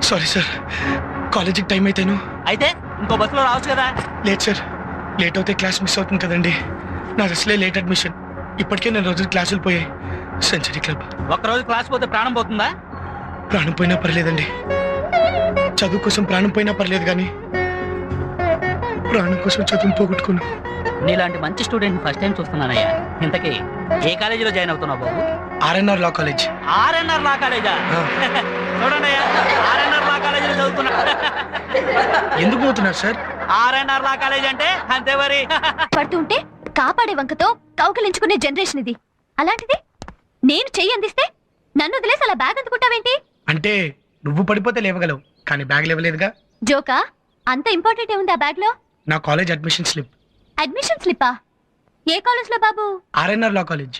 Sorry sir, కాలేజీకి time అయితేను. అయితే ఇంకో బస్సులో రావచ్చు కదా. లేదు సార్, లేట్ అవుతే క్లాస్ మిస్ అవుతుంది కదండి. నా అసలే లేట్ అడ్మిషన్. ఇప్పటికే నేను రోజులు క్లాసులు పోయాయి. Century club. ఒక్కరోజు క్లాస్ పోతే ప్రాణం పోతుందా? ప్రాణం పోయినా పర్లేదండి. చదువు కోసం ప్రాణం పోయినా పర్లేదు, కానీ ప్రాణం కోసం చదువును పోగొట్టుకున్నా. నీలాంటి మంచి స్టూడెంట్ ఫస్ట్ టైం చూస్తున్నానయ్యా. ఇంతకీ ఏ కాలేజీలో జాయిన్ అవుతున్నావు బాబు? RNR law college. RNR law కాలేజా? చూడండి అయ్యా, ఆర్ఎన్ఆర్ లా కాలేజీలో చదువుతున్నా. ఎందుకు పోతున్నారు సార్? ఆర్ఎన్ఆర్ లా కాలేజ్ అంటే అంతే మరి. పడుతుంటే కాపాడే వంకతో కౌకలించుకునే జనరేషన్ ఇది. అలాంటిది నేను చెయ్యి అందిస్తే నన్ను వదిలేసి అలా బ్యాగ్ అందుకుంటావేంటి? అంటే నువ్వు పడిపోతే లేవగలవు, కానీ బ్యాగ్ లేవలేదుగా. జోకా? అంత ఇంపార్టెంట్ ఏముంది ఆ బ్యాగ్ లో? నా కాలేజ్ అడ్మిషన్ స్లిప్. అడ్మిషన్ స్లిప్పా? ఏ కాలేజ్ లో బాబు? RNR law college.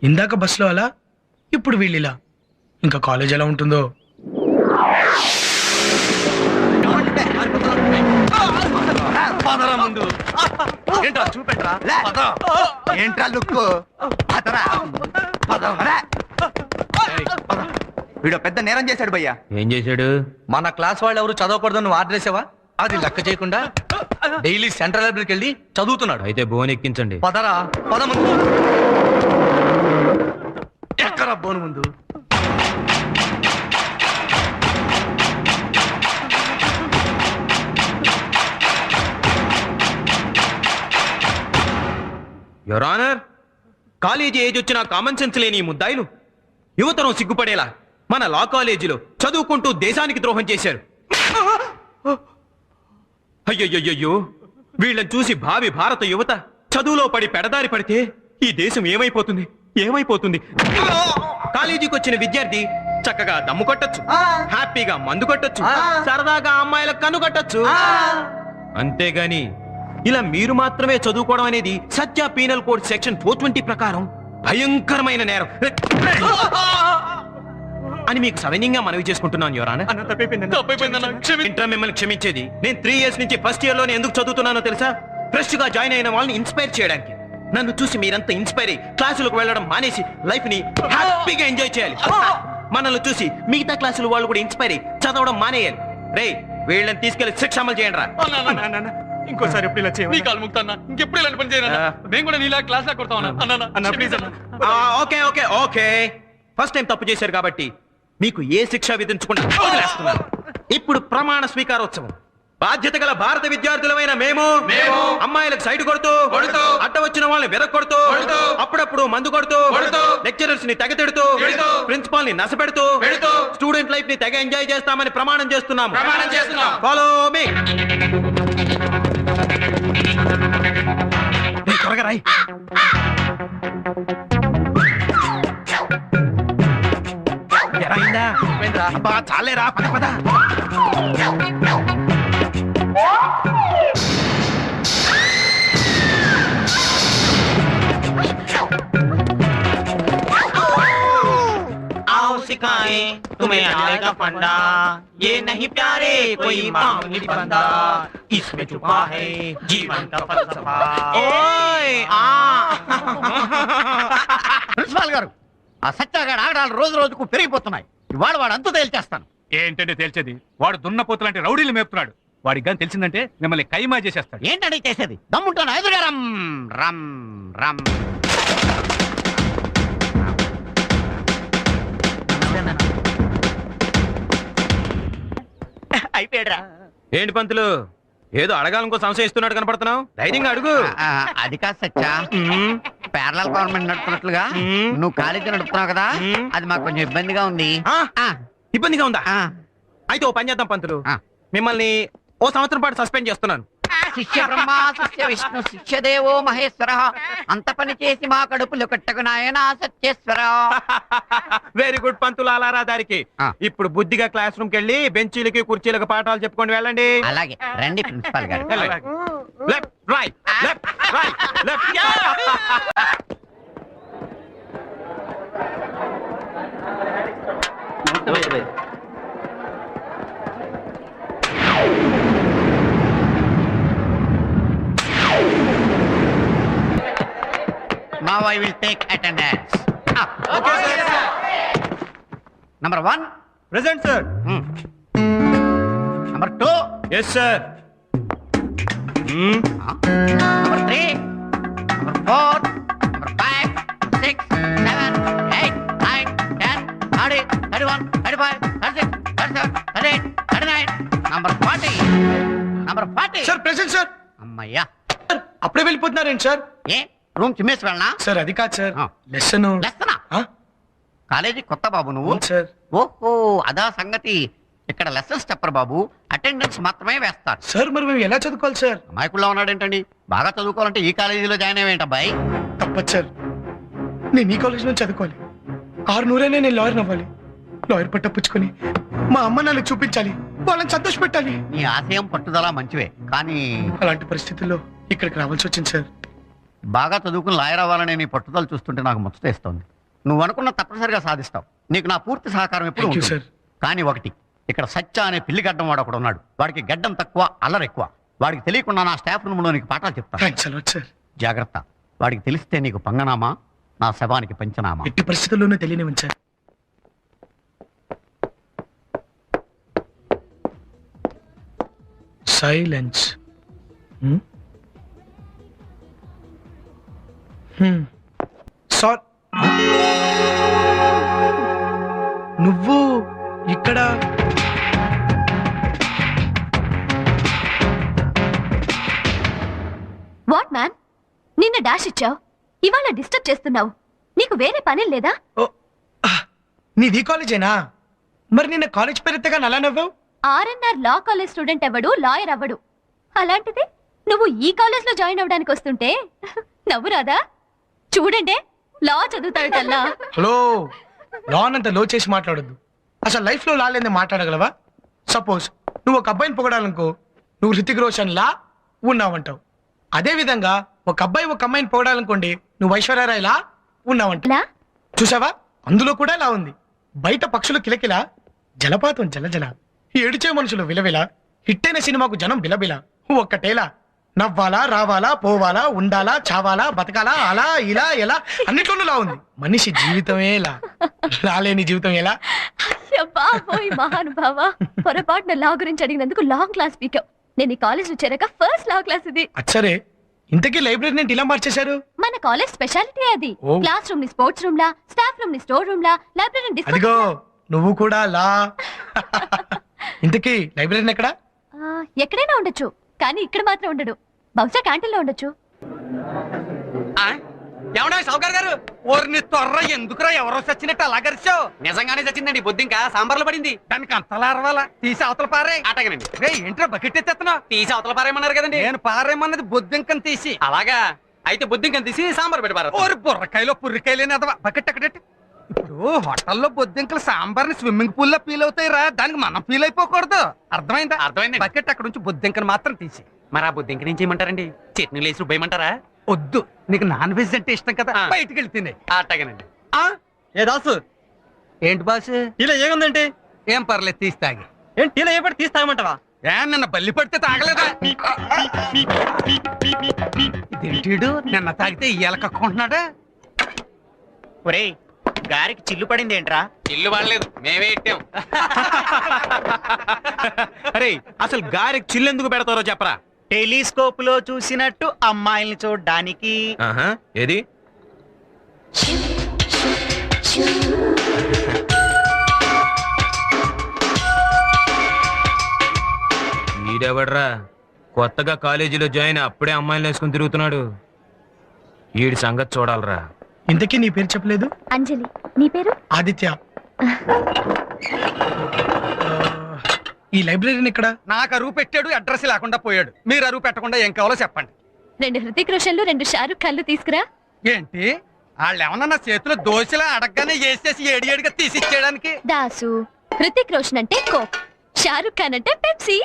ఇందాక బస్సులో అలా, ఇప్పుడు వీళ్ళిలా. ఇంకా కాలేజ్ ఎలా ఉంటుందో. ఏంట్రా లుక్? వీడు పెద్ద నేరం చేశాడు భయ్యా. ఏం చేశాడు? మన క్లాస్ వాళ్ళు ఎవరు చదవకూడదు నువ్వు ఆర్డర్ చేసావా? అది లెక్క చేయకుండా డైలీ సెంట్రల్ లైబ్రరీకి వెళ్ళి చదువుతున్నాడు. అయితే బోన్ ఎక్కించండి. పదరా, పద ముందు. ఎక్కరా బోను ముందు? యువర్ ఆనర్, కాలేజీ ఏజ్ వచ్చిన కామన్ సెన్స్ లేని ఈ ముద్దాయిలు యువతరం సిగ్గుపడేలా మన లా కాలేజీలో చదువుకుంటూ దేశానికి ద్రోహం చేశారు. అయ్యయ్యో, వీళ్ళని చూసి భావి భారత యువత చదువులో పడి పెడదారి పడితే ఈ దేశం ఏమైపోతుంది ఏమైపోతుంది? కాలేజీకి వచ్చిన విద్యార్థి చక్కగా దమ్ము కొట్టచ్చు, హ్యాపీగా మందు కొట్టచ్చు, సరదాగా అమ్మాయిలకు కన్ను కొట్టచ్చు. అంతేగాని ఇలా మీరు మాత్రమే చదువుకోవడం అనేది సత్య పీనల్ కోడ్ సెక్షన్ 420 ప్రకారం భయంకరమైన నేరం అని మీకు సవినయంగా మనవి చేసుకుంటున్నాను యువర్ ఆనర్. ఇంటర్ మిమ్మల్ని క్షమించేది. నేను 3 years నుంచి ఫస్ట్ ఇయర్ లోనే ఎందుకు చదువుతున్నానో తెలుసా? ఫ్రెష్ గా జాయిన్ అయిన వాళ్ళని ఇన్స్పైర్ చేయడానికి. నన్ను చూసి మీరంతా ఇన్స్పైర్ అయ్యి క్లాసులకు వెళ్ళడం మానేసి లైఫ్ ని హ్యాపీగా ఎంజాయ్ చేయాలి. మనల్ని చూసి మిగతా క్లాసులు వాళ్ళు కూడా ఇన్స్పైర్ అయ్యి చదవడం మానేయాలి. రే, వీళ్ళని తీసుకెళ్లి శిక్ష అమలు చేయండి రా. ఇంకోసారి ఎప్పుడు ఇలా చేయండి. నీ కాలు ముక్తాన్నా, ఇంకెప్పుడు ఇలాంటి పని చేయను. మేము కూడా నీలా క్లాస్ లా కొడతామన్నా. ప్లీజ్ అన్న. Okay okay okay, first time తప్పు చేశారు కాబట్టి మీకు ఏ శిక్ష విధించకుండా వదిలేస్తున్నాను. ఇప్పుడు ప్రమాణ స్వీకారోత్సవం. బాధ్యత గల భారత విద్యార్థులమైన మేము అమ్మాయిలకు సైడ్ కొడుతూ అడ్డ వచ్చిన వాళ్ళని వెదకొడుతూ అప్పుడప్పుడు మందు కొడుతూ లెక్చరర్స్ ని తెగ తిడుతూ ప్రిన్సిపాల్ ని నసపెడుతూ స్టూడెంట్ లైఫ్ ని తెగ ఎంజాయ్ చేస్తామని ప్రమాణం చేస్తున్నాము. Follow me. త్వరగా రాయ్. చాలేరా, పద పద. सिखाएं तुम्हें आएगा फंडा, ये नहीं प्यारे कोई मामूली बंदा, इसमें छुपा है जीवन का फलसफा. ओए ప్రిన్సిపాల్ గారు, ఆ సత్యాగాడు ఆగడాలు రోజు రోజుకు పెరిగిపోతున్నాయి. ఇవాళ వాడు అంతు తేల్చేస్తాను. ఏంటంటే తేల్చేది? వాడు దున్నపోతు లాంటి రౌడీలు మేపుతున్నాడు. వాడికి కానీ తెలిసిందంటే మిమ్మల్ని కైమా చేసేస్తాడు. ఏంటంటే చేసేది? దమ్ముంటాను ఎదురుగా రమ్ రమ్ రమ్. అయిపోయాడురా. ఏంటి పంతులు, ఏదో అడగాలనుకో సంశయిస్తున్నాడు కనపడుతున్నావు? ధైర్యంగా అడుగు. అది కాదు సత్యా, పేరల గవర్నమెంట్ నడుపుతున్నట్లుగా నువ్వు కాలేజీ నడుపుతున్నావు కదా, అది మాకు కొంచెం ఇబ్బందిగా ఉంది. ఇబ్బందిగా ఉందా? అయితే ఓ పని చేద్దాం పంతులు, మిమ్మల్ని ఓ సంవత్సరం పాటు సస్పెండ్ చేస్తున్నాను. శిష్య బ్రహ్మ శిష్య విష్ణు శిష్య దేవో మహేశ్వర, అంత పని చేసి మా కడుపులు కట్టకు నాయనా సత్యేశ్వర. వెరీ గుడ్ పంతులు, అలారా దారికి. ఇప్పుడు బుద్ధిగా క్లాస్ రూమ్ కెళ్ళి బెంచీలకి కుర్చీలకు పాఠాలు చెప్పుకొని వెళ్ళండి. అలాగే రండి ప్రిన్సిపాల్ గారు. Left right left right left. Now I will take attendance. Number 1. Present sir. Number 2. Yes sir. Number 3. Number 4. Number 5. 6. 7. 8. 9. 10. 30. 31. 35. 36. 37. 38. 39. Number 40. Number 40. Sir present sir. అమ్మయ్యా. అప్పుడే వెళ్ళిపోతున్నారేంటి సార్? ఏ రూమ్ చిమ్మేసి వెళ్ళనా? సార్ అది కాదు సార్, ఆ. లెసన్. లెస్తనా? కాలేజీ కొత్త బాబు నువ్వు? Sir ఓహో అదా సంగతి. ఇక్కడ లెసన్స్ చెప్పరు బాబు, అటెండెన్స్ మాత్రమే వేస్తారు. సార్ మరి మేము ఎలా చదువుకోవాలి సార్? అమాయకుల్లో ఉన్నాడేంటండి? బాగా చదువుకోవాలంటే ఈ కాలేజీలో జాయిన్ అయ్యేంటబ్బాయి. తప్పదు సార్, నేను ఈ కాలేజ్ నుంచి చదువుకోవాలి. 600 నేను లాయర్ అవ్వాలి. లాయర్ పట్ట పుచ్చుకొని మా అమ్మ నాన్నకి చూపించాలి, వాళ్ళని సంతోష పెట్టాలి. నీ ఆశయం పట్టుదల మంచివే, కానీ అలాంటి పరిస్థితుల్లో ఇక్కడికి రావాల్సి వచ్చింది సార్. బాగా చదువుకుని లాయర్ అవ్వాలనే నీ పట్టుదల చూస్తుంటే నాకు ముచ్చటేస్తోంది. నువ్వు అనుకున్న తప్పనిసరిగా సాధిస్తావు. నీకు నా పూర్తి సహకారం ఎప్పుడు Thank you, ఉంటుంది. sir. కానీ ఒకటి, ఇక్కడ సత్య అనే పిల్లి గడ్డం వాడు ఒకడు ఉన్నాడు. వాడికి గడ్డం తక్కువ, అల్లరి ఎక్కువ. వాడికి తెలియకుండా నా స్టాఫ్ రూమ్ లో నీకు పాఠాలు చెప్తాను. Thanks a lot sir. జాగ్రత్త. వాడికి తెలిస్తే నీకు పంగనామా, నా శవానికి పంచనామా. ఎట్టి పరిస్థితుల్లోనూ తెలియనివ్వండి సార్. సైలెన్స్. సార్ నువ్వు ఇక్కడ వాట్ మ్యాన్, నిన్న డాష్ ఇచ్చావు, ఇవాళ డిస్టర్బ్ చేస్తున్నావు. నీకు వేరే పని లేదా? ఓ, నీది ఈ కాలేజేనా? మరి నిన్న కాలేజ్ పేరెత్తగా నలా నవ్వావు? ఆర్ఎన్ఆర్ లా కాలేజ్ స్టూడెంట్ అవ్వడు, లాయర్ అవ్వడు. అలాంటిది నువ్వు ఈ కాలేజ్ లో జాయిన్ అవ్వడానికి వస్తుంటే నవ్వు రాదా? చూడండి, లా చదువుతాడల్లా. హలో, లాన్ అంత లో చేసి మాట్లాడొద్దు. అసలు లైఫ్ లో లాలేందే మాట్లాడగలవా? సపోజ్ నువ్వు ఒక అబ్బాయిని పొగడాలనుకో, నువ్వు హృతిక్ రోషన్ లా ఉన్నావంటావు. అదే విధంగా ఒక అబ్బాయి ఒక అమ్మాయిని పొగడాలనుకోండి, నువ్వు ఐశ్వర్యరాయ్ లా ఉన్నావంటావు. లా? చూసావా, అందులో కూడా లా ఉంది. బయట పక్షులు కిలకిల, జలపాతం జలజల, ఏడిచే మనుషులు విలవిల, హిట్టైన సినిమాకు జనం బిలబిల. ఒక్కటేలా నవ్వాలా, రావాలా, పోవాలా, ఉండాలా, చావాలా, బతకాలా, అలా ఇలా ఎలా, అన్నిట్లోనూ లా ఉంది. మనిషి జీవితమే లా, లాలేని జీవితం ఎలా? బాబోయ్ మహానుభావ, పొరపాటున లా గురించి అడిగినందుకు లాంగ్ క్లాస్ పీకావు. నేను ఈ కాలేజ్ లో చేరాక ఫస్ట్ లా క్లాస్ ఇది. అచ్చరే, ఇంతకీ లైబ్రరీ ఇలా మార్చేశారు? మన కాలేజ్ స్పెషాలిటీ అది. ఓ. క్లాస్ రూమ్ ని స్పోర్ట్స్ రూమ్ లా, స్టాఫ్ రూమ్ ని స్టోర్ రూమ్ లా, లైబ్రరీ అదిగో నువ్వు కూడా లా. ఇంతకీ లైబ్రరీ ఎక్కడ? ఎక్కడైనా ఉండొచ్చు, కానీ ఇక్కడ మాత్రం ఉండడు. బహుశా క్యాంటీన్ లో ఉండొచ్చు. ఎవడా సౌకర్ గారు? ఓర్ని త్వర ఎందుకురా ఎవరో చచ్చినట్టు అలా గరిచావు? నిజంగానే చచ్చిందండి, బొద్దు ఇంకా సాంబార్లో పడింది. దానికి అంతలా అరవాలా? తీసి అవతల పారే. అటగనండి, రే ఏంట్రా బకెట్ ఎత్తేస్తున్నావు? తీసి అవతల పారేయమన్నారు కదండి. నేను పారేమన్నది బొద్దింకని తీసి. అలాగా అయితే బొద్దింకని తీసి సాంబార్ పెట్టి పారేస్తాను. ఓరి బుర్రకాయలో పుర్రికాయలేని అదవా బకెట్ అక్కడెట్టి. ఇప్పుడు హోటల్లో బొద్దింకలు సాంబార్ని స్విమ్మింగ్ పూల్ లో ఫీల్ అవుతాయిరా, దానికి మనం ఫీల్ అయిపోకూడదు. అర్థమైందా? అర్థమైంది. బకెట్ అక్కడ నుంచి బొద్దింకను మాత్రం తీసి. మరి ఆ బొద్దింక నుంచి ఏమంటారండి? చట్నీలు వేసి రుబ్బేయమంటారా? వద్దు, నీకు నాన్ వెజ్ అంటే ఇష్టం కదా, ఆ. బయటికి వెళ్ళి తినే. అట్టగనండి. ఏ దాసు, ఏంటి బాసు? ఇలా ఏముందంటే? ఏం పర్లేదు, తీసి తాగి. ఏంటి ఇలా ఏ పడి తీస్తామంటావా? ఏ నిన్న బల్లి పడితే తాగలేదా? ఇదేంటీడు నిన్న తాగితే ఇయ్యాల కక్కుంటున్నాడా? ఒరేయ్, గారికి చిల్లు పడింది ఏంట్రా? చిల్లు పడలేదు, మేమే ఇట్టాం. అరే అసలు గారికి చిల్లు ఎందుకు పెడతారో చెప్పరా? టెలిస్కోప్ లో చూసినట్టు అమ్మాయిల్ని చూడడానికి. ఏది? ఈడెవడ్రా కొత్తగా కాలేజీలో జాయిన్ అప్పుడే అమ్మాయిలు వేసుకుని తిరుగుతున్నాడు? ఈడి సంగతి చూడాలరా. ఇంతకీ నీ పేరు చెప్పలేదు? అంజలి. నీ పేరు? ఆదిత్య. ఈ లైబ్రరీని ఎక్కడ? నాకు అరువు పెట్టాడు, అడ్రస్ లేకుండా పోయాడు. మీరు అరువు పెట్టకుండా ఏం కావాలో చెప్పండి. 2 హృతిక్ రోషన్లు, 2 షారుఖ్ ఖాన్లు తీసుకురా. ఏంటి వాళ్ళు ఏమన్నా నా చేతిలో దోశలా అడగగానే వేసేసి ఏడిగా తీసిచ్చేయడానికి? దాసు, హృతిక్ రోషన్ అంటే కోక్, షారుఖ్ ఖాన్ అంటే పెప్సీ.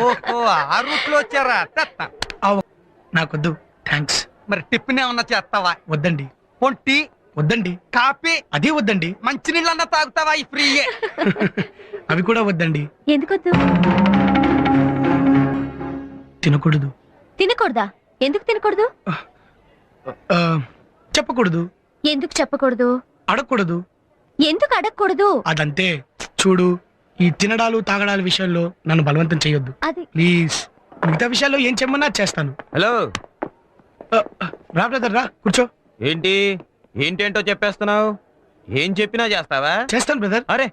ఓహో, ఆ రూట్ లో వచ్చారా? తెస్తా. నాకొద్దు, థ్యాంక్స్. మరి టిఫిన్ ఏమన్నా చేస్తావా? వద్దండి. పొంటి వద్దండి. కాఫీ అదే వద్దండి. మంచినీళ్ళన్నా తాగుతావా? ఈ ఫ్రీయే. అవి కూడా వద్దండి. ఎందుకొద్దు? తినకూడదు. తినకూడదా? ఎందుకు తినకూడదు? ఆ, చెప్పకూడదు, ఎందుకు చెప్పకూడదు? అడగకూడదు. ఎందుకు అడగకూడదు? అదంతే. చూడు, ఈ తినడాలు తాగడాల విషయంలో నన్ను బలవంతం చేయొద్దు అది ప్లీజ్. మిగతా విషయాల్లో ఏం చెమ్మన్నా చేస్తాను. హలో, రా బ్రదర్, రా కూర్చో. ఏంటి ఏంటేంటో చెప్పేస్తున్నావు? ఏం చెప్పినా చేస్తావా? చేస్తాను బ్రదర్. అరే,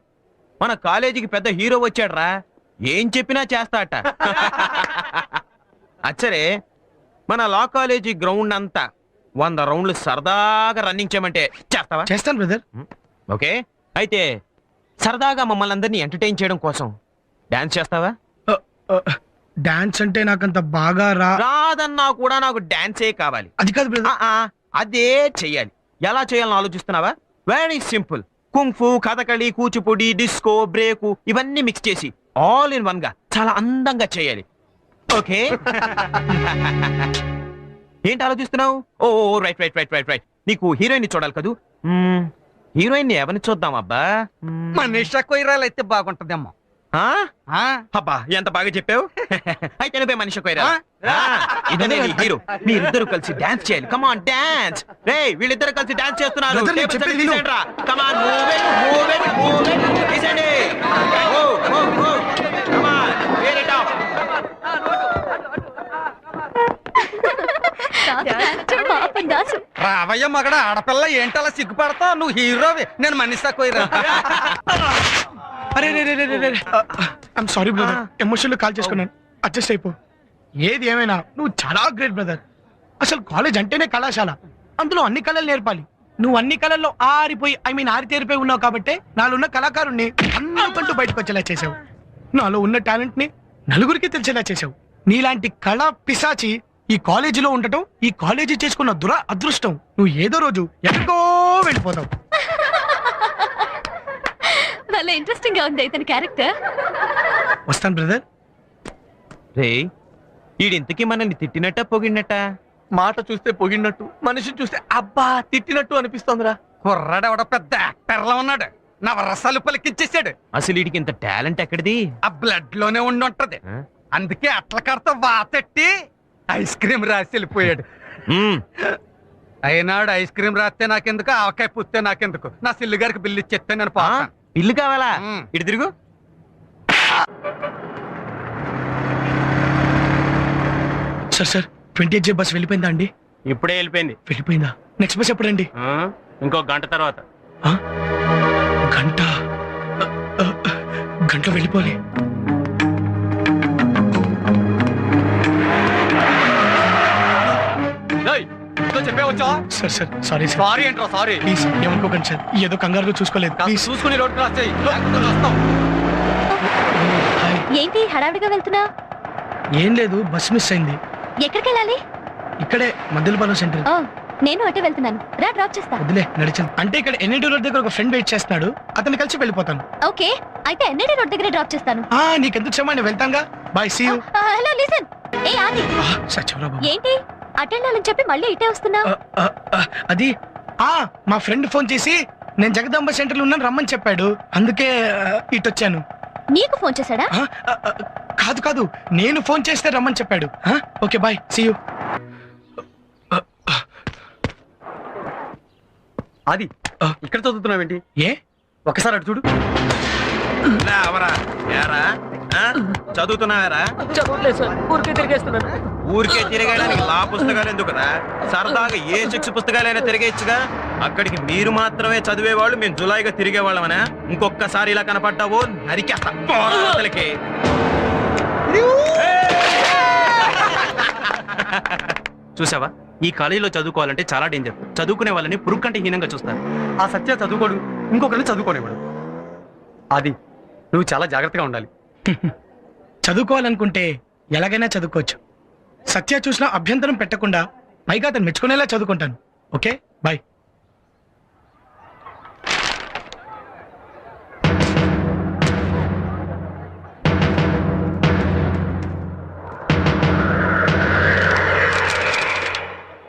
మన కాలేజీకి పెద్ద హీరో వచ్చాడ్రా, ఏం చెప్పినా చేస్తాట. అచ్చరే, మన లా కాలేజీ గ్రౌండ్ అంతా 100 రౌండ్లు సరదాగా రన్నింగ్ చేయమంటే చేస్తావా? చేస్తాను బ్రదర్. ఓకే, అయితే సరదాగా మమ్మల్ని అందరినీ ఎంటర్టైన్ చేయడం కోసం డాన్స్ చేస్తావా? డాన్స్ అంటే నాకంత బాగా రాదన్నా కూడా నాకు డాన్సే కావాలి. అది కాదు బ్రదర్. అదే చెయ్యాలి. ఎలా చేయాలని ఆలోచిస్తున్నావా? Very simple. Kung fu, Kathakali, Kuchipudi, disco, break ఇవన్నీ మిక్స్ చేసి ఆల్ ఇన్ వన్ గా చాలా అందంగా చేయాలి. ఓకే. ఏంటి ఆలోచిస్తున్నావు? Oh right right right right right నీకు హీరోయిన్ చూడాలి కదూ. హీరోయిన్ ఎవరిని చూద్దాం అబ్బా? మనీషా కొయిరాలు అయితే బాగుంటదేమో. అబ్బా, ఎంత బాగా చెప్పావు. అయితే నువ్వే మనిషి కొయిరా. ఇదనే నీ హీరో. మీరిద్దరు కలిసి డాన్స్ చేయాలి. Come on dance. రే, వీళ్ళిద్దరు కలిసి డాన్స్ చేస్తున్నారు. Brother, నేను చెప్పేది విను. Come on move it, move it, move it. తీసేయండి. Move move move. Come on wear it up. పాపం దాసు. రావయ్య మగడ, ఆడపిల్ల ఏంటలా సిగ్గుపడతావు? నువ్వు హీరోవి, నేను మనీషా కొయిరా. అరే ఐమ్ సారీ బ్రదర్, ఎమోషన్లో కాల్ చేసుకున్నాను. అడ్జస్ట్ అయిపో. ఏది ఏమైనా నువ్వు చాలా గ్రేట్ బ్రదర్. అసలు కాలేజ్ అంటేనే కళాశాల, అందులో అన్ని కళలు నేర్పాలి. నువ్వు అన్ని కళల్లో ఆరితేరిపోయి ఉన్నావు కాబట్టి నాలో ఉన్న కళాకారుణ్ణి అందరికంటూ బయటకు వచ్చేలా చేసావు. నాలో ఉన్న టాలెంట్ ని నలుగురికి తెలిసేలా చేసావు. నీలాంటి కళా పిశాచి ఈ కాలేజీలో ఉండటం, ఈ కాలేజీ చేసుకున్న అదృష్టం. నువ్వు ఏదో రోజు ఎక్కడికో వెళ్ళిపోతావు. చాలా ఇంట్రెస్టింగ్ గా ఉంది ఇతని క్యారెక్టర్. వస్తాను బ్రదర్. రే, ఈడింతకీ మనల్ని తిట్టినట్ట పొగిడినట్ట? మాట చూస్తే పొగిడినట్టు, మనిషిని చూస్తే అబ్బా తిట్టినట్టు అనిపిస్తోందిరా. కుర్రాడెవడ పెద్ద యాక్టర్లా ఉన్నాడు, నవరసాలు పలికిచ్చేసాడు. అసలు వీడికి ఇంత టాలెంట్ ఎక్కడిది? ఆ బ్లడ్ లోనే ఉండి అందుకే అట్ల కడత వాతెట్టి ఐస్ క్రీమ్ రాసి వెళ్ళిపోయాడు. అయినాడు ఐస్ క్రీమ్ రాస్తే నాకెందుకు, ఆవకాయ పుస్తే నాకెందుకు, నా సిల్లు గారికి బిల్లు ఇచ్చేస్తే నేను పోతాను. ఇల్లు కావాలా? ఇటు తిరుగు. సార్ 28J బస్ వెళ్ళిపోయిందా అండి? ఇప్పుడే వెళ్ళిపోయింది. వెళ్ళిపోయిందా? నెక్స్ట్ బస్ ఎప్పుడండి? ఇంకో గంట తర్వాత. గంటలో వెళ్ళిపోవాలి. చెప్పేవచ్చా? Sir sorry sir. సారీ ఏంట్రా సారీ? ప్లీజ్ ఏమనుకోకండి సార్, ఏదో కంగారులో చూసుకోలేదు. ప్లీజ్ చూసుకుని రోడ్డు రాస్తాయి. ఏంటి హడావిడిగా వెళ్తున్నా? ఏం లేదు, బస్ మిస్ అయింది. ఎక్కడికి వెళ్ళాలి? ఇక్కడే మద్దెలపాలెం సెంటర్. నేను అటే వెళ్తున్నాను, రా డ్రాప్ చేస్తా. వదిలే, నడిచింది. అంటే ఇక్కడ ఎన్ఐటి రోడ్ దగ్గర ఒక ఫ్రెండ్ వెయిట్ చేస్తున్నాడు, అతన్ని కలిసి వెళ్ళిపోతాను. ఓకే, అయితే ఎన్ఐటి రోడ్ దగ్గర డ్రాప్ చేస్తాను. నీకెందుకు చెప్పండి, వెళ్తాంగా. Bye, see you. Hello listen. ఏ ఆది, సత్యవరావు ఏంటి అటెండ్ అవ్వాలని చెప్పి మళ్ళీ ఇటే వస్తున్నా? అది మా ఫ్రెండ్ ఫోన్ చేసి నేను జగదాంబ సెంటర్ లో ఉన్నాను రమ్మని చెప్పాడు, అందుకే ఇటు వచ్చాను. నీకు ఫోన్ చేశాడా? కాదు, నేను ఫోన్ చేస్తే రమ్మని చెప్పాడు. Okay bye, see you. అది ఇక్కడ చదువుతున్నావేంటి? ఏ ఒకసారి అటు చూడు. చదువుతున్నావారా? చదవట్లేదు సార్, ఊరికే తిరిగేస్తున్నాను. ఊరికే తిరగడానికి లా పుస్తకాలు ఎందుకురా? సరదాగా ఏ 6 పుస్తకాలైనా తిరిగేచ్చుగా. అక్కడికి మీరు మాత్రమే చదివేవాళ్ళు, మేము జులాయిగా తిరిగేవాళ్ళమనా? ఇంకొకసారి ఇలా కనపడ్డావో నరికేస్తా. చూసావా, ఈ కాలేజీలో చదువుకోవాలంటే చాలా డేంజర్. చదువుకునే వాళ్ళని పురుగు కంటే హీనంగా చూస్తారు. ఆ సత్య చదువుకోడు, ఇంకొకరిని చదువుకోనివాడు. అది నువ్వు చాలా జాగ్రత్తగా ఉండాలి. చదువుకోవాలనుకుంటే ఎలాగైనా చదువుకోవచ్చు. సత్య చూసినా అభ్యంతరం పెట్టకుండా, పైగా అతను మెచ్చుకునేలా చదువుకుంటాను. Okay bye.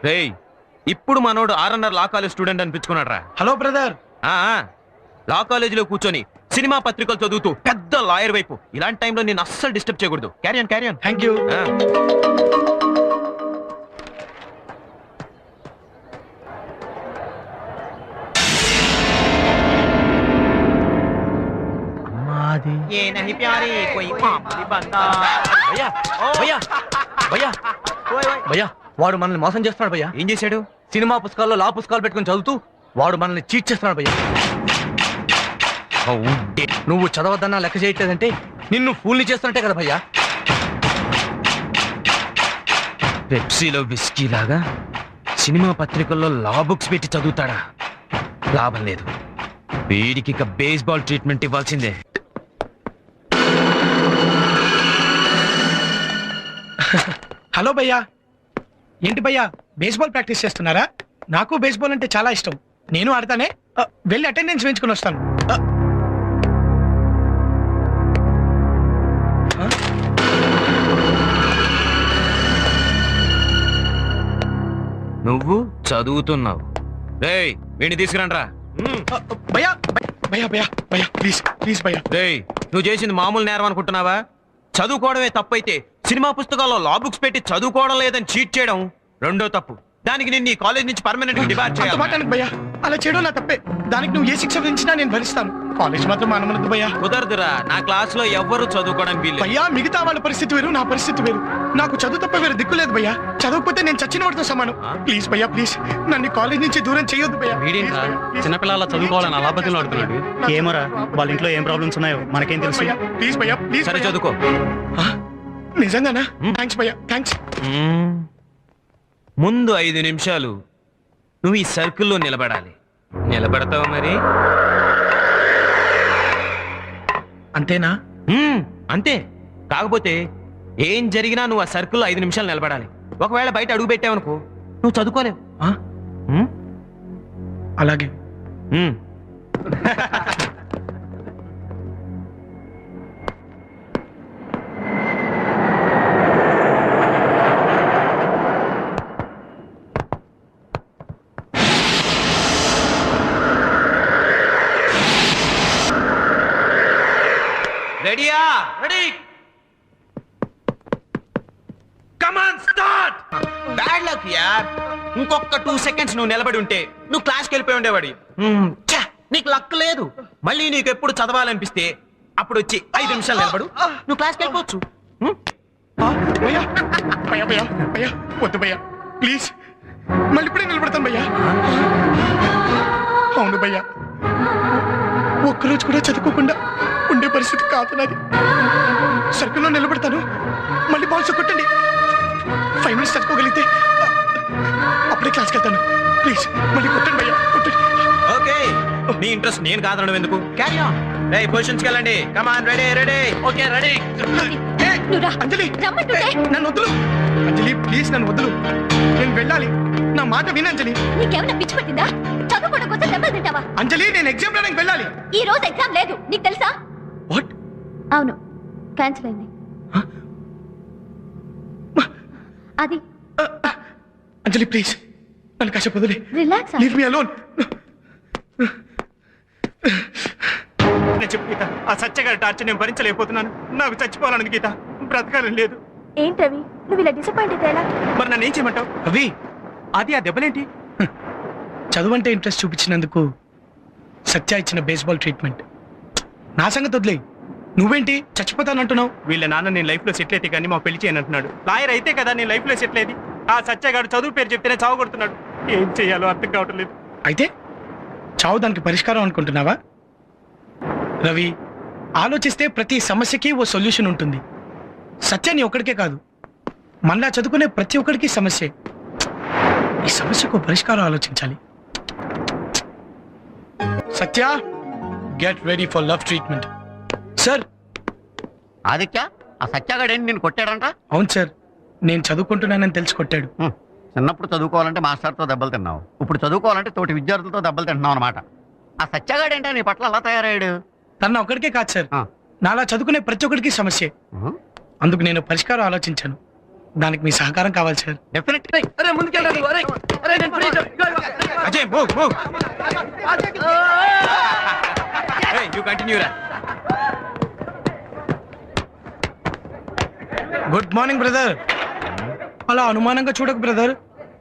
రేయ్, ఇప్పుడు మనోడు ఆర్ఎన్ఆర్ లా కాలేజ్ స్టూడెంట్ అనిపించుకున్నాడు రా. Hello brother. లా కాలేజీలో కూర్చొని సినిమా పత్రికలు చదువుతూ పెద్ద లాయర్ వైపు ఇలాంటి టైంలో నేను అస్సలు డిస్టర్బ్ చేయకూడదు. క్యారియన్. Thank you. ये नहीं प्यारे कोई मामूली बंदा భయ్యా భయ్యా భయ్యా భయ్యా వాడు మనల్ని మోసం చేస్తున్నాడు భయ్యా. ఏం చేశాడు? సినిమా పుస్తకాల్లో లా పుస్తకాలు పెట్టుకుని చదువుతూ వాడు మనల్ని చీట్ చేస్తున్నాడు భయ్యా. నువ్వు చదవద్దన్నా లెక్క చేయట్లేదంటే నిన్ను ఫూల్ని చేస్తున్నట్టే కదా భయ్యా. పెప్సీలో విస్కీ లాగా సినిమా పత్రికల్లో లా బుక్స్ పెట్టి చదువుతాడా? లాభం లేదు. వీడికి ఇక బేస్బాల్ ట్రీట్మెంట్ ఇవ్వాల్సిందే. హలో భయ్యా. ఏంటి భయ్యా బేస్బాల్ ప్రాక్టీస్ చేస్తున్నారా? నాకు బేస్బాల్ అంటే చాలా ఇష్టం. నేను ఆడతానే. వెళ్ళి అటెండెన్స్ వేయించుకుని వస్తాను. నువ్వు చదువుతున్నావు. రేయ్ వీడిని తీసుకురండ్రా. భయ్యా భయ్యా భయ్యా భయ్యా ప్లీజ్ ప్లీజ్ భయ్యా. రేయ్ నువ్వు చేసింది మామూలు నేరం అనుకుంటున్నావా? చదువుకోవడమే తప్పైతే సినిమా పుస్తకాల్లో లా బుక్స్ పెట్టి చదువుకోవడం లేదని చీట్ చేయడం రెండో తప్పు. దానికి నిన్ను ఈ కాలేజ్ నుంచి పర్మనెంట్ గా డిబార్ అంత చేయాలి. మాట అనకు భయ్యా. అలా చేయడం నా తప్పే. దానికి నువ్వు ఏ శిక్ష విధించినా నేను భరిస్తాను. కాలేజ్ మాత్రం మానమనద్దు భయ్యా. కుదరదురా. నా క్లాస్ లో ఎవ్వరు చదువుకోవడం వీల్లేదు. భయ్యా మిగతా వాళ్ళ పరిస్థితి వేరు, నా పరిస్థితి వేరు. నాకు చదువు తప్ప వేరు దిక్కు లేదు భయ్యా. చదవకపోతే నేను చచ్చిన వాడితో సమానం. ప్లీజ్ భయ్యా ప్లీజ్ నన్ను కాలేజ్ నుంచి దూరం చేయొద్దు భయ్యా. చిన్నపిల్లల చదువుకోవాలని అలా బతిలో ఆడుతున్నాడు. ఏమోరా వాళ్ళ ఇంట్లో ఏం ప్రాబ్లమ్స్ ఉన్నాయో మనకేం తెలుసు. ప్లీజ్ భయ్యా ప్లీజ్. సరే చదువుకో. నిజంగానా? థ్యాంక్స్ భయ్యా థ్యాంక్స్. ముందు 5 నిమిషాలు నువ్వు ఈ సర్కిల్లో నిలబడాలి. నిలబడతావు మరి? అంతేనా? అంతే. కాకపోతే ఏం జరిగినా నువ్వు ఆ సర్కిల్లో 5 నిమిషాలు నిలబడాలి. ఒకవేళ బయట అడుగు పెట్టావనుకో నువ్వు చదువుకోలేవు. అలాగే. రెడీయా? Ready. Come on start. Bad luck యార్. ఇంకొక 2 సెకండ్స్ నువ్వు నిలబడి ఉంటే నువ్వు క్లాస్కి వెళ్ళిపోయి ఉండేవాడి. నీకు లక్ లేదు. మళ్ళీ నీకు ఎప్పుడు చదవాలనిపిస్తే అప్పుడు వచ్చి 5 నిమిషాలు నిలబడు. నువ్వు క్లాస్కి వెళ్ళిపోవచ్చు. భయ్యా భయ్యా భయ్యా భయ్యా వద్దు భయ్యా ప్లీజ్. మళ్ళీ ఇప్పుడే నిలబడతాను భయ్యా. అవును భయ్యా ఒక్కరోజు కూడా చదువుకోకుండా ఉండే పరిస్థితి కాదు నాది. సర్కిల్లో నిలబడతాను. మళ్ళీ బాల్స్ కొట్టండి. 5 మినిట్స్ చదువుకోగలిగితే అప్పుడే క్లాస్కి వెళ్తాను. ప్లీజ్ మళ్ళీ కొట్టండి భయ్యా కొట్టండి. ఓకే నీ ఇంట్రెస్ట్ నేను కాదనడం ఎందుకు? Carry on. రేయ్ పొజిషన్స్ కి వెళ్ళండి. Come on ready ready. Okay ready. Anjali రమ్మంటుంటే. నన్ను వదులు. అంజలి ప్లీజ్ నన్ను వదులు. నేను వెళ్ళాలి. నా మాట విను అంజలి. నీకేమైనా పిచ్చి పట్టిందా? చదువుకోవడం కోసం దెబ్బలు తింటావా? అంజలి నేను ఎగ్జామ్ రాయడానికి వెళ్ళాలి. ఈ రోజు ఎగ్జామ్ లేదు నీకు తెలుసా? వాట్? అవును క్యాన్సిల్ అయింది. అది అంజలి ప్లీజ్ నన్ను కాసేపు వదిలే. రిలాక్స్. Leave me alone. నేను చెప్పు గీత, ఆ సత్యగారి టార్చర్ నేను భరించలేకపోతున్నాను. నాకు చచ్చిపోవాలని గీత, బ్రతకాలని లేదు. ఏంటవి నువ్వు ఇలా డిసప్పాయింట్ అయితే ఎలా? మరి నన్ను ఏం చేయమంటావు? అవి అది ఆ దెబ్బలేంటి? చదువు అంటే ఇంట్రెస్ట్ చూపించినందుకు సత్య ఇచ్చిన బేస్బాల్ ట్రీట్మెంట్. నా సంగతి వదిలే. నువ్వేంటి చచ్చిపోతానంటున్నావు? వీళ్ళ నాన్న నేను లైఫ్ లో సెటిల్ అయితే కానీ మా పెళ్లి చేయను అంటున్నాడు. లాయర్ అయితే కదా నేను లైఫ్ లో సెటిల్ అయ్యేది. ఆ సత్యగాడు చదువు పేరు చెప్తేనే చావు కొడుతున్నాడు. ఏం చేయాలో అర్థం కావటం లేదు. అయితే చావు దానికి పరిష్కారం అనుకుంటున్నావా? రవి ఆలోచిస్తే ప్రతి సమస్యకి ఓ సొల్యూషన్ ఉంటుంది. సత్యాన్ని ఒక్కడికే కాదు, మళ్ళా చదువుకునే ప్రతి ఒక్కడికి సమస్యే. ఈ సమస్యకు పరిష్కారం ఆలోచించాలి. Satya get ready for love treatment. Sir. Aditya ఆ సత్యాగాడు ఏంటి నేను కొట్టాడంట? అవును సార్, నేను చదువుకుంటున్నానని తెలిసి కొట్టాడు. చిన్నప్పుడు చదువుకోవాలంటే మాస్టర్తో దెబ్బలు తిన్నావు, ఇప్పుడు చదువుకోవాలంటే తోటి విద్యార్థులతో దెబ్బలు తింటున్నావు అనమాట. ఆ సత్యాగాడు ఏంటో నీ పట్ల అలా తయారయ్యాడు? తన ఒక్కడికే కాదు సార్, నాలా చదువుకునే ప్రతి ఒక్కడికి సమస్య. అందుకు నేను పరిష్కారం ఆలోచించాను. దానికి మీ సహకారం కావాలి sir. Ajay move move. Hey, you continue రా. Good morning brother. అలా అనుమానంగా చూడకు బ్రదర్.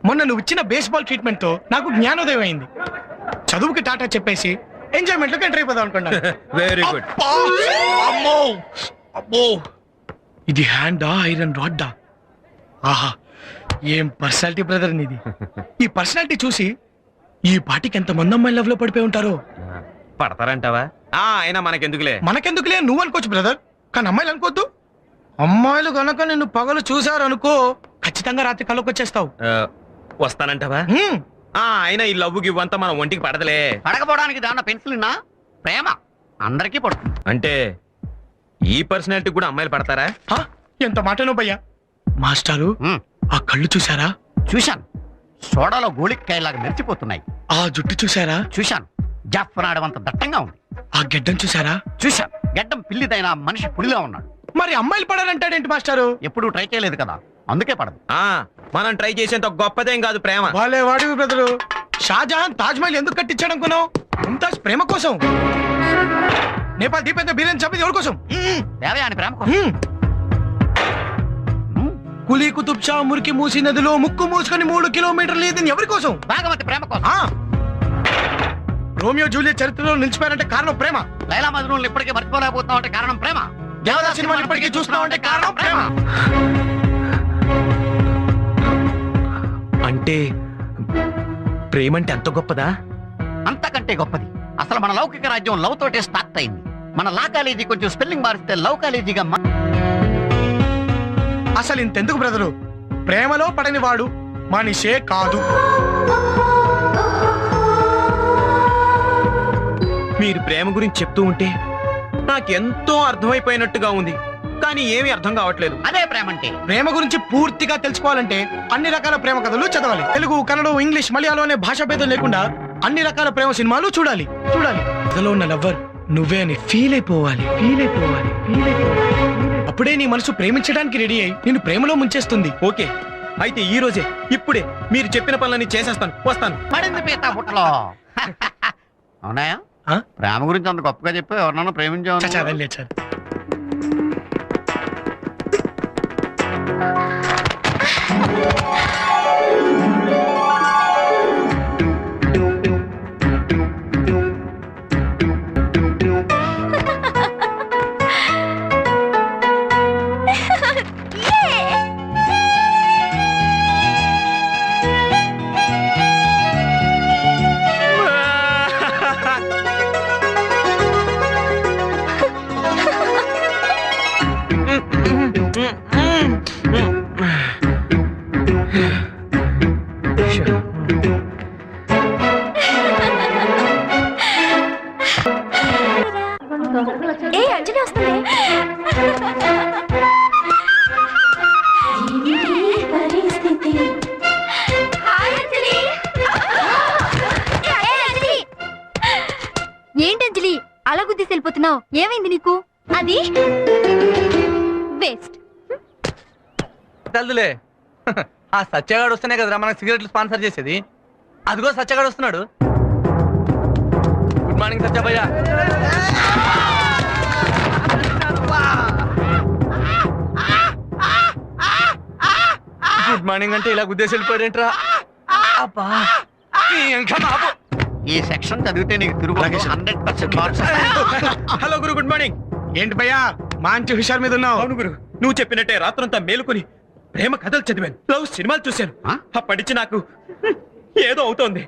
మొన్న నువ్వు ఇచ్చిన బేస్బాల్ ట్రీట్మెంట్ తో నాకు జ్ఞానోదయం అయింది. చదువుకి టాటా చెప్పేసి ఎంజాయ్మెంట్ లోకి ఎంటర్ అయిపోదాం అనుకున్నాను. Very good. అబ్బా! అమ్మో అబ్బో, ఇది హ్యాండా ఐరన్ రాడ్డా? ఆహా, ఏం పర్సనాలిటీ బ్రదర్ నీది. ఈ పర్సనాలిటీ చూసి ఈ పాటికి ఎంత మంది అమ్మాయి లవ్ లో పడిపోయి ఉంటారో. పడతారంటావా? అయినా మనకెందుకులే. మనకెందుకులే, నువ్వు అనుకోవచ్చు బ్రదర్, కానీ అమ్మాయిలు అనుకోవద్దు. అమ్మాయిలు గనక నిన్ను పగలు చూసారు అనుకో, ఖచ్చితంగా రాత్రి కళ్ళకి వచ్చేస్తావు. వస్తానంటావా? అయినా ఈ లవ్ గివ్వంతా మన ఒంటికి పడదలే. పడకపోవడానికి దాన్న పెన్సిల్ ప్రేమ అందరికీ పడుతుంది. అంటే ఈ పర్సనాలిటీ కూడా అమ్మాయిలు పడతారా? హా, ఎంత మాటను భయ్యా. మాస్టారు, ఆ కళ్ళు చూసారా? చూశాను, సోడాలో గోళికాయలాగా మెరిచిపోతున్నాయి. ఆ జుట్టు చూసారా? చూశాను, జాఫ్రాడవంత దట్టంగా ఉంది. ఆ గెడ్డం చూసారా? చూశాను, గడ్డం పిల్లిదైన మనిషి పులిలా ఉన్నాడు. మరి అమ్మాయిలు పడాలంటాడేంటి మాస్టారు? ఎప్పుడూ ట్రై చేయలేదు కదా, అందుకే పడదు. మనం ట్రై చేసేంత గొప్పదేం కాదు ప్రేమ. వాళ్ళే వాడివి బ్రదరు. షాజహాన్ తాజ్ మహల్ ఎందుకు కట్టించాడు అనుకున్నావు? ముంతాజ్ ప్రేమ కోసం. నేపాల్ దీపేంద్ర బిర్యానీ చంపేది ఎవరి కోసం? దేవయాని ప్రేమ కోసం. కులీ కుతుబ్ షా మురికి మూసి నదిలో ముక్కు మూసుకొని 3 కిలోమీటర్లు ఇది ఎవరి కోసం? భాగవతి ప్రేమ కోసం. రోమియో జూలియట్ చరిత్రలో నిలిచిపోయారంటే కారణం ప్రేమ. లైలా మజ్నూన్ ఇప్పటికీ మర్చిపోలేకపోతున్నాం అంటే కారణం ప్రేమ. దేవదాస్ సినిమాని ఇప్పటికీ చూస్తున్నాం అంటే కారణం ప్రేమ. అంటే ప్రేమ అంటే ఎంత గొప్పదా? అంతకంటే గొప్పది. అసలు మన లౌకిక రాజ్యం లవ్ తోటే స్టార్ట్ అయింది. మన లా కాలేజీ కొంచెం స్పెల్లింగ్ మారిస్తే లవ్ కాలేజీగా అసలు ఇంతెందుకు బ్రదరు, ప్రేమలో పడని వాడు మనిషే కాదు. మీరు ప్రేమ గురించి చెప్తూ ఉంటే నాకెంతో అర్థమైపోయినట్టుగా ఉంది, కానీ ఏమీ అర్థం కావట్లేదు. అదే ప్రేమ అంటే. ప్రేమ గురించి పూర్తిగా తెలుసుకోవాలంటే అన్ని రకాల ప్రేమ కథలు చదవాలి. తెలుగు, కన్నడ, ఇంగ్లీష్, మలయాళం అనే భాషా భేదం లేకుండా అన్ని రకాల ప్రేమ సినిమాలు చూడాలి. కథలో ఉన్న లవ్వర్ నువ్వే అని ఫీల్ అయిపోవాలి. అప్పుడే నీ మనసు ప్రేమించడానికి రెడీ అయి నిన్ను ప్రేమలో ముంచేస్తుంది. ఓకే, అయితే ఈ రోజే ఇప్పుడే మీరు చెప్పిన పనులన్నీ చేసేస్తాను. వస్తాను. పడింది పీత బుట్టలో. అవునాయా? ప్రేమ గురించి అంత గొప్పగా చెప్పి ఎవరినైనా ప్రేమించావు? ఏ అంజలి వస్తుంది. ఏంటి అంజలి అలా గుద్దేసి వెళ్ళిపోతున్నావు? ఏమైంది నీకు? అది వేస్ట్. తెలుదులే, ఆ సత్యగాడు వస్తేనే కదరా మనకు సిగరెట్లు స్పాన్సర్ చేసేది. అదిగో సత్యగాడు వస్తున్నాడు. గుడ్ మార్నింగ్ సత్యభయ్య. గుడ్ మార్నింగ్ అంటే ఇలా గుద్దేసి వెళ్ళిపోయాడేంట్రా? అబ్బా, ఈ సెక్షన్ చదివితే నీకు తిరుగు 100% మార్క్స్. హలో గురు, గుడ్ మార్నింగ్. ఏంటి భయ్యా మంచి హుషార్ మీద ఉన్నావు? అవును గురు, నువ్వు చెప్పినట్టే రాత్రంతా మేలుకొని ప్రేమ కథలు చదివాను, లవ్ సినిమాలు చూశాను. అప్పటించి నాకు ఏదో అవుతోంది.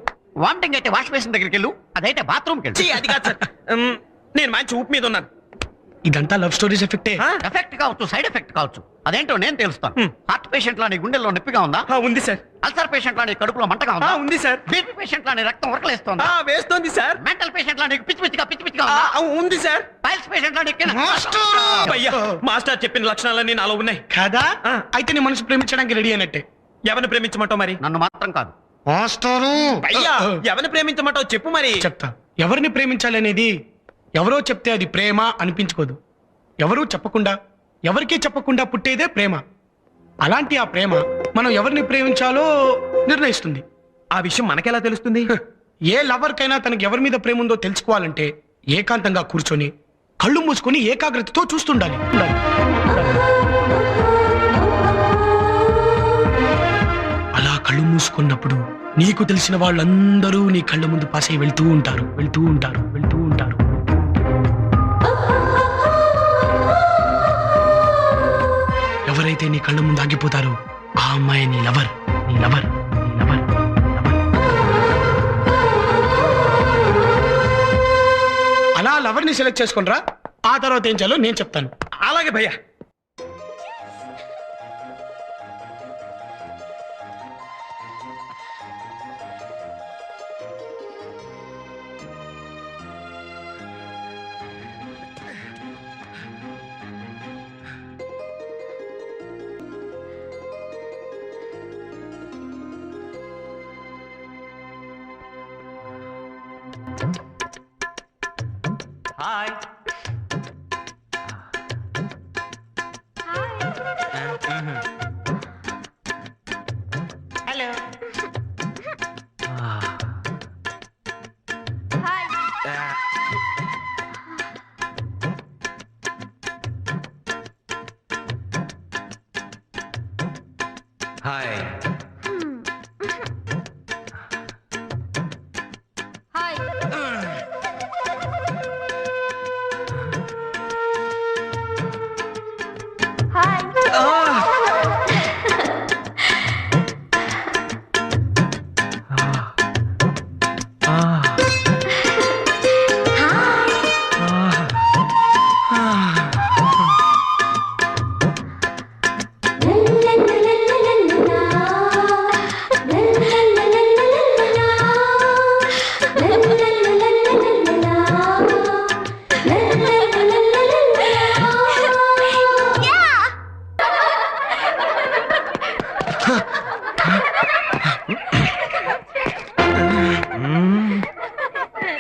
వామిటింగ్ అయితే వాష్ బేసిన్ దగ్గరికి వెళ్ళు, అదైతే బాత్రూమ్కి వెళ్ళు. అది కాదు సార్, నేను మంచి ఊపు మీద ఉన్నాను. ఇదంతా లవ్ స్టోరీస్ ఎఫెక్టే. ఎఫెక్ట్ కావచ్చు, సైడ్ ఎఫెక్ట్ కావచ్చు, అదేంటో నేను తెలుస్తాను. హార్ట్ పేషెంట్ లాని గుండెల్లో నొప్పిగా ఉందా? ఉంది సార్. అల్సర్ పేషెంట్ లాని కడుపులో మంటగా ఉందా? ఉంది సార్. బీపీ పేషెంట్ లాని రక్తం ఉరకలేస్తోందా? వేస్తోంది సార్. మెంటల్ పేషెంట్ లాని పిచ్చి పిచ్చిగా ఉందా? ఉంది సార్. పైల్స్ పేషెంట్ లాని అయ్యా, మాస్టర్ చెప్పిన లక్షణాలన్నీ నాలో ఉన్నాయి కదా. అయితే నీ మనసు ప్రేమించడానికి రెడీ అయినట్టే. ఎవరిని ప్రేమించమంటావు మరి? నన్ను మాత్రం కాదు. అయ్యా, ఎవరిని ప్రేమించమంటావు చెప్పు మరి. చెప్తా. ఎవరిని ప్రేమించాలి అనేది ఎవరో చెప్తే అది ప్రేమ అనిపించుకోదు. ఎవరూ చెప్పకుండా, ఎవరికీ చెప్పకుండా పుట్టేదే ప్రేమ. అలాంటి ఆ ప్రేమ మనం ఎవరిని ప్రేమించాలో నిర్ణయిస్తుంది. ఆ విషయం మనకెలా తెలుస్తుంది? ఏ లవర్ కైనా తనకి ఎవరి మీద ప్రేమ ఉందో తెలుసుకోవాలంటే ఏకాంతంగా కూర్చొని కళ్ళు మూసుకొని ఏకాగ్రతతో చూస్తుండాలి. అలా కళ్ళు మూసుకున్నప్పుడు నీకు తెలిసిన వాళ్ళందరూ నీ కళ్ళ ముందు పాస్ అయి వెళ్తూ ఉంటారు. ఎవరైతే నీ కళ్ళ ముందు ఆగిపోతారో ఆ అమ్మాయి నీ లవర్. అలా లవర్ ని సెలెక్ట్ చేసుకునిరా. ఆ తర్వాత ఏం చేయాలో నేను చెప్తాను. అలాగే భయ్యా. హాయ్. హలో. హాయ్.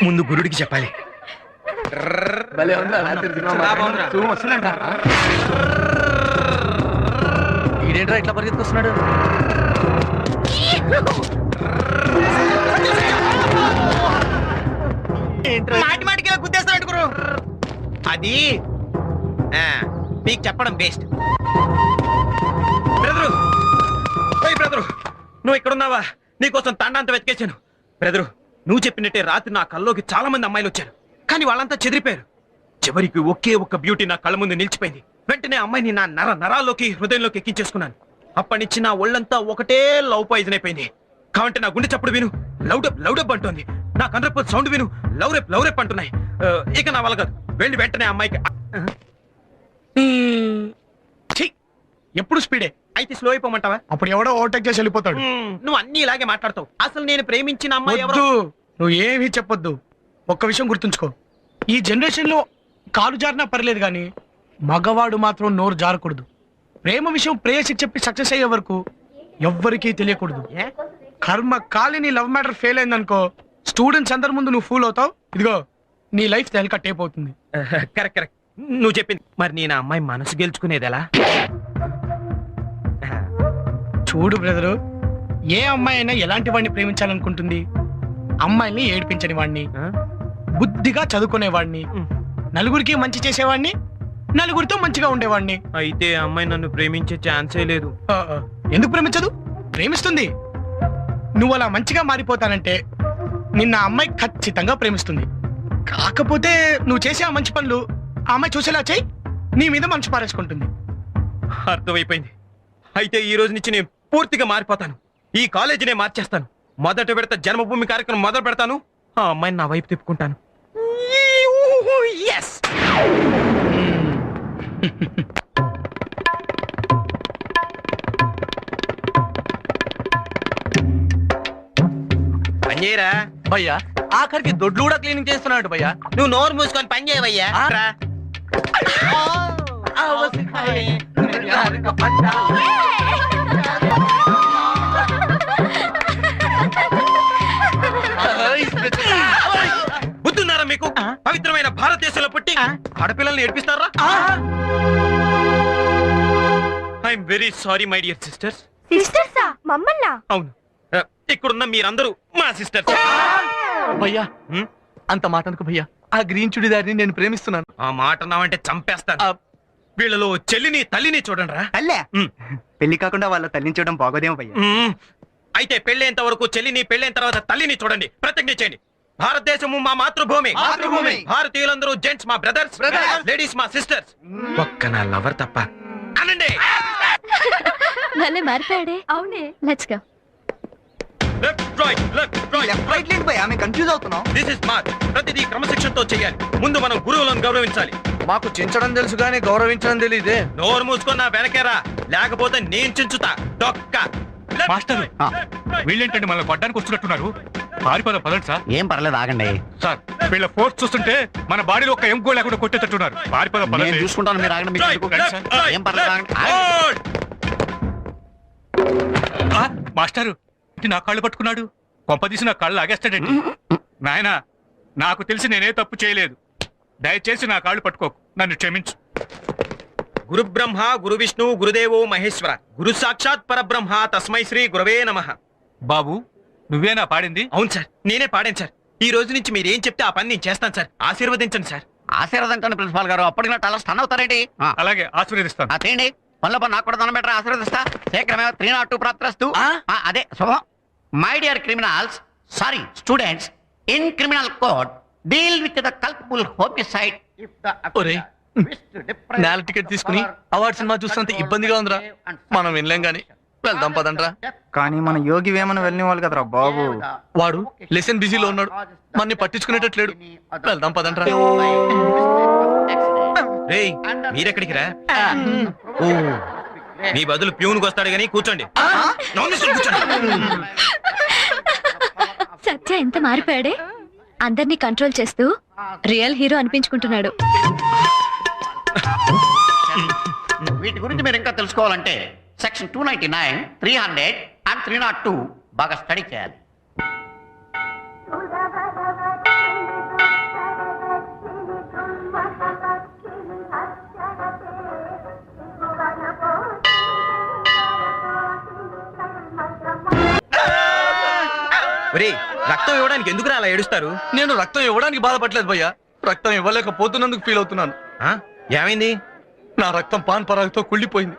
ముందు గురుడికి చెప్పాలి. ఈడేంట్రా ఇట్లా పరిగెత్తుకొస్తున్నాడు? మాటికి గుద్దేస్తాడు గురు. అది మీకు చెప్పడం బెస్ట్. బ్రదరు, బ్రదరు, నువ్వు ఇక్కడున్నావా? నీకోసం తండాంత వెతికేశాను. బ్రదరు, నువ్వు చెప్పినట్టే రాత్రి నా కల్లోకి చాలా మంది అమ్మాయిలు వచ్చారు. కానీ వాళ్ళంతా చెదిరిపోయారు. చివరికి ఒకే ఒక్క బ్యూటీ నా కళ్ళ ముందు నిలిచిపోయింది. వెంటనే అమ్మాయిని నా నరాల్లోకి హృదయంలోకి ఎక్కించేసుకున్నాను. అప్పటి నుంచి నా ఒళ్ళంతా ఒకటే లవ్ పాయిజన్ అయిపోయింది. కాబట్టి నా గుండె చప్పుడు విను లౌడప్ అంటోంది. నా కండ్రపోతు సౌండ్ విను లవ్ రేప్ అంటున్నాయి. ఇక నా వల్ల కాదు. వెళ్ళి వెంటనే అమ్మాయికి ఎప్పుడు స్పీడే అయితే స్లో అయిపోమంటావా? అప్పుడు ఎవడో ఓవర్టేక్ చేసి వెళ్ళిపోతాడు. నువ్వు అన్ని ఇలాగే మాట్లాడతావు. అసలు నేను ప్రేమించిన అమ్మాయి ఎవరు? వద్దు, నువ్వు ఏమీ చెప్పొద్దు. ఒక్క విషయం గుర్తుంచుకో, ఈ జనరేషన్ లో కాలు జారినా పర్లేదు కానీ మగవాడు మాత్రం నోరు జారకూడదు. ప్రేమ విషయం ప్రేయసికి చెప్పి సక్సెస్ అయ్యే వరకు ఎవ్వరికీ తెలియకూడదు. కర్మ కాలిని లవ్ మ్యాటర్ ఫెయిల్ అయిందనుకో, స్టూడెంట్స్ అందరి ముందు నువ్వు ఫూల్ అవుతావు. ఇదిగో నీ లైఫ్ తెలక టేప్ అవుతుంది. కరెక్ట్. నువ్వు చెప్పింది. మరి నేను అమ్మాయి మనసు గెలుచుకునేది ఎలా? చూడు బ్రదరు, ఏ అమ్మాయి అయినా ఎలాంటి వాడిని ప్రేమించాలనుకుంటుంది? అమ్మాయిని ఏడిపించని వాడిని, బుద్ధిగా చదువుకునేవాడిని, నలుగురికి మంచి చేసేవాడిని, నలుగురితో మంచిగా ఉండేవాడిని. అయితే అమ్మాయి నన్ను ప్రేమించే ఛాన్సే లేదు. ఎందుకు ప్రేమించదు? ప్రేమిస్తుంది. నువ్వు అలా మంచిగా మారిపోతానంటే నిన్న అమ్మాయి ఖచ్చితంగా ప్రేమిస్తుంది. కాకపోతే నువ్వు చేసే ఆ మంచి పనులు ఆ అమ్మాయి చూసేలా చేయి, నీ మీద మనసు పారేసుకుంటుంది. అర్థమైపోయింది. అయితే ఈ రోజు నుంచి నేను పూర్తిగా మారిపోతాను. ఈ కాలేజీనే మార్చేస్తాను. మొదట విడత జన్మభూమి కార్యక్రమం మొదలు పెడతాను. ఆ అమ్మాయిని నా వైపు తిప్పుకుంటాను. Yes! పని చేయరా భయ్యా, ఆఖరికి దొడ్లు కూడా క్లీనింగ్ చేస్తున్నాడు భయ్యా. నువ్వు నోరు మూసుకొని పని చేయవయ్యా. రా. బుద్ధున్నారా మీకు? పవిత్రమైన భారతదేశంలో పుట్టి ఆడపిల్లల్ని ఏడిపిస్తారా? I'm very sorry my dear sisters. సిస్టర్సా? మమ్మల్నా? అవును, ఇక్కడున్న మీరందరూ మా సిస్టర్స్. భయ్యా, అంత మాట అనుకో భయ్యా. ఆ గ్రీన్ చుడిదారిని నేను ప్రేమిస్తున్నాను. ఆ మాట నావంటే చంపేస్తాను. వీళ్ళలో చెల్లిని తల్లిని చూడండి రా. తల్లే పెళ్లి కాకుండా వాళ్ళ తల్లిని చూడడం బాగోదేమో భయ్యా. అయితే పెళ్ళేంత వరకు చెల్లిని, పెళ్ళైన తర్వాత తల్లిని చూడండి. ప్రతిజ్ఞ చేయండి. భారతదేశము మా మాతృభూమి, భారతీయులందరూ జెంట్స్ మా బ్రదర్స్, లేడీస్ మా సిస్టర్స్. ఒక్క నా లవర్ తప్ప అనండి. భలే మారిపోయాడే. అవునే, let's go. Left right, left right. Left right లేండి భయ్యా, మేము కన్ఫ్యూజ్ అవుతున్నాం. This is March. ప్రతిదీ క్రమశిక్షణతో చేయాలి. ముందు మనం గురువులను గౌరవించాలి. మాకు చించడం తెలుసు కానీ గౌరవించడం తెలియదే. నోరు మూసుకొని నా వెనకేరా, లేకపోతే నేను చించుతా. డొక్క. Left, master right, left, right. వీళ్ళేంటండి మనల్ని కొట్టడానికి వస్తున్నట్టున్నారు. పారిపోదాం పదండి సార్. ఏం పర్లేదు ఆగండి, సార్ వీళ్ళ ఫోర్స్ చూస్తుంటే మన బాడీలో ఒక ఎంకో లేకుండా కొట్టేటట్టున్నారు. పారిపోదాం నేను పదండి. చూసుకుంటాను, మీరు ఆగండి. మీకు Right, ఎందుకు? left, right, ఏం పర్లేదు left, ఆగండి. ఆగండి. forward. మాస్టారు ఇది నా కాళ్ళు పట్టుకున్నాడు. కొంపదీసి నా కాళ్ళు లాగేస్తాడండి. నాయనా నాకు తెలిసి నేనే తప్పు చేయలేదు. దయచేసి నా కాళ్ళు పట్టుకోకు, నన్ను క్షమించు. గురు బ్రహ్మ గురు విష్ణు గురుదేవో మహేశ్వర గురు సాక్షాత్ పరబ్రహ్మ తస్మై శ్రీ గురవే నమః. బాబు నువ్వేనా పాడింది? అవును సార్, నేనే పాడాను సార్. ఈ రోజు నుంచి మీరు ఏం చెప్తే ఆ పని నేను చేస్తాను సార్. ఆశీర్వదించండి సార్. ఆశీర్వదించండి ప్రిన్సిపాల్ గారు. అప్పటికి నా అలా స్టన్ అవుతారేంటి? అలాగే ఆశీర్వదిస్తాను. తీయండి పనిలో పని, నాకు కూడా దండం పెట్టరా. ఆశీర్వదిస్తా. శీఘ్రమే 302 ప్రాప్తిరస్తు. అదే శుభం. My dear criminals, sorry students, in criminal code deal with the culpable homicide if the ఒరేయ్, నేల టికెట్ తీసుకుని అవార్డ్ సినిమా చూస్తున్నంత ఇబ్బందిగా ఉందిరా. మనం వినలేం గాని వెళ్దాం పదండ్రా. కానీ మన యోగి వేమన వెళ్ళిన వాళ్ళు కదరా బాబు. వాడు లెసన్ బిజీలో ఉన్నాడు, మనని పట్టించుకునేటట్లేడు. వెళ్దాం పదండ్రా. రేయ్ మీరెక్కడికి రా. ఓ మీ బదులు ప్యూన్కి వస్తాడు గానీ కూర్చోండి. కూర్చోండి. సత్య ఎంత మారిపోయాడే. అందరినీ కంట్రోల్ చేస్తూ రియల్ హీరో అనిపించుకుంటున్నాడు. వీటి గురించి మీరు ఇంకా తెలుసుకోవాలంటే సెక్షన్ 299, 300 అండ్ 302 బాగా స్టడీ చేయాలి. ఒరేయ్ రక్తం ఇవ్వడానికి ఎందుకు అలా ఏడుస్తారు? నేను రక్తం ఇవ్వడానికి బాధపడలేదు భయ్యా, రక్తం ఇవ్వలేకపోతున్నందుకు ఫీల్ అవుతున్నాను. ఆ? ఏమైంది? నా రక్తం పాన్ పరాగతో కుళ్ళిపోయింది.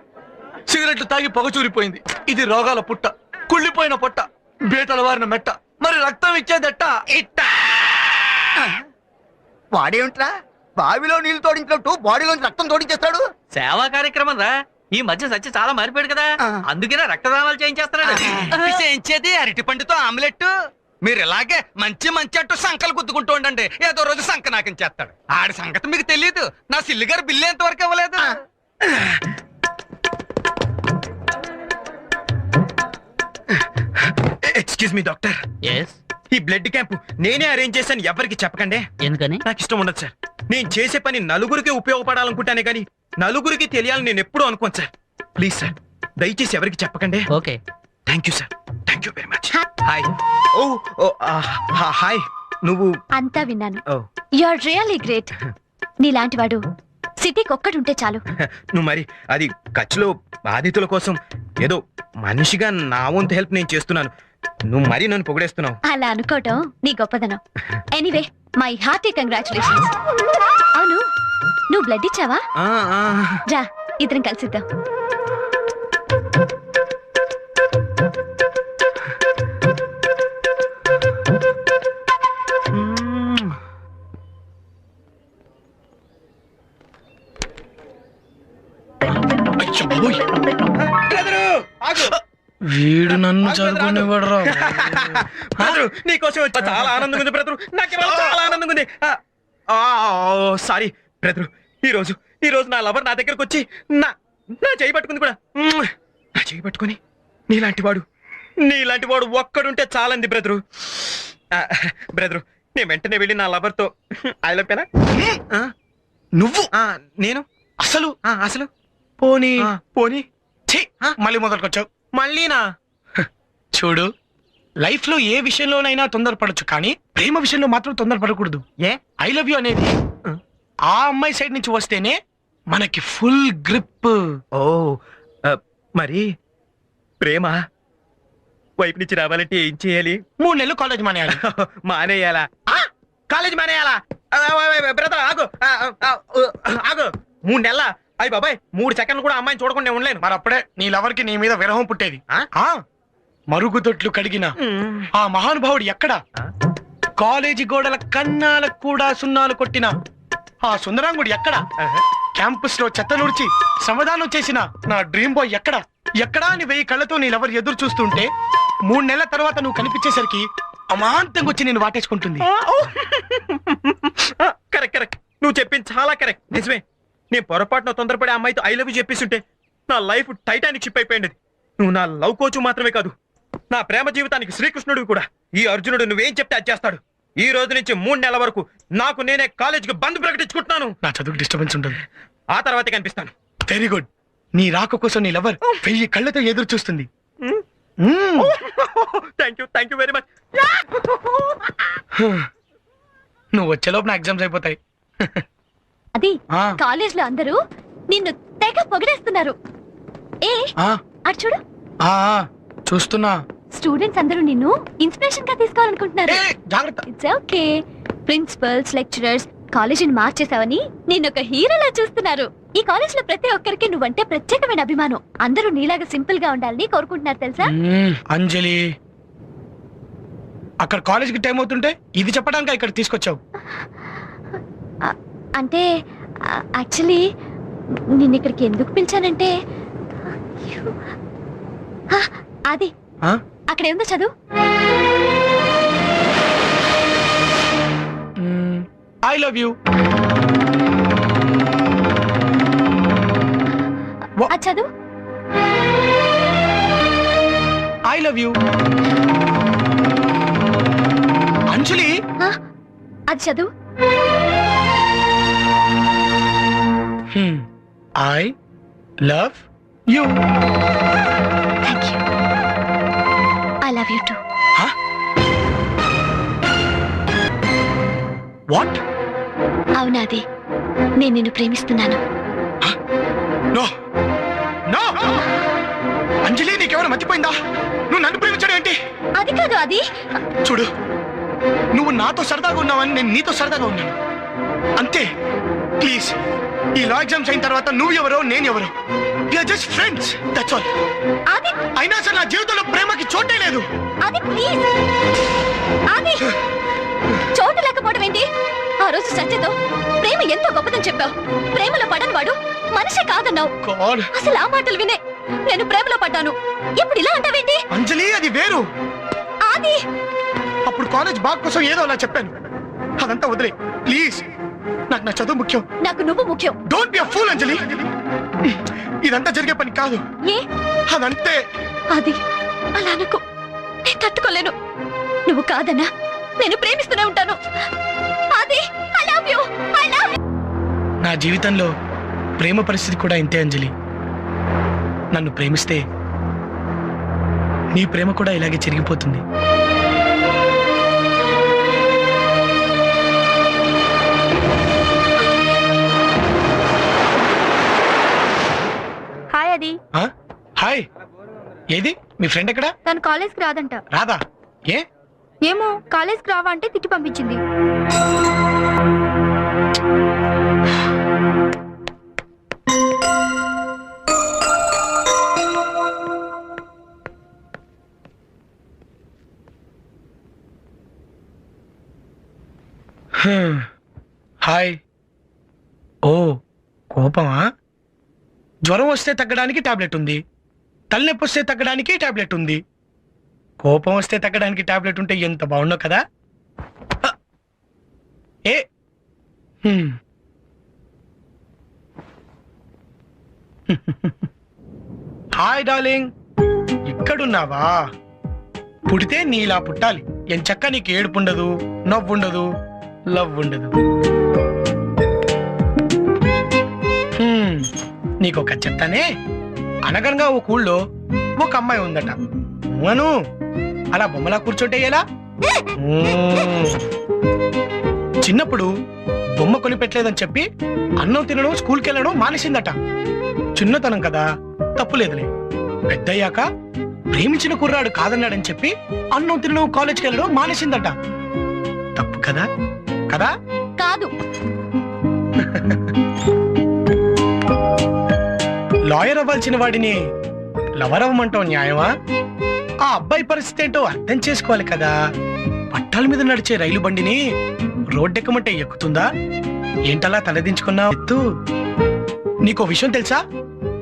సిగరెట్లు తాగి పొగ చూరిపోయింది. ఇది రోగాల పుట్ట, కుళ్ళిపోయిన పొట్ట, బీటల వారిన మెట్ట. మరి రక్తం ఇచ్చేదట్ట ఇట్ట. వాడేమిట్రా బావిలో నీళ్లు తోడించినట్టు బాడీలోంచి రక్తం తోడించేస్తాడు. సేవా కార్యక్రమం రా. ఈ మధ్య సత్య చాలా మారిపోయాడు కదా, అందుకనే రక్తదానాలు చేయించేస్తున్నాడు. చేయించేది అరటి పండుతో ఆమ్లెట్. మీరు ఇలాగే మంచి మంచి అట్టు సంకలు గుద్దుకుంటూ ఉండండి, ఏదో రోజు సంక నాకించేస్తాడు. ఆడి సంగతి మీకు తెలియదు. నా సిల్లి గారు బిల్లు ఎంతవరకు ఇవ్వలేదు. ఎక్స్క్యూజ్ మీ డాక్టర్, ఈ బ్లడ్ క్యాంప్ నేనే అరేంజ్ చేశాను. ఎవరికి చెప్పకండి. ఎందుకని? నాకు ఇష్టం ఉండదు సార్. నేను చేసే పని నలుగురికి ఉపయోగపడాలనుకుంటానే కానీ నలుగురికి తెలియాలని నేను ఎప్పుడూ అనుకోను సార్. ప్లీజ్ సార్ దయచేసి ఎవరికి చెప్పకండి. Okay, thank you sir, thank you very much. Hi. Oh hi. నువ్వు అంతా విన్నాను. Oh you are really great. నీలాంటి వాడు సిటీకి ఒక్కడుంటే చాలు. నువ్వు మరి అది ఖర్చులో బాధితుల కోసం ఏదో మనిషిగా నా వంతు హెల్ప్ నేను చేస్తున్నాను. నువ్వు మరీ నన్ను పొగిడేస్తున్నావు. అలా అనుకోవటం నీ గొప్పదనం. Anyway my hearty congratulations. అవును, నువ్వు బ్లడ్ ఇచ్చావా? రా ఇద్దరం కలిసిద్దాం. వీడు నన్ను చదువుకునేవాడు. బ్రదరు నీకోసం వచ్చా. చాలా ఆనందంగా ఉంది బ్రదరు, నాకు ఇవాళ చాలా ఆనందంగా ఉంది. సారీ బ్రదరు, ఈ రోజు నా లవర్ నా దగ్గరకు వచ్చి నా చేయి పట్టుకుంది కూడా. నా చేయి పట్టుకుని నీలాంటి వాడు ఒక్కడుంటే చాలంది బ్రదరు. బ్రదరు నేను వెంటనే వెళ్ళి నా లవర్ తో ఐ లవ్ యూ. నువ్వు నేను అసలు పోనీ పోనీ ఛీ, మళ్ళీ మొదలుకొచ్చావు. మళ్ళీనా? చూడు, లైఫ్ లో ఏ విషయంలోనైనా తొందరపడచ్చు, కానీ ప్రేమ విషయంలో మాత్రం తొందరపడకూడదు. ఏ? ఐ లవ్ యూ అనేది ఆ అమ్మాయి సైడ్ నుంచి వస్తేనే మనకి ఫుల్ గ్రిప్. ఓ మరి ప్రేమ వైపు నుంచి రావాలంటే ఏం చేయాలి? 3 నెలలు కాలేజ్ మానేయాలి. మానేయాలా? కాలేజ్ మానేయాలా? బ్రదర్ ఆగు ఆగు. 3 నెలల? అయ్యి బాబాయ్, 3 సెకండ్లు కూడా అమ్మాయిని చూడకుండా ఉండలేను. మరి అప్పుడే నీ లవర్ కి నీ మీద విరహం పుట్టేది. మరుగుదొడ్లు కడిగిన ఆ మహానుభావుడు ఎక్కడా? కాలేజీ గోడల కన్నాలకు కూడా సున్నాలు కొట్టిన ఆ సుందరాంగుడు ఎక్కడా? క్యాంపస్ లో చెత్త నూడ్చి సమాధానం చేసిన నా డ్రీమ్ బాయ్ ఎక్కడా? ఎక్కడా అని 1000 కళ్ళతో నీ లవర్ ఎదురు చూస్తుంటే 3 నెలల తర్వాత నువ్వు కనిపించేసరికి అమాంతంగా వచ్చి నేను వాటేసుకుంటుంది. కరెక్ట్ కరెక్ట్, నువ్వు చెప్పింది చాలా కరెక్ట్, నిజమే. నేను పొరపాటున తొందరపడే అమ్మాయితో ఐ లవ్ యూ చెప్పేస్తుంటే నా లైఫ్ టైటానిక్ షిప్ అయిపోయింది. నువ్వు నా లవ్ కోచ్ మాత్రమే కాదు, నా ప్రేమ జీవితానికి శ్రీకృష్ణుడు కూడా. ఈ అర్జునుడు నువ్వేం చెప్తే అది చేస్తాడు. ఈ రోజు నుంచి 3 నెలల వరకు నాకు నేనే కాలేజీకి బంద్ ప్రకటించుకుంటున్నాను. నా చదువుకు డిస్టర్బెన్స్ ఉంటుంది. ఆ తర్వాతే కనిపిస్తాను. Very good. నీ రాక కోసం నీ లవర్ 1000 కళ్ళతో ఎదురు చూస్తుంది. Thank you very much. నువ్వు వచ్చేలోపు నా ఎగ్జామ్స్ అయిపోతాయి. అది ఆ. కాలేజ్ లో అందరూ నిన్ను తెగ పొగిడేస్తున్నారు. ఏ ఆ, అటు చూడు, ఆ, చూస్తున్నా. స్టూడెంట్స్ అందరూ నిన్ను ఇన్స్పిరేషన్ గా తీసుకోవాలనుకుంటున్నారు. ఏ, జాగ్రత్త. It's okay. ప్రిన్సిపల్స్, లెక్చరర్స్ కాలేజీని మార్చేసావని నిన్ను ఒక హీరోలా చూస్తున్నారు. ఈ కాలేజ్ లో ప్రతి ఒక్కరికి నువ్వంటే ప్రత్యేకమైన అభిమానం. అందరూ నీలాగా సింపుల్ గా ఉండాలని కోరుకుంటున్నారు తెలుసా? అంజలి, అక్కడ కాలేజ్కి టైం అవుతుంటే ఇది చెప్పడానికి ఇక్కడ తీసుకొచ్చావు. అంటే యాక్చువల్లీ నిన్ను ఇక్కడికి ఎందుకు పిలిచానంటే అది ఆ? అక్కడ ఏందో చదువు. I love you. అది చదువు. I love you. అంజలి, అది చదువు. I love you. Thank you. I love you too. What? అవునాది, నేను నిన్ను ప్రేమిస్తున్నాను. నో నో అంజలి, నీకెవరు మర్చిపోయిందా? నువ్వు నన్ను ప్రేమించడం ఏంటి? అది కాదు అది. చూడు, నువ్వు నాతో సరదాగా ఉన్నావని నేను నీతో సరదాగా ఉన్నాను అంతే. ప్లీజ్, ఈ లా ఎగ్జామ్స్ అయిన తర్వాత నువ్వు ఎవరో నేను ఎవరో, we are just friends, that's all. అది అయినా సరే నా జీవితంలో ప్రేమకి చోటే లేదు. అది ప్లీజ్. అది చోటు లేకపోవడం ఏంటి? ఆ రోజు సత్యతో ప్రేమ ఎంతో గొప్పదని చెప్పావు. ప్రేమలో పడని వాడు మనిషే కాదన్నావు. గాడ్, అసలు ఆ మాటలు వినే నేను ప్రేమలో పడ్డాను. ఇప్పుడు ఇలా అంటావేంటి? అంజలి, అది వేరు. అది అప్పుడు కాలేజ్ బాగ్ కోసం ఏదో అలా చెప్పాను. అదంతా వదిలే ప్లీజ్. నాకు నా చదువు ముఖ్యం. నాకు నువ్వు ముఖ్యం. డోంట్ బి అ ఫూల్ అంజలి. ఇదంతా జరిగే పని కాదు. ఏ అదంతే. అది అలా అనుకో, నేను తట్టుకోలేను. నువ్వు కాదన్నా నేను ప్రేమిస్తూనే ఉంటాను. అది I love you, I love you. నా జీవితంలో ప్రేమ పరిస్థితి కూడా ఇంతే అంజలి. నన్ను ప్రేమిస్తే నీ ప్రేమ కూడా ఇలాగే చెరిగిపోతుంది. హాయ్ అది. ఆ? హాయ్. ఏది మీ ఫ్రెండ్ ఎక్కడా? తను కాలేజ్కి రాదంట. రాదా? ఏ? ఏమో, కాలేజ్కి రావా అంటే తిట్టి పంపించింది. హాయ్. ఓ, కోపమా? జ్వరం వస్తే తగ్గడానికి టాబ్లెట్ ఉంది, తలనొప్పి వస్తే తగ్గడానికి టాబ్లెట్ ఉంది, కోపం వస్తే తగ్గడానికి టాబ్లెట్ ఉంటే ఎంత బాగుండో కదా. ఏ హాయ్ డార్లింగ్, ఇక్కడున్నావా? పుడితే నీలా పుట్టాలి. ఎంచక్క నీకు ఏడుపుండదు, నవ్వుండదు, లవ్ ఉండదు. నీకొక చెప్తానే. అనగనగా ఓ ఊళ్ళో ఒక అమ్మాయి ఉందట. అను అలా బొమ్మలా కూర్చోటే ఎలా? చిన్నప్పుడు బొమ్మ కొనిపెట్టలేదని చెప్పి అన్నం తినడం, స్కూల్కి వెళ్ళడం మానేసిందట. చిన్నతనం కదా, తప్పులేదులే. పెద్దయ్యాక ప్రేమించిన కుర్రాడు కాదన్నాడని చెప్పి అన్నం తినడం, కాలేజ్కి వెళ్ళడం మానేసిందట. తప్పు కదా? కదా? కాదు. లాయర్ అవ్వాల్సిన వాడిని లవర్ అవ్వమంటావు న్యాయమా? ఆ అబ్బాయి పరిస్థితి ఏంటో అర్థం చేసుకోవాలి కదా. పట్టాల మీద నడిచే రైలు బండిని రోడ్డెక్కమంటే ఎక్కుతుందా? ఏంటలా తలదించుకున్నా ఎత్తు. నీకో విషయం తెలుసా?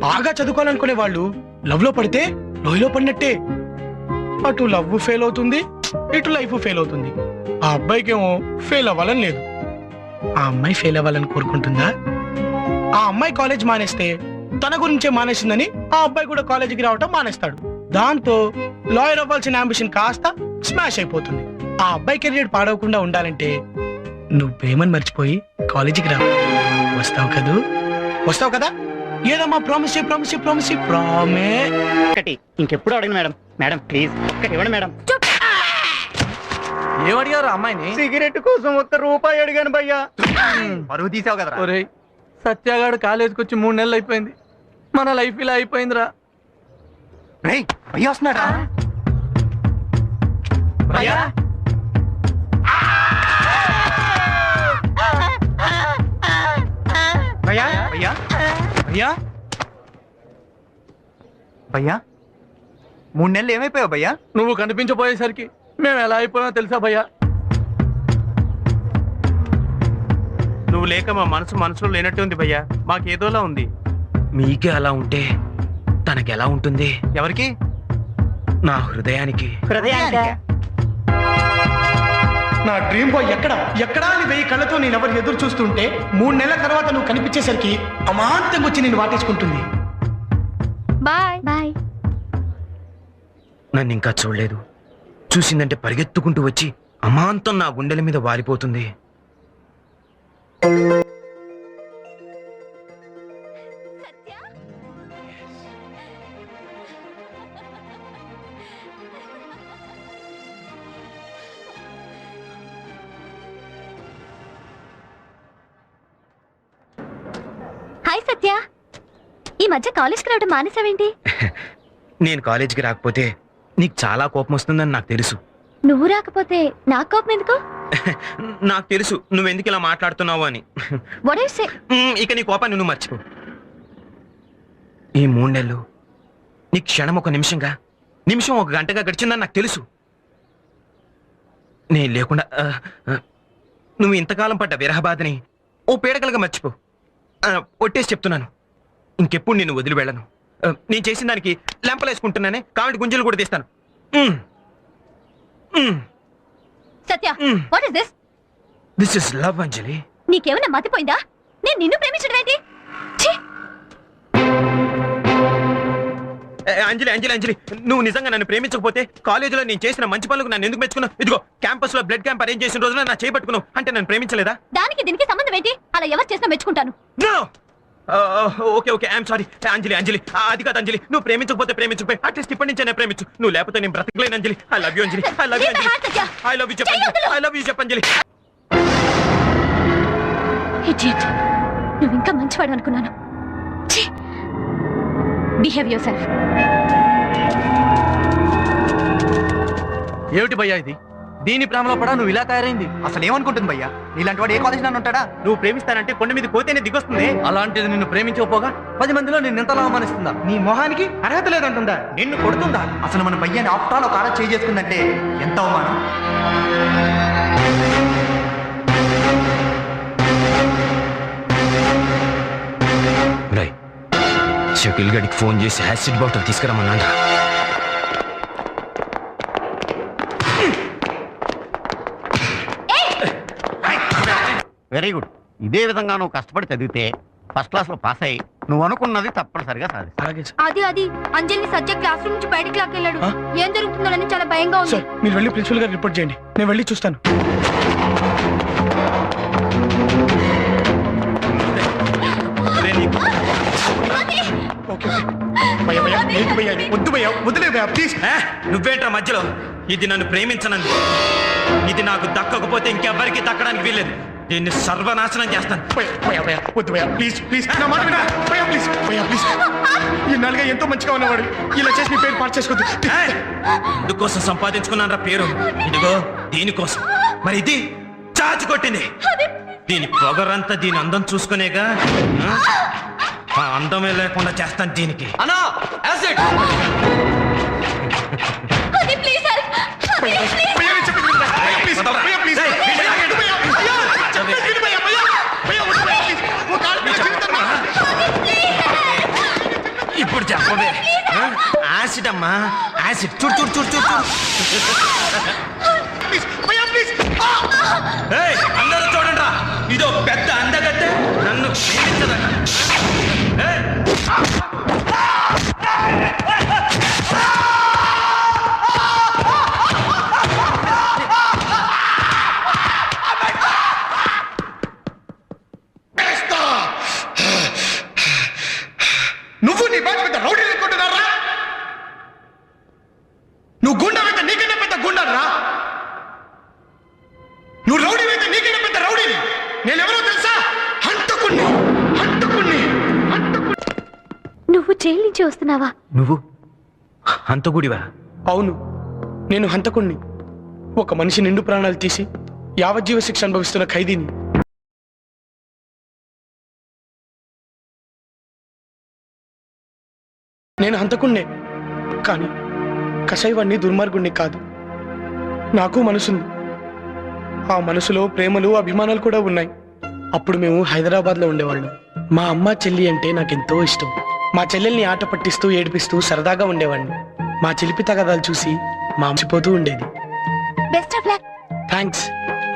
బాగా చదువుకోవాలనుకునే వాళ్ళు లవ్ లో పడితే లోయలో పడినట్టే. అటు లవ్ ఫెయిల్ అవుతుంది, ఇటు లైఫ్ ఫెయిల్ అవుతుంది. ఆ అబ్బాయికేమో ఫెయిల్ అవ్వాలని లేదు. ఆ అమ్మాయి ఫెయిల్ అవ్వాలని కోరుకుంటుందా? ఆ అమ్మాయి కాలేజ్ మానేస్తే తన గురించే మానేసిందని ఆ అబ్బాయి కూడా కాలేజీకి రావటం మానేస్తాడు. దాంతో లాయర్ అవ్వాల్సిన అంబిషన్ కాస్త స్మాష్ అయిపోతుంది. ఆ అబ్బాయి కెరీర్ పాడవకుండా ఉండాలంటే నువ్వు ప్రేమను మర్చిపోయి కాలేజీకి రా. వస్తావు కదూ? వస్తావు కదా? ఏదమ్మా ప్రామిస్ ప్రామిస్ ప్రామిస్ ప్రామే. ఒకటి ఇంకెప్పుడు అడగను మేడం. మేడం ప్లీజ్ ఒక్కటి ఇవ్వండి మేడం. ఏమడిగారు అమ్మాయిని? సిగరెట్ కోసం ₹1 అడిగాను భయ్యా. పరువు తీసావు కదరా. ఒరేయ్, సత్యాగాడు కాలేజీకి వచ్చి 3 నెలలు అయిపోయింది. మన లైఫ్ ఇలా అయిపోయిందిరా. రేయ్ భయ్యా వస్తున్నాడా? భయ్యా భయ్యా భయ్యా భయ్యా భయ్యా 3 నెలలు ఏమైపోయావు భయ్యా? నువ్వు కనిపించబోయేసరికి మేము ఎలా అయిపోయామో తెలుసా భయ్యా? నువ్వు లేక మా మనసులో లేనట్టు ఉంది భయ్యా. మాకేదోలా ఉంది. మీకే అలా ఉంటే తనకెలా ఉంటుంది? ఎవరికి? నా హృదయానికి. నా డ్రీమ్ బాయ్ ఎక్కడా అని 1000 కళ్ళతో నేనెవరు ఎదురు చూస్తుంటే 3 నెలల తర్వాత నువ్వు కనిపించేసరికి అమాంతంగా వచ్చి నేను వాటేసుకుంటుంది. Bye bye. నన్ను ఇంకా చూడలేదు. చూసిందంటే పరిగెత్తుకుంటూ వచ్చి అమాంతం నా గుండెల మీద వాలిపోతుంది. హాయ్ సత్య, ఈ మధ్య కాలేజ్కి రావడం మానేసావేంటి? నేను కాలేజీకి రాకపోతే నీకు చాలా కోపం వస్తుందని నాకు తెలుసు. నువ్వు రాకపోతే నాకు కోపం ఎందుకు? నాకు తెలుసు నువ్వెందుకు ఇలా మాట్లాడుతున్నావు అని. What do you say? ఇక నీ కోపాన్ని నువ్వు మర్చిపో. ఈ 3 నెలలు నీ క్షణం ఒక నిమిషంగా, నిమిషం ఒక గంటగా గడిచిందని నాకు తెలుసు. నేను లేకుండా నువ్వు ఇంతకాలం పడ్డ విరహబాధని ఓ పీడకలుగా మర్చిపో. ఒట్టేసి చెప్తున్నాను, ఇంకెప్పుడు నేను వదిలి వెళ్ళను. నేను చేసిన దానికి లెంపలేసుకుంటున్నానే, కాబట్టి గుంజలు కూడా తీస్తాను. Satya, what is this? This is love Anjali. నీకేమైనా మతిపోయిందా? నేను నిన్ను ప్రేమించడం ఏంటి? ఛీ! అంజలి అంజలి అంజలి, నువ్వు నిజంగా నన్ను ప్రేమించకపోతే కాలేజీలో నేను చేసిన మంచి పనులకు నన్ను ఎందుకు మెచ్చుకున్నావు? ఇదిగో క్యాంపస్ లో బ్లడ్ క్యాంప్ అరేంజ్ చేసిన రోజున నా చేపట్టుకున్నావు అంటే నన్ను ప్రేమించలేదా? దానికి దీనికి సంబంధం ఏంటి? అలా ఎవరు చేసినా మెచ్చుకుంటాను. ఓకే ఓకే ఐఎమ్ సారీ అంజలి అంజలి, అది కాదు అంజలి. నువ్వు ప్రేమించకపోతే ప్రేమించకపోయి అట్లీస్ట్ ఇప్పటి నుంచి నేను ప్రేమించు. నువ్వు లేకపోతే నేను బ్రతకలేను Anjali. I love you Anjali. I love you Anjali. I love you చెప్పండి. ఐ లవ్ యూ చెప్పంజలి. ఇడియట్, నువ్వు ఇంకా మంచివాడు అనుకున్నాను. Behave yourself. ఏమిటి భయ్యా ఇది? దీని ప్రేమలో పడా నువ్వు ఇలా తయారైంది? అసలు ఏమనుకుంటుంది భయ్యా? నీలాంటి వాడు ఏ కాలేజ్ నన్ను ఉంటాడా? నువ్వు ప్రేమిస్తానంటే కొండ మీద కోతేనే దిగొస్తుంది. అలాంటిది నిన్ను ప్రేమించకపోగా 10 మందిలో నిన్ను ఎంతలా అవమానిస్తుందా? నీ మొహానికి అర్హత లేదంటుందా? నిన్ను కొడుతుందా? అసలు మన భయ్యాని ఆఫ్టర్ ఒక ఆడ చేసుకుందంటే ఎంత అవమానం. షకీల్ గడికి ఫోన్ చేసి యాసిడ్ బాటిల్ తీసుకురమ్మన్నా. Very good. ఇదే విధంగా నువ్వు కష్టపడి చదివితే ఫస్ట్ క్లాస్ లో పాస్ అయ్యి నువ్వు అనుకున్నది తప్పనిసరిగా సాధిస్తావు. అలాగే సార్. అది అഞ്జలిని సత్య క్లాస్ రూమ్ నుంచి బయటికి లాక్కెళ్ళాడు. ఏం జరుగుతుందోనని చాలా భయంగా ఉంది. సార్ మీరు వెళ్ళి ప్రిన్సిపల్ గారు రిపోర్ట్ చేయండి, నేను వెళ్ళి చూస్తాను. ఓకే భయ్యా భయ్యా ఏంటి భయ్యా ఇది? వద్దు భయ్యా, వదిలే భయ్యా ప్లీజ్. నువ్వేంట్రా మధ్యలో? ఇది నన్ను ప్రేమించనంది. ఇది నాకు దక్కకపోతే ఇంకెవ్వరికి దక్కడానికి వీల్లేదు. దీన్ని సర్వనాశనం చేస్తాను. భయ్యా భయ్యా వద్దు భయ్యా ప్లీజ్ ప్లీజ్ నా మాట వినా భయ్యా ప్లీజ్ భయ్యా ప్లీజ్. ఈ నాలుగా ఎంతో మంచిగా ఉన్నవాడు ఇలా చేసి నీ పేరు పాటు చేసుకోవద్దు. ఎందుకోసం సంపాదించుకున్నాను రా పేరు? ఇదిగో దీనికోసం. మరి ఇది చాచి కొట్టింది. దీని పొగరంతా దీని అందం చూసుకునేగా. ఆ అందమే లేకుండా చేస్తాను దీనికి. అన్నా యాసిడ్ అది ప్లీజ్ హెల్ప్ భయ్యా, నేను చెప్పేది వినరా? భయ్యా, ప్లీజ్, భయ్యా, ప్లీజ్. భయ్యా, వద్దు భయ్యా. భయ్యా, చెప్పేది విను భయ్యా, భయ్యా. భయ్యా, వద్దు భయ్యా, ప్లీజ్. ఓ కాలు మీద జీవితం నా. ఇప్పుడు చెప్పవే యాసిడ్ అమ్మా యాసిడ్ చూడు చూడు చూడు చూడు చూడు ప్లీజ్, భయ్యా, ప్లీజ్. ఆ! ఏయ్, అందరూ చూడండి ఇదో పెద్ద అందగత్తె నన్ను క్షమించదట ఏయ్! వేస్తా. నువ్వు నీ బాధ పెద్ద రౌడీ అనుకుంటున్నారా? నువ్వు గుండా అయితే నీకన్నా పెద్ద గుండరా? నువ్వు రౌడీ అయితే నీకన్నా పెద్ద రౌడీని. నేనెవరో తెలుసా? హంతకుణ్ణి, హంతకుణ్ణి, హంతకుణ్ణి. నువ్వు జైలు నుంచి వస్తున్నావా? నువ్వు హంతకుడివా? అవును, నేను హంతకుణ్ణి. ఒక మనిషి నిండు ప్రాణాలు తీసి యావజ్జీవ శిక్ష అనుభవిస్తున్న ఖైదీని. నేను హంతకుణ్ణే, కానీ కషాయవాణ్ణి దుర్మార్గుణ్ణి కాదు. నాకు మనసుంది. ఆ మనసులో ప్రేమలు అభిమానాలు కూడా ఉన్నాయి. అప్పుడు మేము హైదరాబాద్లో ఉండేవాళ్ళం. మా అమ్మ చెల్లి అంటే నాకెంతో ఇష్టం. మా చెల్లెల్ని ఆట పట్టిస్తూ ఏడిపిస్తూ సరదాగా ఉండేవాడిని. మా చిలిపి తగాదాలు చూసి మా మర్చిపోతూ ఉండేది. Best of luck. థ్యాంక్స్.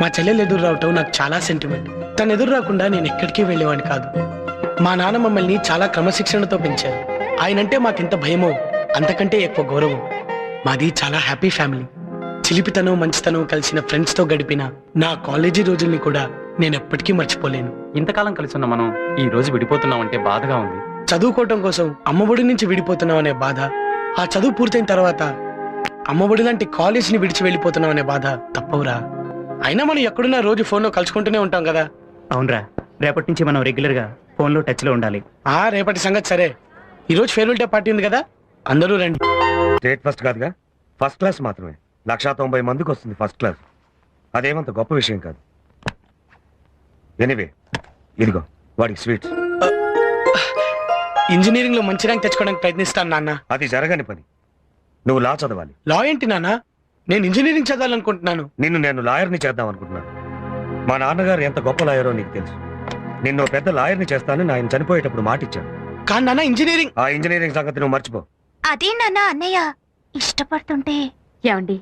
మా చెల్లెలు ఎదురు రావటం నాకు చాలా సెంటిమెంట్. తను ఎదురు రాకుండా నేను ఎక్కడికి వెళ్ళేవాడిని కాదు. మా నాన్న మమ్మల్ని చాలా క్రమశిక్షణతో పెంచారు. ఆయనంటే మాకెంత భయమో అంతకంటే ఎక్కువ గౌరవం. మాది చాలా హ్యాపీ ఫ్యామిలీ. చిలిపితనం మంచితనం కలిసిన ఫ్రెండ్స్తో గడిపిన నా కాలేజీ రోజుల్ని కూడా నేను ఎప్పటికీ మర్చిపోలేను. ఇంతకాలం కలిసి ఉన్న మనం ఈ రోజు విడిపోతున్నామంటే బాధగా ఉంది. చదువుకోవటం కోసం అమ్మఒడి నుంచి విడిపోతున్నాం అనే బాధ, ఆ చదువు పూర్తయిన తర్వాత అమ్మఒడి లాంటి కాలేజీని విడిచి వెళ్ళిపోతున్నాం అనే బాధ తప్పవురా. అయినా మనం ఎక్కడున్నా రోజు ఫోన్లో కలుసుకుంటూనే ఉంటాం కదా. అవునరా, రేపటి నుంచి మనం రెగ్యులర్ గా ఫోన్ లో టచ్ లో ఉండాలి. రేపటి సంగతి సరే. ఈరోజు ఫేర్వెల్ డే పార్టీ ఉంది కదా, అందరూ రండి. స్టేట్ ఫస్ట్ కాదుగా, ఫస్ట్ క్లాస్ మాత్రమే. 190 మందికి వస్తుంది ఫస్ట్ క్లాస్. అదేమంత గొప్ప విషయం కాదు. ఎనీవే, ఇదిగో వాడికి స్వీట్స్. ఇంజనీరింగ్ లో మంచి ర్యాంక్ తెచ్చుకోవడానికి ప్రయత్నిస్తాను నాన్న. అది జరగని పని. నువ్వు లా చదవాలి. లా ఏంటి నాన్న? నేను ఇంజనీరింగ్ చదవాలనుకుంటున్నాను. నేను లాయర్ని చేద్దాం అనుకుంటున్నాను. మా నాన్నగారు ఎంత గొప్ప లాయరో నీకు తెలుసు. నిన్ను పెద్ద లాయర్ని చేస్తానని ఆయన చనిపోయేటప్పుడు మాట ఇచ్చాను. కానీ నాన్న ఇంజనీరింగ్ ఆ ఇంజనీరింగ్ సంగతి నువ్వు మర్చిపో. అదే నాన్న అన్నయ్య ఇష్టపడుతుంటే. ఏమండి,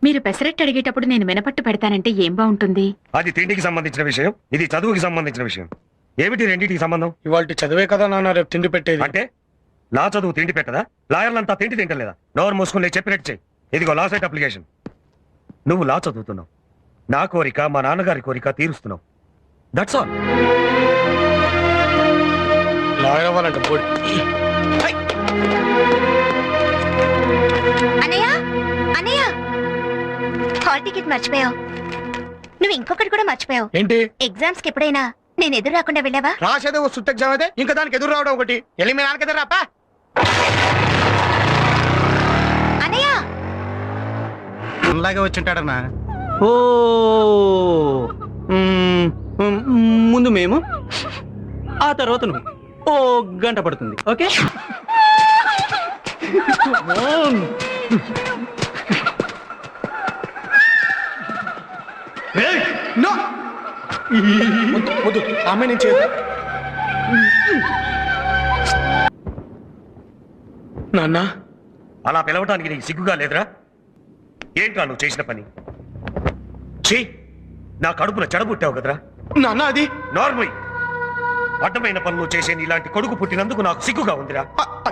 మీరు పెసరట్టు అడిగేటప్పుడు నేను మినపట్టు పెడతానంటే ఏం బాగుంటుంది? అది తిండికి సంబంధించిన విషయం, ఇది చదువుకి సంబంధించిన విషయం. ఏమిటి రెండింటికి సంబంధం? ఇవాళ చదివే కదా నాన్న రేపు తిండి పెట్టేది. అంటే నా చదువు తిండి పెట్టదా? లాయర్లంతా తిండి తింటలేదా? నోరు మూసుకుని నేను చెప్పినట్టు చెయ్యి. ఇదిగో లా సైట్ అప్లికేషన్. నువ్వు లా చదువుతున్నావు, నా కోరిక మా నాన్నగారి కోరిక తీరుస్తున్నావు. That's all. లాయర్ అవ్వాలంట బోర్డు. అన్నయ్య అన్నయ్య, హాల్ టికెట్ మర్చిపోయావు. నువ్వు ఇంకొకటి కూడా మర్చిపోయావు. ఏంటి? ఎగ్జామ్స్ కి ఎప్పుడైనా నేను ఎదురు రాకుండా వెళ్ళావా? రాసేదే ఓ సుత్త ఎగ్జామ్ అయితే ఇంకా దానికి ఎదురు రావడం ఒకటి. వెళ్ళి మీ నాన్నకి ఎదురు రాపా. అన్నయ్య అలాగే వచ్చింటాడన్నా. ఓ ముందు మేము, ఆ తర్వాత నువ్వు. ఓ గంట పడుతుంది. ఓకే. నో వద్దు, వద్దు. ఆమె నేను చేయదు. నాన్న అలా పిలవటానికి నీకు సిగ్గుగా లేదురా? ఏంట్రా నువ్వు చేసిన పని? చెయ్యి. నా కడుపున చెడబుట్టావు కదరా. నాన్న అది నార్మల్ అడ్డమైన పనులు చేసే ఇలాంటి కొడుకు పుట్టినందుకు నాకు సిగ్గుగా ఉందిరా.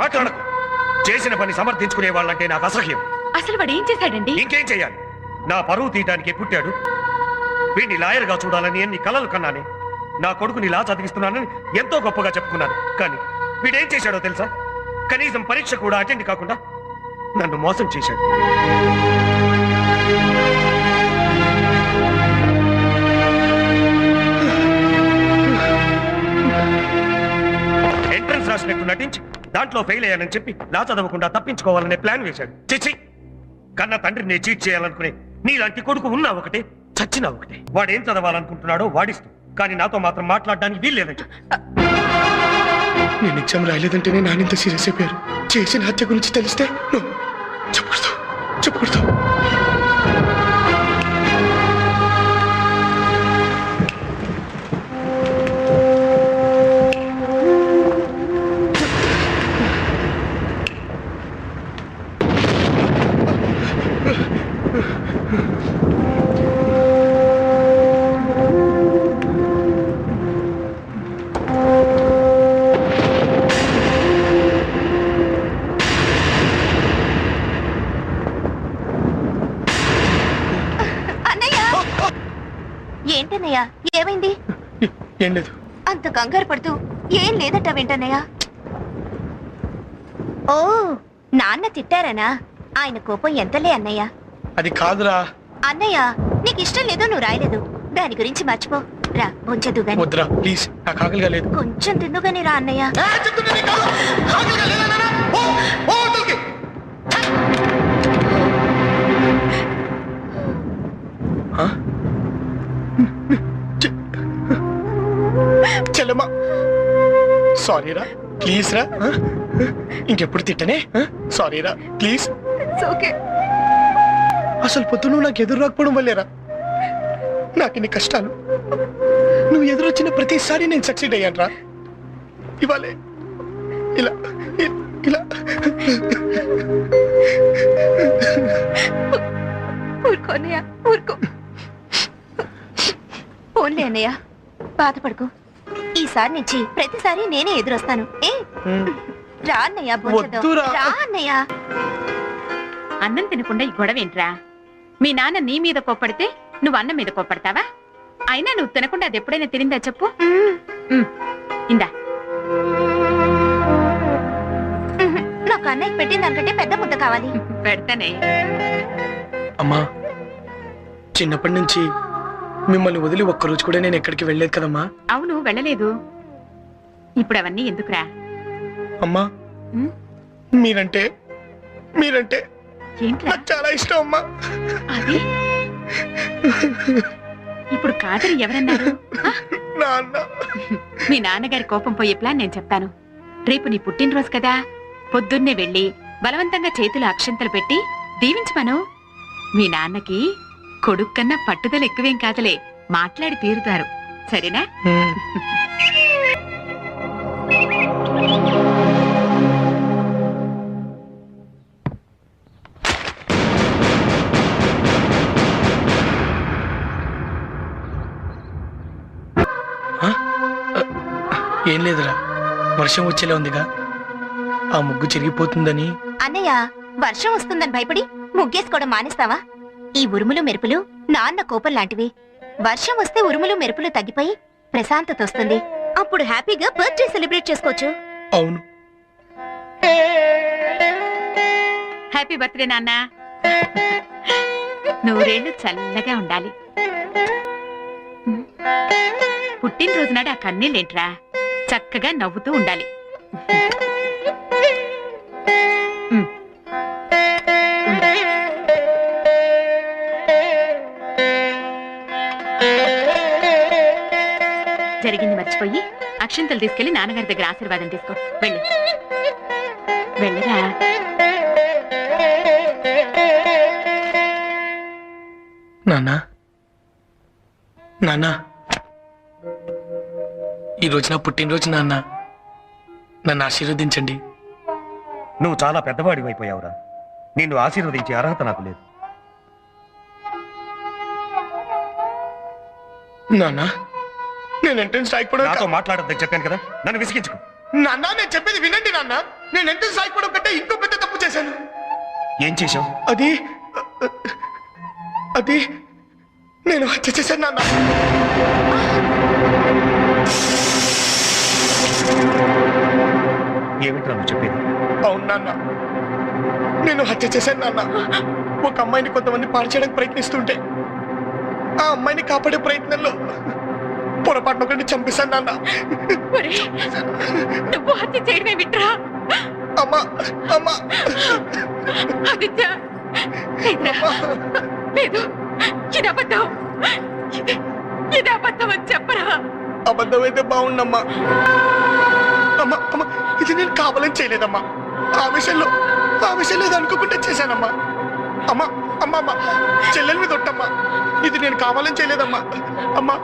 మాట్లాడకు. చేసిన పని సమర్థించుకునే వాళ్ళంటే నాకు అసహ్యం. అసలు వాడు ఏం చేశాడండి? ఇంకేం చెయ్యాలి? నా పరువు తీయటానికి పుట్టాడు. వీడిని లాయర్గా చూడాలని ఎన్ని కలలు కన్నానే. నా కొడుకుని లా చదివిస్తున్నానని ఎంతో గొప్పగా చెప్పుకున్నాను. కానీ వీడేం చేశాడో తెలుసా? కనీసం పరీక్ష కూడా అటెండ్ కాకుండా నన్ను మోసం చేశాడు. ఎంట్రన్స్ రాసినట్టు నటించి దాంట్లో ఫెయిల్ అయ్యానని చెప్పి లా చదవకుండా తప్పించుకోవాలనే ప్లాన్ వేశాడు. చిచి, కన్న తండ్రిని చీట్ చేయాలనుకునే నీలాంటి కొడుకు ఉన్నా ఒకటే, చచ్చినా ఒకటే. వాడేం చదవాలనుకుంటున్నాడో వాడిస్తూ, కానీ నాతో మాత్రం మాట్లాడడానికి వీల్లేదని చెప్పి. నేను ఎగ్జామ్ రాయలేదంటేనే నానింత సీరియస్ అయిపోయారు. చేసిన హత్య గురించి తెలిస్తే చెప్పు. చెప్పకూడదు. ఏంటన్నయ్య, ఏమైంది? ఏం లేదు. అంత కంగారు పడుతూ ఏం లేదట వెంటన్నయ్య. ఓ, నాన్న తిట్టారనా? ఆయన కోపం ఎంతలే అన్నయ్య. అది కాదురా. అన్నయ్య, నీకు ఇష్టం లేదో నువ్వు రాయలేదు, దాని గురించి మర్చిపో. రా భోంచదు గాని. వద్దురా ప్లీజ్, నాకు ఆకలిగా లేదు. కొంచెం తిందుగాని రా అన్నయ్య. చెల్లమ్మా సారీ రా, ప్లీజ్ రా. ఇంకెప్పుడు తిట్టనే. సారీ రా ప్లీజ్. ఓకే. అసలు పొద్దు నువ్వు నాకు ఎదురు రాకపోవడం వల్లేరా నాకు ఇన్ని కష్టాలు. నువ్వు ఎదురొచ్చిన ప్రతిసారి నేను సక్సీడ్ అయ్యాను రా. ఇవాళే ఇలా ఇలా. ఊరుకో అన్నయ్య, ఊరుకో. ఓన్లే అన్నయ్య, బాధపడుకో. ఈసారి నుంచి ప్రతిసారి నేనే ఎదురొస్తాను. ఏ రా అన్నయ్య, వద్దురా. రా అన్నయ్య. అన్నం తినకుండా ఈ గొడవ ఏంట్రా? మీ నాన్న నీ మీద కోప్పడితే నువ్వు అన్నం మీద కోప్పడతావా? అయినా నువ్వు తినకుండా అది ఎప్పుడైనా తినిందా చెప్పు. ఇందా. నాకు అన్నయ్య పెట్టిన దానికంటే పెద్ద ముద్ద కావాలి. పెడతానే. అమ్మా, చిన్నప్పటి నుంచి మిమ్మల్ని వదిలి ఒక్కరోజు కూడా నేను ఎక్కడికి వెళ్ళలేదు కదమ్మా. అవును, వెళ్ళలేదు. ఇప్పుడు అవన్నీ ఎందుకురా? అమ్మా, మీరంటే ఏంట్రా? నాకు చాలా ఇష్టం అమ్మా. అది ఇప్పుడు కాదని ఎవరన్నారు? నాన్న. మీ నాన్నగారి కోపం పోయే ప్లాన్ నేను చెప్తాను. రేపు నీ పుట్టినరోజు కదా, పొద్దున్నే వెళ్ళి బలవంతంగా చేతులు అక్షంతలు పెట్టి దీవించమను. మీ నాన్నకి కొడుకు కన్నా పట్టుదల ఎక్కువేం కాదులే, మాట్లాడి తీరుతారు. సరేనా? ఏం లేదురా, వర్షం వచ్చేలా ఉందిగా, ఆ ముగ్గు చెరిగిపోతుందని. అన్నయ్య, వర్షం వస్తుందని భయపడి ముగ్గేసుకోవడం మానేస్తావా? ఈ ఉరుములు మెరుపులు నాన్న కోపం లాంటివి. వర్షం వస్తే ఉరుములు మెరుపులు తగ్గిపోయి ప్రశాంతత వస్తుంది. అప్పుడు హ్యాపీగా బర్త్డే సెలబ్రేట్ చేసుకోవచ్చు. అవును. హ్యాపీ బర్త్డే నాన్న. నూరేళ్లు చల్లగా ఉండాలి. పుట్టినరోజు నాడు ఆ కన్నీళ్ళేంట్రా, చక్కగా నవ్వుతూ ఉండాలి. జరిగింది మర్చిపోయి అక్షంతలు తీసుకెళ్లి నాన్నగారి దగ్గర ఆశీర్వాదం తీసుకో. వెళ్ళు, వెళ్ళరా. నాన్నా, నాన్నా, ఈరోజు నా పుట్టినరోజు నాన్న, నన్ను ఆశీర్వదించండి. నువ్వు చాలా పెద్దవాడివైపోయావురా. నిన్ను ఆశీర్వదించే అర్హత నాకు లేదు. నాన్నా, నేను ఎంట్రన్స్ రాయకపోవడం. నాతో మాట్లాడొద్దని చెప్పాను కదా, నన్ను విసిగించుకో. నాన్న, నేను చెప్పేది వినండి నాన్న. నేను ఎంట్రన్స్ రాయకపోవడం కంటే ఇంకో పెద్ద తప్పు చేశాను. ఏం చేశావు? అది నేను హత్య చేశాను నాన్న. ఏమిట్రా నువ్వు చెప్పేది? అవును నాన్న, నేను హత్య చేశాను నాన్న. ఒక అమ్మాయిని కొంతమంది పాడు చేయడానికి ప్రయత్నిస్తుంటే ఆ అమ్మాయిని కాపాడే ప్రయత్నంలో పొరపాటున ఒకరిని చంపేశాను నాన్న. నువ్వు హత్య చేయడమే విట్రా. అమ్మా, అమ్మా, ఆదిత్య, లేదు, ఇది అబద్ధం. ఇది అబద్ధం అని చెప్పరా. అబద్ధమైతే బాగుండమ్మా. అమ్మా, అమ్మా, ఇది నేను కావాలని చేయలేదమ్మా. ఆ విషయంలో ఇది అనుకోకుండా చేశానమ్మా. అమ్మా అమ్మా అమ్మా చెల్లెల మీద ఒట్టమ్మా. ఇది నేను కావాలని చేయలేదమ్మా. అమ్మా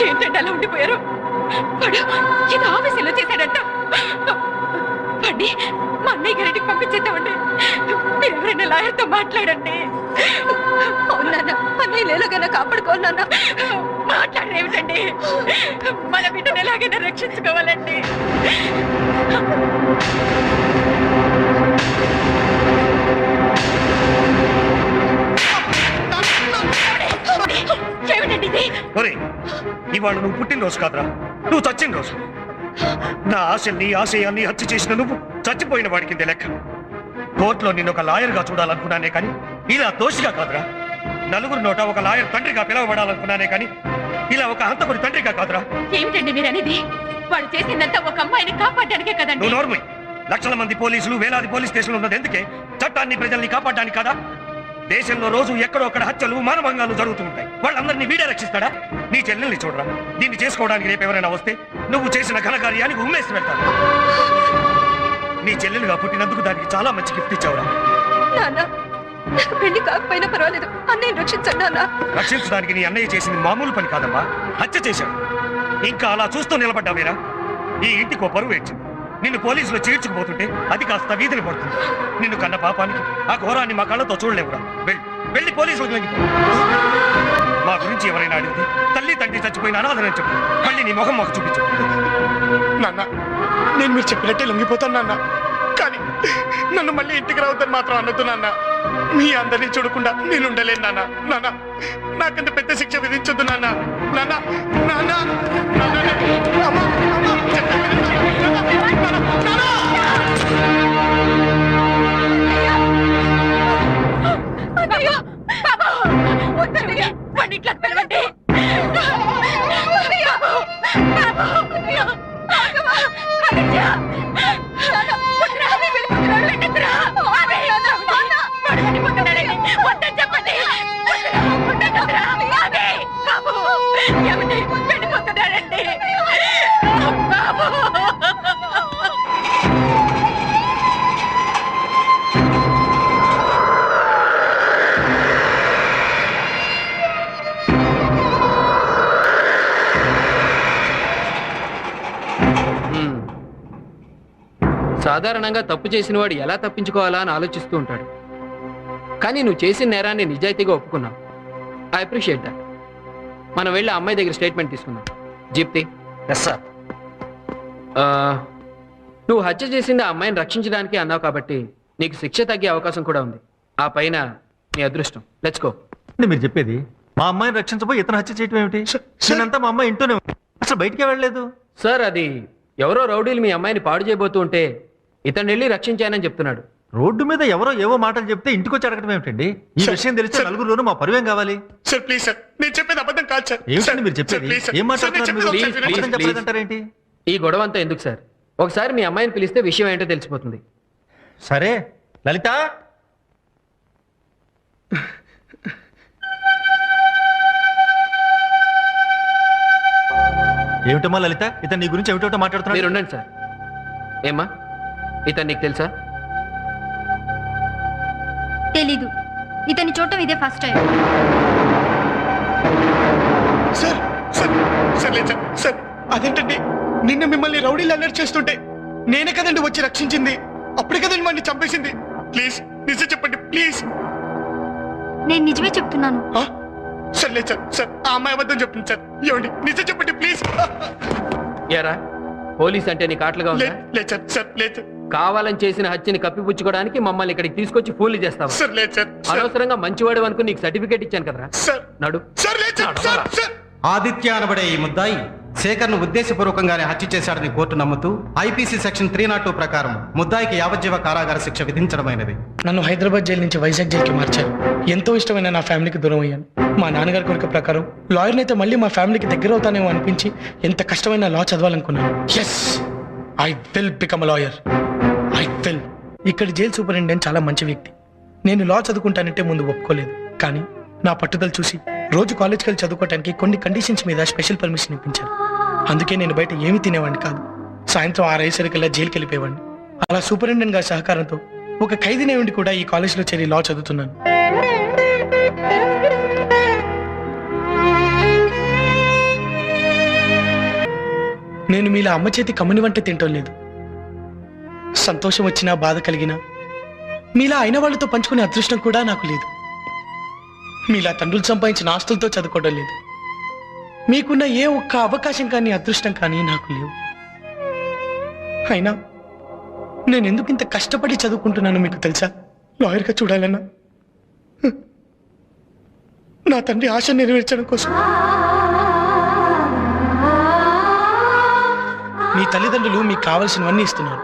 ఏంటంటే అలా ఉండిపోయారు? వాడు ఇది ఆఫీసులో చేశాడంట. వాడిని మా అన్నయ్య గారింటికి పంపించేద్దామండి. మీరు ఎవరైనా లాయర్తో మాట్లాడండి. అవునా అన్నయ్య లేలోగా కాపాడుకోవాలన్నా మాట్లాడేమిటండి? మన బిడ్డను ఎలాగైనా రక్షించుకోవాలండి. ఏమిటండి ఇది? ఒరే ఇవాళ నువ్వు పుట్టినరోజు కాదురా, నువ్వు చచ్చిన రోజు. నా ఆశల్ని ఆశయాల్ని హత్య చేసిన నువ్వు చచ్చిపోయిన వాడికి లెక్క. కోర్టులో నిన్ను ఒక లాయర్గా చూడాలనుకున్నానే కానీ ఇలా దోషిగా కాదురా. నలుగురు నోట ఒక లాయర్ తండ్రిగా పిలవబడాలనుకున్నానే కానీ ఇలా ఒక హంతకుడి తండ్రిగా కాదురా. ఏమిటండి మీరు అనేది? వాడు చేసిందంతా ఒక అమ్మాయిని కాపాడడానికే కదండి. నువ్వు నోర్మై. లక్షల మంది పోలీసులు, వేలాది పోలీస్ స్టేషన్లు ఉన్నది ఎందుకే? చట్టాన్ని ప్రజల్ని కాపాడడానికి కాదా? దేశంలో రోజు ఎక్కడో అక్కడ హత్యలు, మానభంగాలు జరుగుతూ ఉంటాయి. వాళ్ళందరినీ వీడే రక్షిస్తాడా? నీ చెల్లెల్ని చూడరా. దీన్ని చేసుకోవడానికి రేపు ఎవరైనా వస్తే నువ్వు చేసిన ఘనకార్యానికి ఉమ్మేసి వెళ్తాను. నీ చెల్లెలుగా పుట్టినందుకు దానికి చాలా మంచి గిఫ్ట్ ఇచ్చావురా. నాకు పెళ్లి కాకపోయినా పర్వాలేదు, అన్నయ్య రక్షించండి నాన్న. రక్షించడానికి నీ అన్నయ్య చేసింది మామూలు పని కాదమ్మా, హత్య చేశాడు. ఇంకా అలా చూస్తూ నిలబడ్డావేరా? ఈ ఇంటికి ఓ పరువు ఏడ్చింది. నిన్ను పోలీసులు చీడ్చుకుపోతుంటే అది కాస్త వీధిని పడుతుంది. నిన్ను కన్న పాపానికి ఆ ఘోరాన్ని మా కళ్ళతో చూడలేవురా. వెళ్ళి పోలీసులకు లొంగిపో. మా గురించి ఎవరైనా అడిగితే తల్లి తండ్రి చచ్చిపోయిన అనాథనని చెప్పు. మళ్ళీ నీ మొహం మాకు చూపించు. నాన్న నేను మీరు చెప్పినట్టే లొంగిపోతాను నాన్న. కానీ నన్ను మళ్ళీ ఇంటికి రావద్దని మాత్రం అనొద్దు నాన్న. మీ అందరినీ చూడకుండా నేను ఉండలేను నాన్న. నాన్న నాకంత పెద్ద శిక్ష విధించొద్దు నాన్న. నాన్న నాన్న నాన్న అమ్మా అమ్మా చెప్పండి ఇట్లా పిలవండి. చెప్పండి వెళ్ళిపోతున్నాడండి బాబు. సాధారణంగా తప్పు చేసిన వాడు ఎలా తప్పించుకోవాలా అని ఆలోచిస్తూ ఉంటాడు. కానీ నువ్వు చేసిన నేరాన్ని నిజాయితీగా ఒప్పుకున్నావు. I appreciate that. మనం వెళ్ళి అమ్మాయి దగ్గర స్టేట్మెంట్ తీసుకుందాం. జీప్తి. Yes sir. నువ్వు హత్య చేసింది ఆ అమ్మాయిని రక్షించడానికి అన్నావు కాబట్టి నీకు శిక్ష తగ్గే అవకాశం కూడా ఉంది. ఆ పైన నీ అదృష్టం. Let's go. మీరు చెప్పేది మా అమ్మాయిని రక్షించబోయి ఇతను హత్య చేయటం ఏమిటి? నేనంతా మా అమ్మాయి ఇంట్లోనే అసలు బయటికే వెళ్ళలేదు సార్. అది ఎవరో రౌడీలు మీ అమ్మాయిని పాడు చేయబోతూ ఉంటే ఇతను వెళ్ళి రక్షించానని చెప్తున్నాడు. రోడ్డు మీద ఎవరో ఏవో మాటలు చెప్తే ఇంటికి వచ్చి అడగడం ఏమిటండి? ఈ విషయం తెలిస్తే నలుగురులోనూ మా పరువేం కావాలి? సార్ ప్లీజ్ సార్, నేను చెప్పేది అబద్ధం కాదు సార్. ఏమిటండి మీరు చెప్పేది? ఏం మాట్లాడుతున్నారంటారేంటి? ఈ గొడవ అంతా ఎందుకు సార్? ఒకసారి మీ అమ్మాయిని పిలిస్తే విషయం ఏంటో తెలిసిపోతుంది. సరే లలిత. ఏమిటమ్మా లలిత, ఇతను నీ గురించి ఏమిటో మాట్లాడుతున్నా? మీరు ఉండండి సార్. ఏమ్మా ఇతను నీకు తెలుసా? తెలీదు. ఇతని చూడటం ఇదే first time. Sir sir sir లేదు సార్. సార్ అదేంటండి, నిన్న మిమ్మల్ని రౌడీలు అలర్ట్ చేస్తుంటే నేనే కదండి వచ్చి రక్షించింది. అప్పుడే కదండి మళ్ళీ చంపేసింది. ప్లీజ్ నిజం చెప్పండి ప్లీజ్. నేను నిజమే చెప్తున్నాను. సార్ లేదు సార్. సార్ ఆ అమ్మాయి అబద్ధం చెప్తుంది సార్. ఏమండి నిజం చెప్పండి ప్లీజ్. ఏరా పోలీస్ అంటే నీకు ఆటలుగా ఉందా? లేదు సార్. సార్ లేదు. కావాలని చేసిన హత్యని కప్పిపుచ్చుకోవడానికి మమ్మల్ని ఇక్కడికి తీసుకొచ్చి ఫోన్లు చేస్తావా? సార్ లేదు సార్. అనవసరంగా మంచివాడు అనుకుని నీకు సర్టిఫికేట్ ఇచ్చాను కదరా. సార్ నడు. సార్ లేదు సార్. సార్ ఆదిత్య అనబడే ఈ ముద్దాయి శేఖర్ను ఉద్దేశపూర్వకంగానే హత్య చేశాడని కోర్టు నమ్ముతూ ఐపీసీ సెక్షన్ 302 ప్రకారం ముద్దాయికి యావజ్జీవ కారాగార శిక్ష విధించడమైనది. నన్ను హైదరాబాద్ జైలు నుంచి వైజాగ్ జైలుకి మార్చారు. ఎంతో ఇష్టమైన నా ఫ్యామిలీకి దూరం అయ్యాను. మా నాన్నగారి కోరిక ప్రకారం లాయర్ని అయితే మళ్ళీ మా ఫ్యామిలీకి దగ్గర అవుతానేమో అనిపించి ఎంత కష్టమైన లా చదవాలనుకున్నాను. Yes I will become a lawyer. I will. ఇక్కడ జైలు సూపరింటెండెంట్ చాలా మంచి వ్యక్తి. నేను లా చదువుకుంటానంటే ముందు ఒప్పుకోలేదు. కానీ నా పట్టుదల చూసి రోజు కాలేజ్కి వెళ్ళి చదువుకోవడానికి కొన్ని కండిషన్స్ మీద స్పెషల్ పర్మిషన్ ఇప్పించారు. అందుకే నేను బయట ఏమీ తినేవాడిని కాదు. సాయంత్రం 6 అయ్యేసరికల్లా జైలుకి వెళ్ళిపోయేవాడిని. అలా సూపరింటెండెంట్ గారి సహకారంతో ఒక ఖైదీనే ఉండి కూడా ఈ కాలేజీలో చేరి లా చదువుతున్నాను. నేను మీలా అమ్మ చేతి కమ్ముని వంట తింటం లేదు. సంతోషం వచ్చినా బాధ కలిగినా మీలా అయిన వాళ్ళతో పంచుకునే అదృష్టం కూడా నాకు లేదు. మీలా తండ్రులు సంపాదించిన ఆస్తులతో చదువుకోవడం లేదు. మీకున్న ఏ ఒక్క అవకాశం కానీ అదృష్టం కానీ నాకు లేవు. అయినా నేను ఎందుకు ఇంత కష్టపడి చదువుకుంటున్నానో మీకు తెలుసా? లాయర్గా చూడాలన్నా, నా తండ్రి ఆశ నెరవేర్చడం కోసం. మీ తల్లిదండ్రులు మీకు కావలసినవన్నీ ఇస్తున్నారు,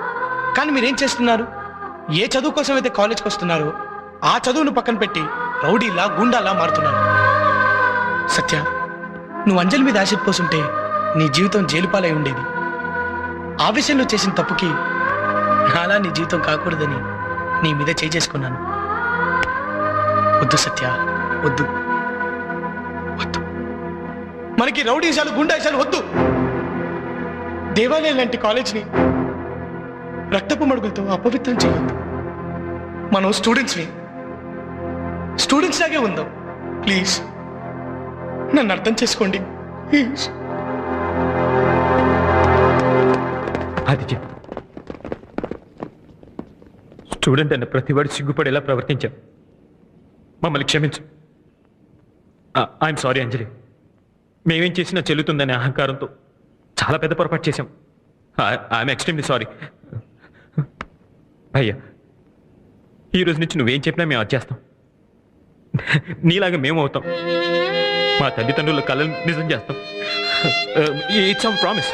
కానీ మీరేం చేస్తున్నారు? ఏ చదువు కోసం అయితే కాలేజ్కి వస్తున్నారో ఆ చదువును పక్కన పెట్టి రౌడీలా గుండాలా మారుతున్నారు. సత్య, నువ్వు అంజలి మీద ఆశ పోసుంటే నీ జీవితం జైలుపాలై ఉండేది. ఆవేశంలో చేసిన తప్పుకి నాలా నీ జీవితం కాకూడదని నీ మీద చేసుకున్నాను. వద్దు సత్య, వద్దు వద్దు. మనకి రౌడీశాలు గుండాయిశాలు వద్దు. దేవాలయం లాంటి కాలేజ్ని రక్తపు మడుగులతో అపవిత్రం చేయొద్దు. మనం స్టూడెంట్స్ లాగే ఉందాం. ప్లీజ్ నన్ను అర్థం చేసుకోండి. ప్లీజ్. ఆదిత్య, స్టూడెంట్ అన్న ప్రతివాడు సిగ్గుపడేలా ప్రవర్తించాం. మమ్మల్ని క్షమించు. ఐఎమ్ సారీ అంజలి. మేమేం చేసినా చెల్లుతుందనే అహంకారంతో చాలా పెద్ద పొరపాటు చేశాం. I'm extremely sorry. భయ్యా, ఈ రోజు నుంచి నువ్వేం చెప్పినా మేము వచ్చేస్తాం. నీలాగా మేము అవుతాం. మా తల్లిదండ్రుల కళలు నిజం చేస్తాం. It's our promise.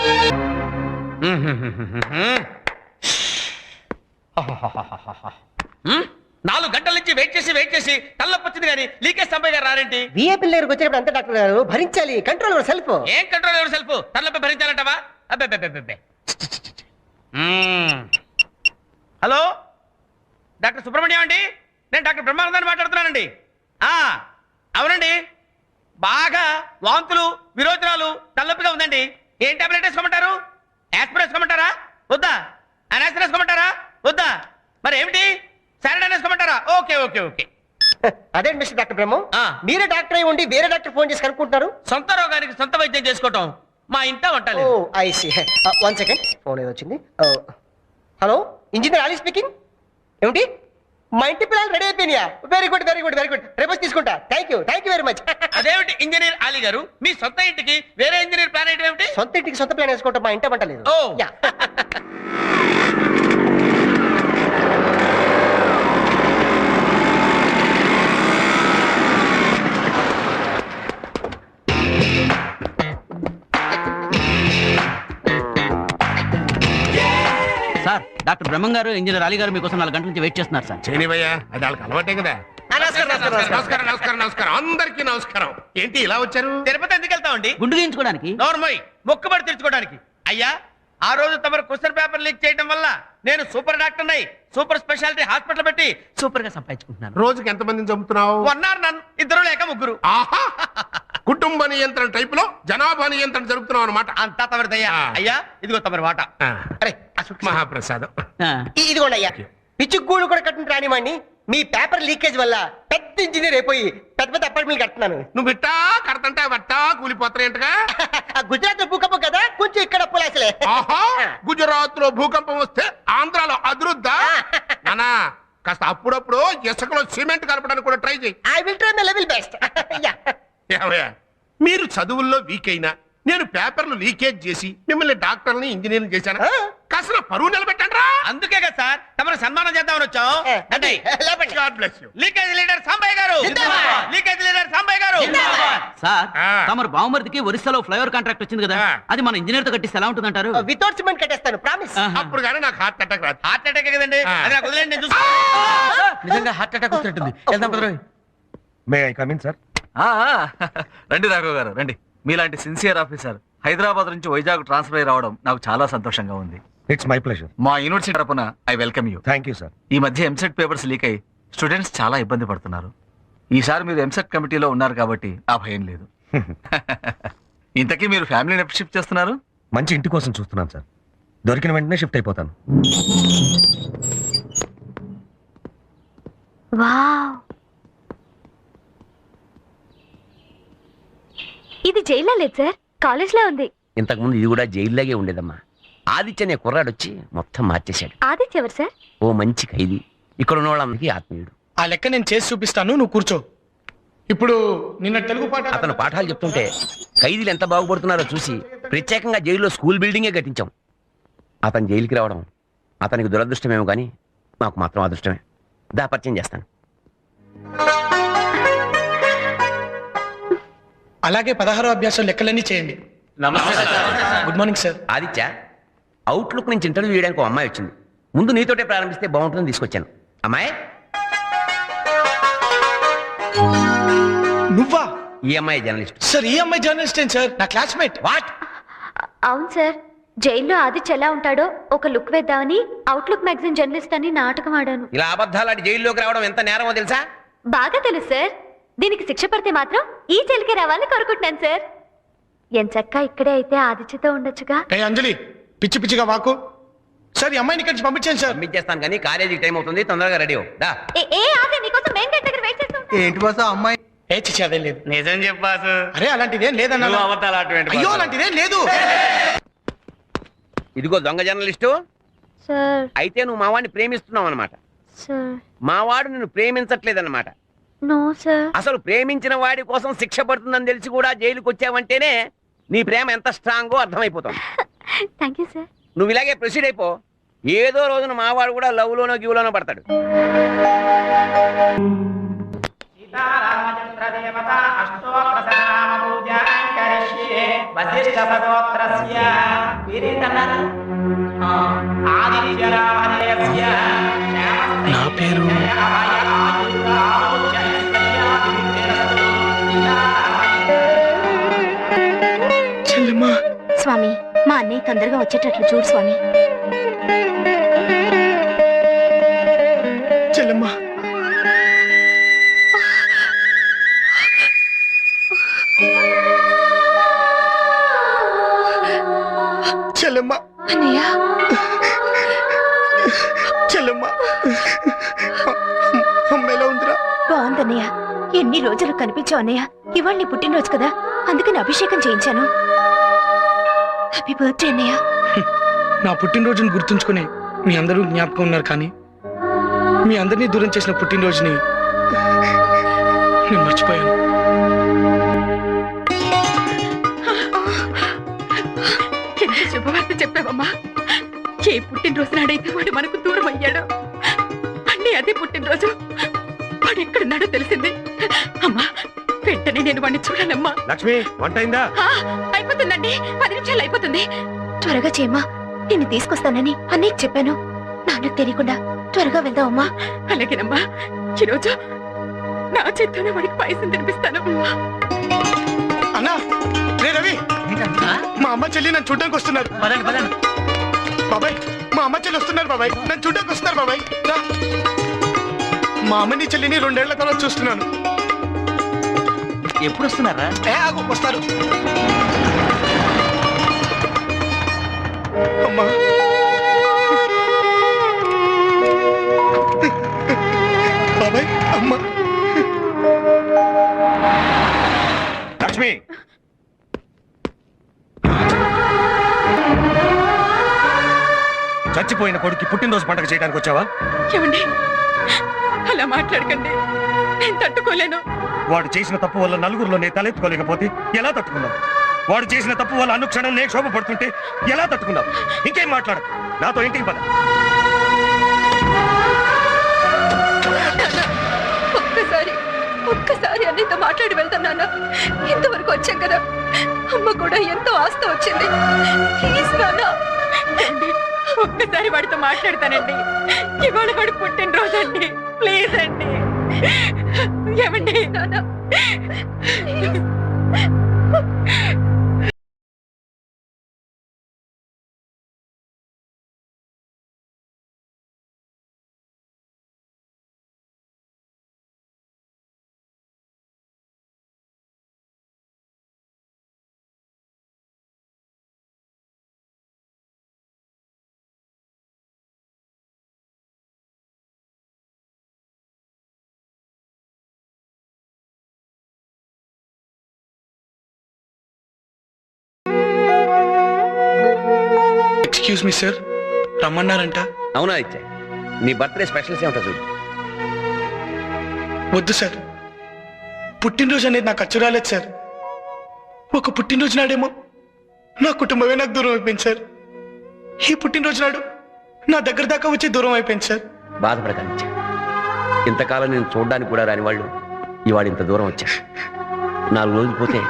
నాలుగు గంటల నుంచి వెయిట్ చేసి తల్లొప్పొచ్చింది కానీ లీకేజ్ సంపయ్య గారు రారేంటి? విఐపీ దగ్గరకు వచ్చినప్పుడు అంతే డాక్టర్ గారు, భరించాలి. Control your self. ఏం కంట్రోల్ ఎవరు సెల్ఫ్? తల్లొప్పి భరించాలంటావా? అబ్బే. హలో, డాక్టర్ సుబ్రహ్మణ్యం అండి? నేను డాక్టర్ బ్రహ్మానందాన్ని మాట్లాడుతున్నానండి. అవునండి, బాగా వాంతులు విరోచనాలు తలనొప్పిగా ఉందండి. ఏం టాబ్లెట్ వేసుకోమంటారు? యాస్పిరిన్ వేసుకోమంటారా వద్దా? అనాసిన్ వేసుకోమంటారా వద్దా? మరి ఏమిటి, సారడాన్ వేసుకోమంటారా? ఓకే. అదే మిస్టర్ డాక్టర్ బ్రహ్మ, మీరే డాక్టర్ అయి ఉండి వేరే డాక్టర్ ఫోన్ చేసి కనుక్కుంటున్నారు. సొంత రోగానికి సొంత వైద్యం చేసుకోవటం మా ఇంట వంటలేదు. I see. 1 సెకండ్, ఫోన్ ఏదో వచ్చింది. Hello, engineer Ali speaking. ఏమిటి, మా ఇంటి పిల్లలు రెడీ అయిపోయినాయా? Very good. రేపు తీసుకుంటా. Thank you very much. అదేమిటి ఇంజనీర్ అలీ గారు, మీ సొంత ఇంటికి వేరే ఇంజనీర్ ప్లాన్ ఏంటి? ఏమిటి? సొంత ఇంటికి సొంత ప్లాన్ వేసుకోవటం మా ఇంట వంటలేదు. సార్, డాక్టర్ బ్రహ్మం గారు ఇంజనీర్ అలీ గారు మీకోసం 4 గంటల నుంచి వెయిట్ చేస్తున్నారు సార్. చేయనివయ్యా, అది వాళ్ళకి అలవాటే కదా. నమస్కారం అందరికీ నమస్కారం. ఏంటి ఇలా వచ్చారు? తిరుపతి ఎందుకు వెళ్తామండి? గుండు గీయించుకోవడానికి. నోర్మోయ్, మొక్కుబడి తెచ్చుకోవడానికి. అయ్యా, ఆ రోజు తమరు క్వశ్చన్ పేపర్ లీక్ చేయడం వల్ల నేను సూపర్ డాక్టర్ నై సూపర్ స్పెషాలిటీ హాస్పిటల్ పెట్టి సూపర్ గా సంపాదించుకుంటున్నాను. రోజుకి ఎంతమందిని చంపుతున్నావు? 1 hour నన్ను, 2 లేక 3. ఆహా, కుటుంబ నియంత్రణ టైప్ లో జనాభా నియంత్రణ జరుపుతున్నావు అనమాట. అంతా తమరిదయ్యా. అయ్యా, ఇదిగో తమరి వాట. అరే, మహాప్రసాదం. ఇదిగోండి అయ్యా. పిచ్చుగూడు కూడా కట్టిన రానివ్వండి. మీ పేపర్ లీకేజ్ వల్ల పెద్ద ఇంజనీర్ అయిపోయి పెద్ద అపార్ట్మెంట్ కడుతున్నాను. నువ్వు ఇట్టా కడతంటే వట్టా కూలిపోతాయంటగా. గుజరాత్ లో భూకంపం కదా, కొంచెం ఇక్కడ అప్పులాసలే. గుజరాత్ లో భూకంపం వస్తే ఆంధ్రాలో అదురుద్దా? నానా, కాస్త అప్పుడప్పుడు ఇసుకలో సిమెంట్ కలపడానికి కూడా ట్రై చేయి. I will try my level best. మీరు చదువుల్లో వీక్ అయినా నేను పేపర్లు లీకేజ్ చేసి మిమ్మల్ని డాక్టర్ని ఇంజనీర్ని చేశాను. కాస్త పరువు నిలబెట్టండి రా. అందుకే కదా సార్ తమరు సన్మానం చేద్దామని వచ్చాం. God bless you. Leakage leader Sambayya గారు. లీకేజ్ లీడర్ సాంబయ్య గారు. సార్, తమరు బావమరిదికి ఒరిస్సాలో ఫ్లైఓవర్ కాంట్రాక్ట్ వచ్చింది కదా, అది మన ఇంజనీర్ తో కట్టిస్తే ఎలా ఉంటుందంటారు? వితౌట్ సిమెంట్ కట్టేస్తాను, ప్రామిస్. అప్పుడు కానీ నాకు హార్ట్ అటాక్ రాదు. హార్ట్ అటాక్ కదండి, అది నాకు వదిలేండి, నేను చూసుకుంటాను. నిజంగా హార్ట్ అటాక్ వచ్చినట్టుంది. వెళ్దాం పదరు. May I come in sir? రండి రాఘవ్ గారు, రండి. మీలాంటి సిన్సియర్ ఆఫీసర్ హైదరాబాద్ నుంచి వైజాగ్ ట్రాన్స్ఫర్ అయ్యి రావడం నాకు చాలా సంతోషంగా ఉంది. It's my pleasure. మా యూనివర్సిటీ తరపున I welcome you. Thank you sir. ఈ మధ్య ఎంసెట్ పేపర్స్ లీక్ అయ్యి స్టూడెంట్స్ చాలా ఇబ్బంది పడుతున్నారు. ఈసారి మీరు ఎంసెట్ కమిటీలో ఉన్నారు కాబట్టి ఆ భయం లేదు. ఇంతకీ మీరు ఫ్యామిలీని ఎప్పుడు షిఫ్ట్ చేస్తున్నారు? మంచి ఇంటి కోసం చూస్తున్నాను సార్. దొరికిన వెంటనే షిఫ్ట్ అయిపోతాను. వావ్, ఇది జైల్లో లేదు సార్, కాలేజ్లో ఉంది. ఇంతకుముందు ఇది కూడా జైల్లాగే ఉండేదమ్మా. ఆదిత్య అనే కుర్రాడొచ్చి మొత్తం మార్చేశాడు. ఆదిత్య ఎవరు సార్? ఓ మంచి ఖైదీ, ఇక్కడ ఉన్న వాళ్ళందరికీ ఆత్మీయుడు. ఆ లెక్క నేను చేసి చూపిస్తాను, నువ్వు కూర్చో. ఇప్పుడు నిన్న తెలుగు పాట అతను పాఠాలు చెప్తుంటే ఖైదీలు ఎంత బాగుపడుతున్నారో చూసి ప్రత్యేకంగా జైల్లో స్కూల్ బిల్డింగే కట్టించాం. అతను జైలుకి రావడం అతనికి దురదృష్టమేమో కానీ మాకు మాత్రం అదృష్టమే. పరిచయం చేస్తాను. అలాగే 16వ అభ్యాసం లెక్కలన్నీ చేయండి. Good morning sir. Aditya, outlook నుంచి ఇంటర్వ్యూ చేయడానికి ఒక అమ్మాయి వచ్చింది. ముందు నీతోటే ప్రారంభిస్తే బాగుంటుందని తీసుకొచ్చాను. అమ్మాయి, నువ్వా? ఈ అమ్మాయి జర్నలిస్ట్. సార్ ఈ అమ్మాయి జర్నలిస్ట్ ఏం సార్? నా క్లాస్మేట్. వాట్? అవును సార్, జైల్లో ఆదిత్య ఎలా ఉంటాడో ఒక లుక్ వేద్దామని అవుట్లుక్ మ్యాగజైన్ జర్నలిస్ట్ అని నాటకం ఆడాను. ఇలా అబద్ధాలాడి జైల్లోకి రావడం ఎంత నేరమో తెలుసా? బాగా తెలుసు సార్. దీనికి శిక్ష పడితే మాత్రం ఈ జైలుకి రావాలని కోరుకుంటున్నాను సార్. ఎంచక్కా ఇక్కడే అయితే ఆదిత్యతో ఉండొచ్చుగా. ఏ అంజలి, పిచ్చి పిచ్చిగా వాకు. సార్ ఈ అమ్మాయిని ఇక్కడి నుంచి పంపించాను సార్. పంపించేస్తాను కానీ కాలేజీకి టైం అవుతుంది, తొందరగా రెడీ అవ్వు. దా. నీకోసం మెయిన్ గేట్ దగ్గర వెయిట్ చేస్తాం. ఏంటి బాసు అమ్మాయి? ఏ చిచ్చి అదేం లేదు. నిజం చెప్పాసు. అరే అలాంటిదేం లేదన్నా. అయ్యో అలాంటిదేం లేదు. ఇదిగో దొంగ జర్నలిస్టు. సార్ అయితే నువ్వు మావాడిని ప్రేమిస్తున్నావు అనమాట. సార్ మావాడు నిన్ను ప్రేమించట్లేదన్నమాట. No sir. అసలు ప్రేమించిన వాడి కోసం శిక్ష పడుతుందని తెలిసి కూడా జైలుకి వచ్చావంటేనే నీ ప్రేమ ఎంత స్ట్రాంగో అర్థమైపోతుంది. Thank you sir. నువ్వు ఇలాగే ప్రొసీడ్ అయిపో. ఏదో రోజున మావాడు కూడా లవ్ లోనో గివ్లోనో పడతాడు. నా పేరు చెల్లెమ్మా. స్వామి, మా అన్నయ్య తొందరగా వచ్చేటట్లు చూడు స్వామి. చెల్లెమ్మా. చెల్లెమ్మా. అన్నయ్య, చెల్లెమ్మా. అమ్మ ఎలా ఉందిరా? బాగుందన్నయ్య. ఎన్ని రోజులు కనిపించావు అన్నయ్య. ఇవాళ నీ పుట్టినరోజు కదా, అందుకని అభిషేకం చేయించాను. హ్యాపీ బర్త్డే అన్నయ్య. నా పుట్టినరోజుని గుర్తుంచుకుని మీ అందరూ జ్ఞాపకం ఉన్నారు, కానీ మీ అందరినీ దూరం చేసిన పుట్టినరోజుని నేను మర్చిపోయాను. ఎంత శుభవార్త చెప్పావమ్మా. ఏ పుట్టినరోజు నాడైతే వాడు మనకు దూరం అయ్యాడో, అన్నీ అదే పుట్టినరోజు. వాడు ఎక్కడున్నాడో తెలిసింది. అమ్మా, వెంటనే నేను వాడిని చూడాలమ్మా. లక్ష్మి, వంట అయిందా? అయిపోతుందండి, 10 నిమిషాలు అయిపోతుంది. త్వరగా చేయమ్మా. నిన్ను తీసుకొస్తానని అన్నయ్యకి చెప్పాను. నాన్నకు తెలియకుండా త్వరగా వెళ్దామమ్మా. అలాగేనమ్మా. ఈరోజు నా చేత్తోనే వాడికి పాయసం తినిపిస్తాను. అన్నా, రే రవి, మా అమ్మ చెల్లి నన్ను చూడడానికి వస్తున్నారు. బాబాయ్, మా అమ్మ చెల్లి వస్తున్నారు బాబాయ్. నన్ను చూడడానికి వస్తున్నారు బాబాయ్. రా. మా అమ్మని చెల్లిని 2 ఏళ్ల తర్వాత చూస్తున్నాను. ఎప్పుడు వస్తున్నారా? వస్తారు. అమ్మా, బాబాయ్, అమ్మ. లక్ష్మి, చచ్చిపోయిన కొడుకు పుట్టినరోజు పండుగ చేయడానికి వచ్చావా? ఏమండి, అలా మాట్లాడకండి. నేను తట్టుకోలేను. వాడు చేసిన తప్పు వల్ల నలుగురిలో నేను తలెత్తుకోలేకపోతే ఎలా తట్టుకున్నావు? వాడు చేసిన తప్పు వల్ల అనుక్షణం నేను శోభ పడుతుంటే ఎలా తట్టుకున్నావు? ఇంకేం మాట్లాడు, నాతో ఇంటికి పద. ఒక్కసారి అన్నితో మాట్లాడి వెళ్తున్నాను. ఇంతవరకు వచ్చాం కదా. అమ్మ కూడా ఎంతో ఆస్తి వచ్చింది. ప్లీజ్ నాన్న, ఒక్కసారి వాడితో మాట్లాడతానండి. ఇవాళ వాడు పుట్టినరోజు అండి. ప్లీజ్ అండి. ఏమండి నాన్న? ఎక్స్క్యూజ్ మీ సార్, రమ్మన్నారంట. అవునా ఇచ్చా, నీ బర్త్డే స్పెషల్స్ ఏమిటో చూడు. వద్దు సార్, పుట్టినరోజు అనేది నాకు అచ్చు రాలేదు సార్. ఒక పుట్టినరోజు నాడేమో నా కుటుంబమే నాకు దూరం అయిపోయింది సార్. ఈ పుట్టినరోజు నాడు నా దగ్గర దాకా వచ్చి దూరం అయిపోయింది సార్. బాధపడకండి ఇచ్చా, ఇంతకాలం నేను చూడడానికి కూడా రాని వాళ్ళు ఇవాళ ఇంత దూరం వచ్చా. 4 రోజులు పోతే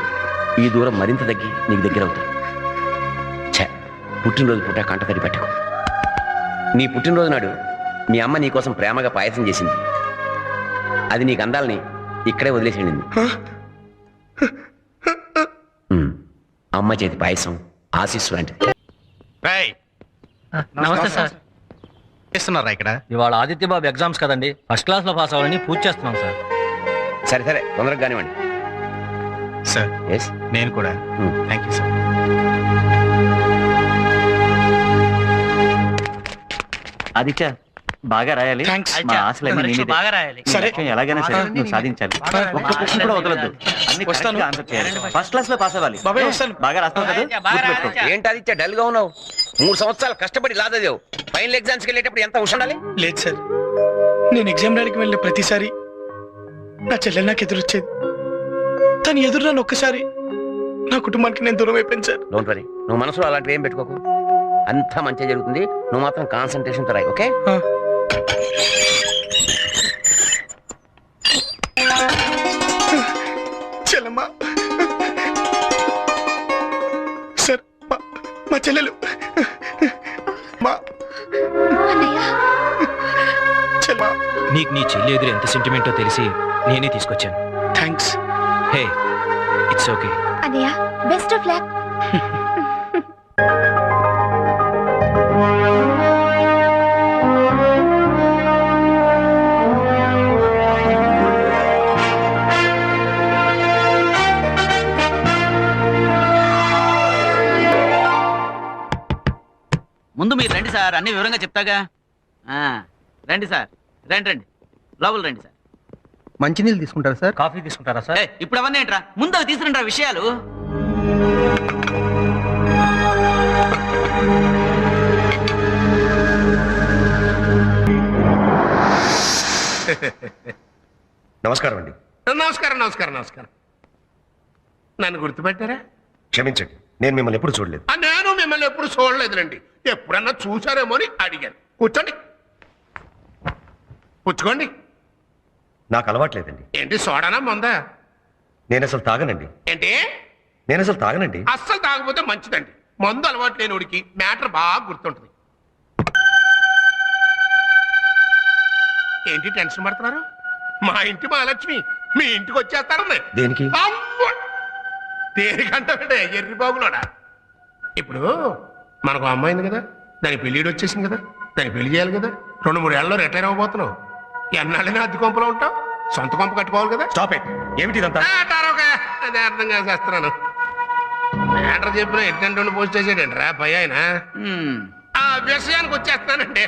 ఈ దూరం మరింత తగ్గి నీకు దగ్గర అవుతాయి. ఛే, పుట్టినరోజు పూట కంట తడి పెట్టకు. నీ పుట్టినరోజు నాడు మీ అమ్మ నీ కోసం ప్రేమగా పాయసం చేసింది. అది నీకు అందాలని ఇక్కడే వదిలేసింది. అమ్మ చేతి పాయసం ఆశీస్సు లాంటిది. నమస్తే సార్. చేస్తున్నారా ఇక్కడ? ఇవాళ ఆదిత్య బాబు ఎగ్జామ్స్ కదండి, ఫస్ట్ క్లాస్ లో పాస్ అవ్వాలని పూజ చేస్తున్నాం సార్. సరే సరే, తొందరగా కానివ్వండి. సార్ ఎస్, నేను కూడా. Thank you sir. ఆదిత్య బాగా రాయాలి. థ్యాంక్స్. మా ఆశలన్నీ నీ మీదే. ఈ సరే. లక్ష్యం ఎలాగైనా సరే నువ్వు సాధించాలి. ఒక్క క్వశ్చన్ కూడా వదలొద్దు. అన్ని వస్తాను. correct గా ఆన్సర్ చేయాలి. ఫస్ట్ క్లాస్ లో పాస్ అవ్వాలి. బాబాయ్ వస్తాను. బాగా రాస్తావు కదా, గుర్తుపెట్టుకో. ఏంటి ఆదిత్య డల్ గా ఉన్నావు? 3 సంవత్సరాలు కష్టపడి లాదదేవు, ఫైనల్ ఎగ్జామ్స్కి వెళ్ళేటప్పుడు ఎంత ఉండాలి? లేదు సార్, నేను ఎగ్జామ్ రాయడానికి వెళ్ళిన ప్రతిసారి నా చెల్లెలు నాకు ఎదురొచ్చేది. తను ఎదురు రాను ఒక్కసారి నా కుటుంబానికి నేను దూరం అయిపోయాను సార్. డోంట్ వరీ, నువ్వు మనసులో అలాంటివి ఏం పెట్టుకోకు. అంతా మంచిగా జరుగుతుంది. నువ్వు మాత్రం కాన్సన్ట్రేషన్ తో రాయి, ఓకే? చెల్లమ్మా సార్, మా చెల్లెలు మా చెల్లెమ్మా. నీకు నీ చెల్లి ఎదురు ఎంత సెంటిమెంటో తెలిసి నేనే తీసుకొచ్చాను. థ్యాంక్స్. Hey, it's okay. అన్నయ్య, బెస్ట్ ఆఫ్ లక్. ముందు మీరు రండి సార్, అన్ని వివరంగా చెప్తాగా. రండి సార్, రండి రండి, లోపల రండి సార్. మంచినీళ్ళు తీసుకుంటారా సార్? కాఫీ తీసుకుంటారా సార్? ఇప్పుడు అవన్నీ ఏంట్రా, ముందు అవి తీసుకురండి విషయాలు. నమస్కారం అండి. నమస్కారం నమస్కారం నమస్కారం. నన్ను గుర్తుపెట్టారా? క్షమించండి, నేను మిమ్మల్ని ఎప్పుడు చూడలేదు. నేను మిమ్మల్ని ఎప్పుడు చూడలేదులేండి. ఎప్పుడన్నా చూసారేమో అని అడిగాను. కూర్చోండి, పుచ్చుకోండి. నాకు అలవాట్లేదండి. ఏంటి సోడానా మందా? నేను అసలు తాగనండి. ఏంటి? నేను అసలు తాగనండి. అస్సలు తాగకపోతే మంచిదండి. మందు అలవాటు లేనివాడికి మ్యాటర్ బాగా గుర్తుంటుంది. ఏంటి టెన్షన్ పడుతున్నారు? మా ఇంటి మహాలక్ష్మి మీ ఇంటికి వచ్చేస్తారండి. దేనికి? దేనికంటే ఎర్రి బాబులోడా. ఇప్పుడు మనకు అమ్మాయింది కదా, దాని పెళ్ళిడు వచ్చేసింది కదా, దాన్ని పెళ్లి చేయాలి కదా. 2-3 ఏళ్ళలో రిటైర్ అవ్వబోతున్నావు. ఎన్నాళ్ళైనా అద్దె కొంపలో ఉంటావు, సొంత కొంప కట్టుకోవాలి కదా. Stop it. ఏమిటి ఇదంతా? అదే అర్థం చేస్తున్నాను. మ్యాటర్ చెప్పిన ఎట్టంటే పోస్ట్ చేసేటండి రా పై ఆయన. ఆ విషయానికి వచ్చేస్తానంటే,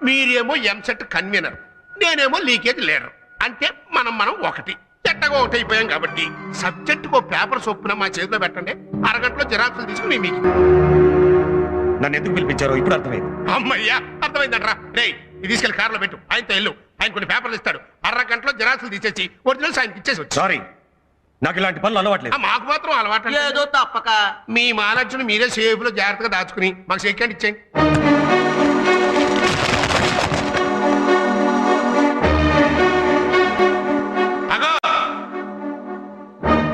మీరేమో ఎంసెట్ కన్వీనర్, నేనేమో లీకేజ్ లీడర్. అంటే మనం ఒకటి ఎట్టగా ఒకటి అయిపోయాం కాబట్టి సబ్జెక్టుకు పేపర్ చొప్పున మా చేతిలో పెట్టండి. అరగంటలో జిరాక్సులు తీసుకుని మీకు. నన్ను ఎందుకు పిలిపించారో ఇప్పుడు అర్థమైంది. అమ్మయ్యా, అర్థమైందంట్రా. రే, ఇది తీసుకెళ్లి కారులో పెట్టు, ఆయనతో వెళ్ళు. ఆయన కొన్ని పేపర్లు ఇస్తాడు. అరగంటలో జిరాక్సులు తీసేసి ఒరిజినల్స్ ఆయనకి ఇచ్చేసి వచ్చి. సారీ, నాకు ఇలాంటి పనులు అలవాట్లేదు. మాకు మాత్రం అలవాటు ఏదో తప్పక. మీ మహాలక్ష్మిని మీరే సేఫ్ లో జాగ్రత్తగా దాచుకుని మాకు సెకండ్ ఇచ్చేయండి.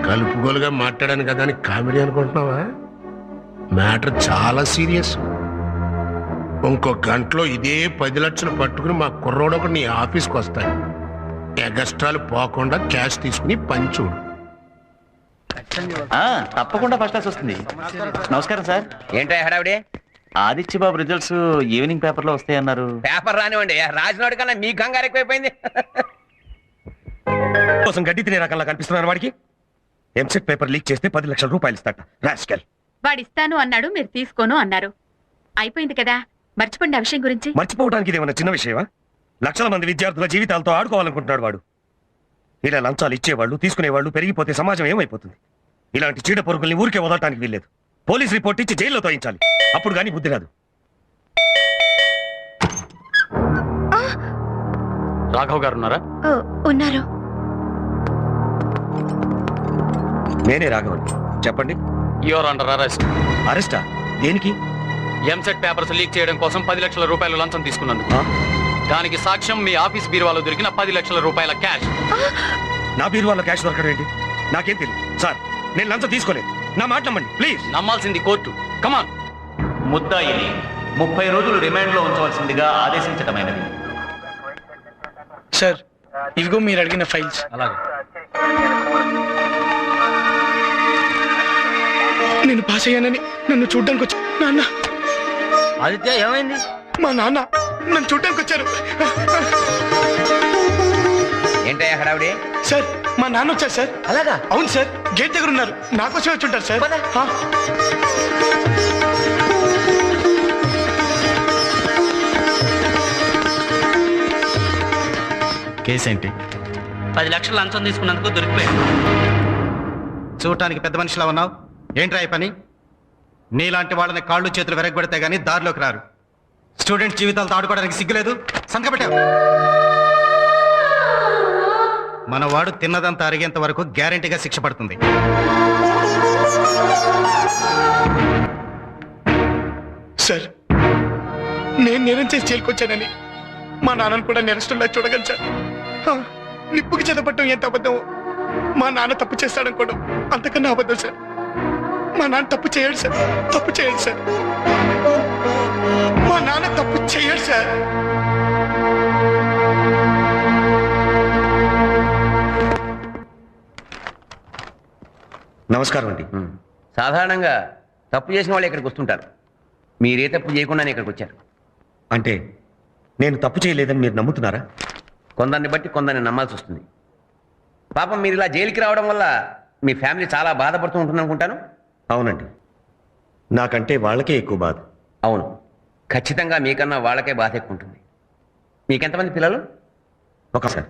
కలుపుగోలుగా మాట్లాడాను కదా అని కామెడీ అనుకుంటున్నావా? మ్యాటర్ చాలా సీరియస్. ఇంకో గంటలో ఇదే 10 లక్షలు పట్టుకుని మా కుర్రోడు ఒకటి నీ ఆఫీస్కి వస్తాడు. ఎగస్ట్రాలు పోకుండా క్యాష్ తీసుకుని పంచుడు. తప్పకుండా ఫస్ట్ క్లాస్ వస్తుంది. నమస్కారం సార్. ఏంటో హడావిడే? ఆదిత్య బాబు రిజల్ట్స్ ఈవినింగ్ పేపర్ లో వస్తాయన్నారు. పేపర్ రానివ్వండి, రాజనాడు కన్నా మీ కంగారు ఎక్కువైపోయింది. కోసం గడ్డి తినే రకంలా కనిపిస్తున్నాను వాడికి. ఎంసెట్ పేపర్ లీక్ చేస్తే 10 లక్షల రూపాయలు ఇస్తాట. రాస్కెల్. వాడిస్తాను అన్నాడు, మీరు తీసుకోను అన్నారు. అయిపోయింది కదా, మర్చిపోండి ఆ విషయం గురించి. మర్చిపోవడానికి ఇదేమన్నా చిన్న విషయమా? లక్షల మంది విద్యార్థుల జీవితాలతో ఆడుకోవాలనుకుంటున్నాడు వాడు. ఇలా లంచాలు ఇచ్చేవాళ్ళు తీసుకునేవాళ్ళు పెరిగిపోతే సమాజం ఏమైపోతుంది? ఇలాంటి చీడ పొరుగుల్ని ఊరికే వదలటానికి వీల్లేదు. పోలీస్ రిపోర్ట్ ఇచ్చి జైల్లో తోయించాలి. అప్పుడు కానీ బుద్ధి రాదు. రాఘవ్ గారు ఉన్నారా? ఉన్నారు. నేనే రాఘవన్, చెప్పండి. Your under arrest. అరెస్టా? దేనికి? ఎంసెట్ పేపర్స్ లీక్ చేయడం కోసం 10 లక్షల రూపాయలు లంచం తీసుకున్నందుకు. దానికి సాక్ష్యం మీ ఆఫీస్ బీరువాలో దొరికిన 10 లక్షల రూపాయల క్యాష్. నా బీరువాలో క్యాష్ దొరకడం ఏంటి? నాకేం తెలియదు సార్. నేను లంచం తీసుకోలేదు. నా మాట నమ్మండి ప్లీజ్. నమ్మాల్సింది కోర్టు. కమాన్. ముద్దాయిని 30 రోజులు రిమాండ్లో ఉంచవలసిందిగా ఆదేశించటమైనది. సార్, ఇవిగో మీరు అడిగిన ఫైల్స్. అలాగే. నేను పాస్ అయ్యానని నన్ను చూడ్డానికి వచ్చా. నాన్న, ఆదిత్య ఏమైంది? మా నాన్న నన్ను చూడ్డానికి వచ్చారు. ఏంటయ్యా హడావిడి? సార్, మా నాన్న వచ్చారు సార్. అలాగా? అవును సార్, గేట్ దగ్గర ఉన్నారు. నాకోసమే వచ్చి ఉంటారు సార్. ఆ. కేసు ఏంటి? 10 లక్షలు లంచం తీసుకున్నందుకు దొరికిపోయాడు. చూడటానికి పెద్ద మనిషిలా ఉన్నావు. ఏంట్రా ఈ పని? నీలాంటి వాళ్ళని కాళ్ళు చేతులు వెరగబెడితే గానీ దారిలోకి రారు. స్టూడెంట్స్ జీవితాలతో ఆడుకోవడానికి సిగ్గులేదు. సంతకపెట్టావు. మనవాడు తిన్నదంతా అరిగేంత వరకు గ్యారెంటీగా శిక్ష పడుతుంది. సార్, నేను నేరం చేసి జైలుకొచ్చానని మా నాన్నను కూడా నేరస్తుల్లా చూడగలను సార్. నిప్పుకి చెదపట్టడం ఎంత అబద్ధం, మా నాన్న తప్పు చేస్తాడనుకోవడం అంతకన్నా అబద్ధం సార్. మా నాన్న తప్పు చేయడు సార్. తప్పు చేయడు సార్. మా నాన్న తప్పు చేయడు సార్. నమస్కారం అండి. సాధారణంగా తప్పు చేసిన వాళ్ళు ఇక్కడికి వస్తుంటారు. మీరే తప్పు చేయకుండానే ఇక్కడికి వచ్చారు. అంటే నేను తప్పు చేయలేదని మీరు నమ్ముతున్నారా? కొందరిని బట్టి కొందరిని నమ్మాల్సి వస్తుంది. పాపం మీరు ఇలా జైలుకి రావడం వల్ల మీ ఫ్యామిలీ చాలా బాధపడుతూ ఉంటుంది అనుకుంటాను. అవునండి, నాకంటే వాళ్ళకే ఎక్కువ బాధ. అవును, ఖచ్చితంగా మీకన్నా వాళ్ళకే బాధ ఎక్కువ ఉంటుంది. మీకెంతమంది పిల్లలు? ఒకసారి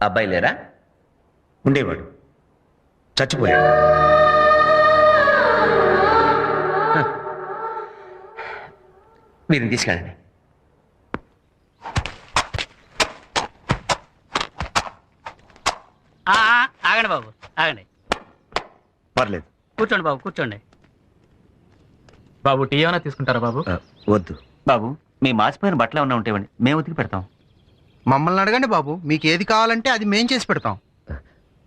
అబ్బాయి లేరా? ఉండేవాడు, చచ్చిపోయాడు. వీరిని తీసుకెళ్ళండి. ఆగండి బాబు, ఆగండి. పర్లేదు, కూర్చోండి బాబు, కూర్చోండి. బాబు, టీ ఏమైనా తీసుకుంటారా బాబు? వద్దు బాబు, మీ మాసిపోయిన బట్టలు ఏమన్నా ఉంటాయండి, మేము ఉతికి పెడతాం. మమ్మల్ని అడగండి బాబు, మీకు ఏది కావాలంటే అది మేం చేసి పెడతాం.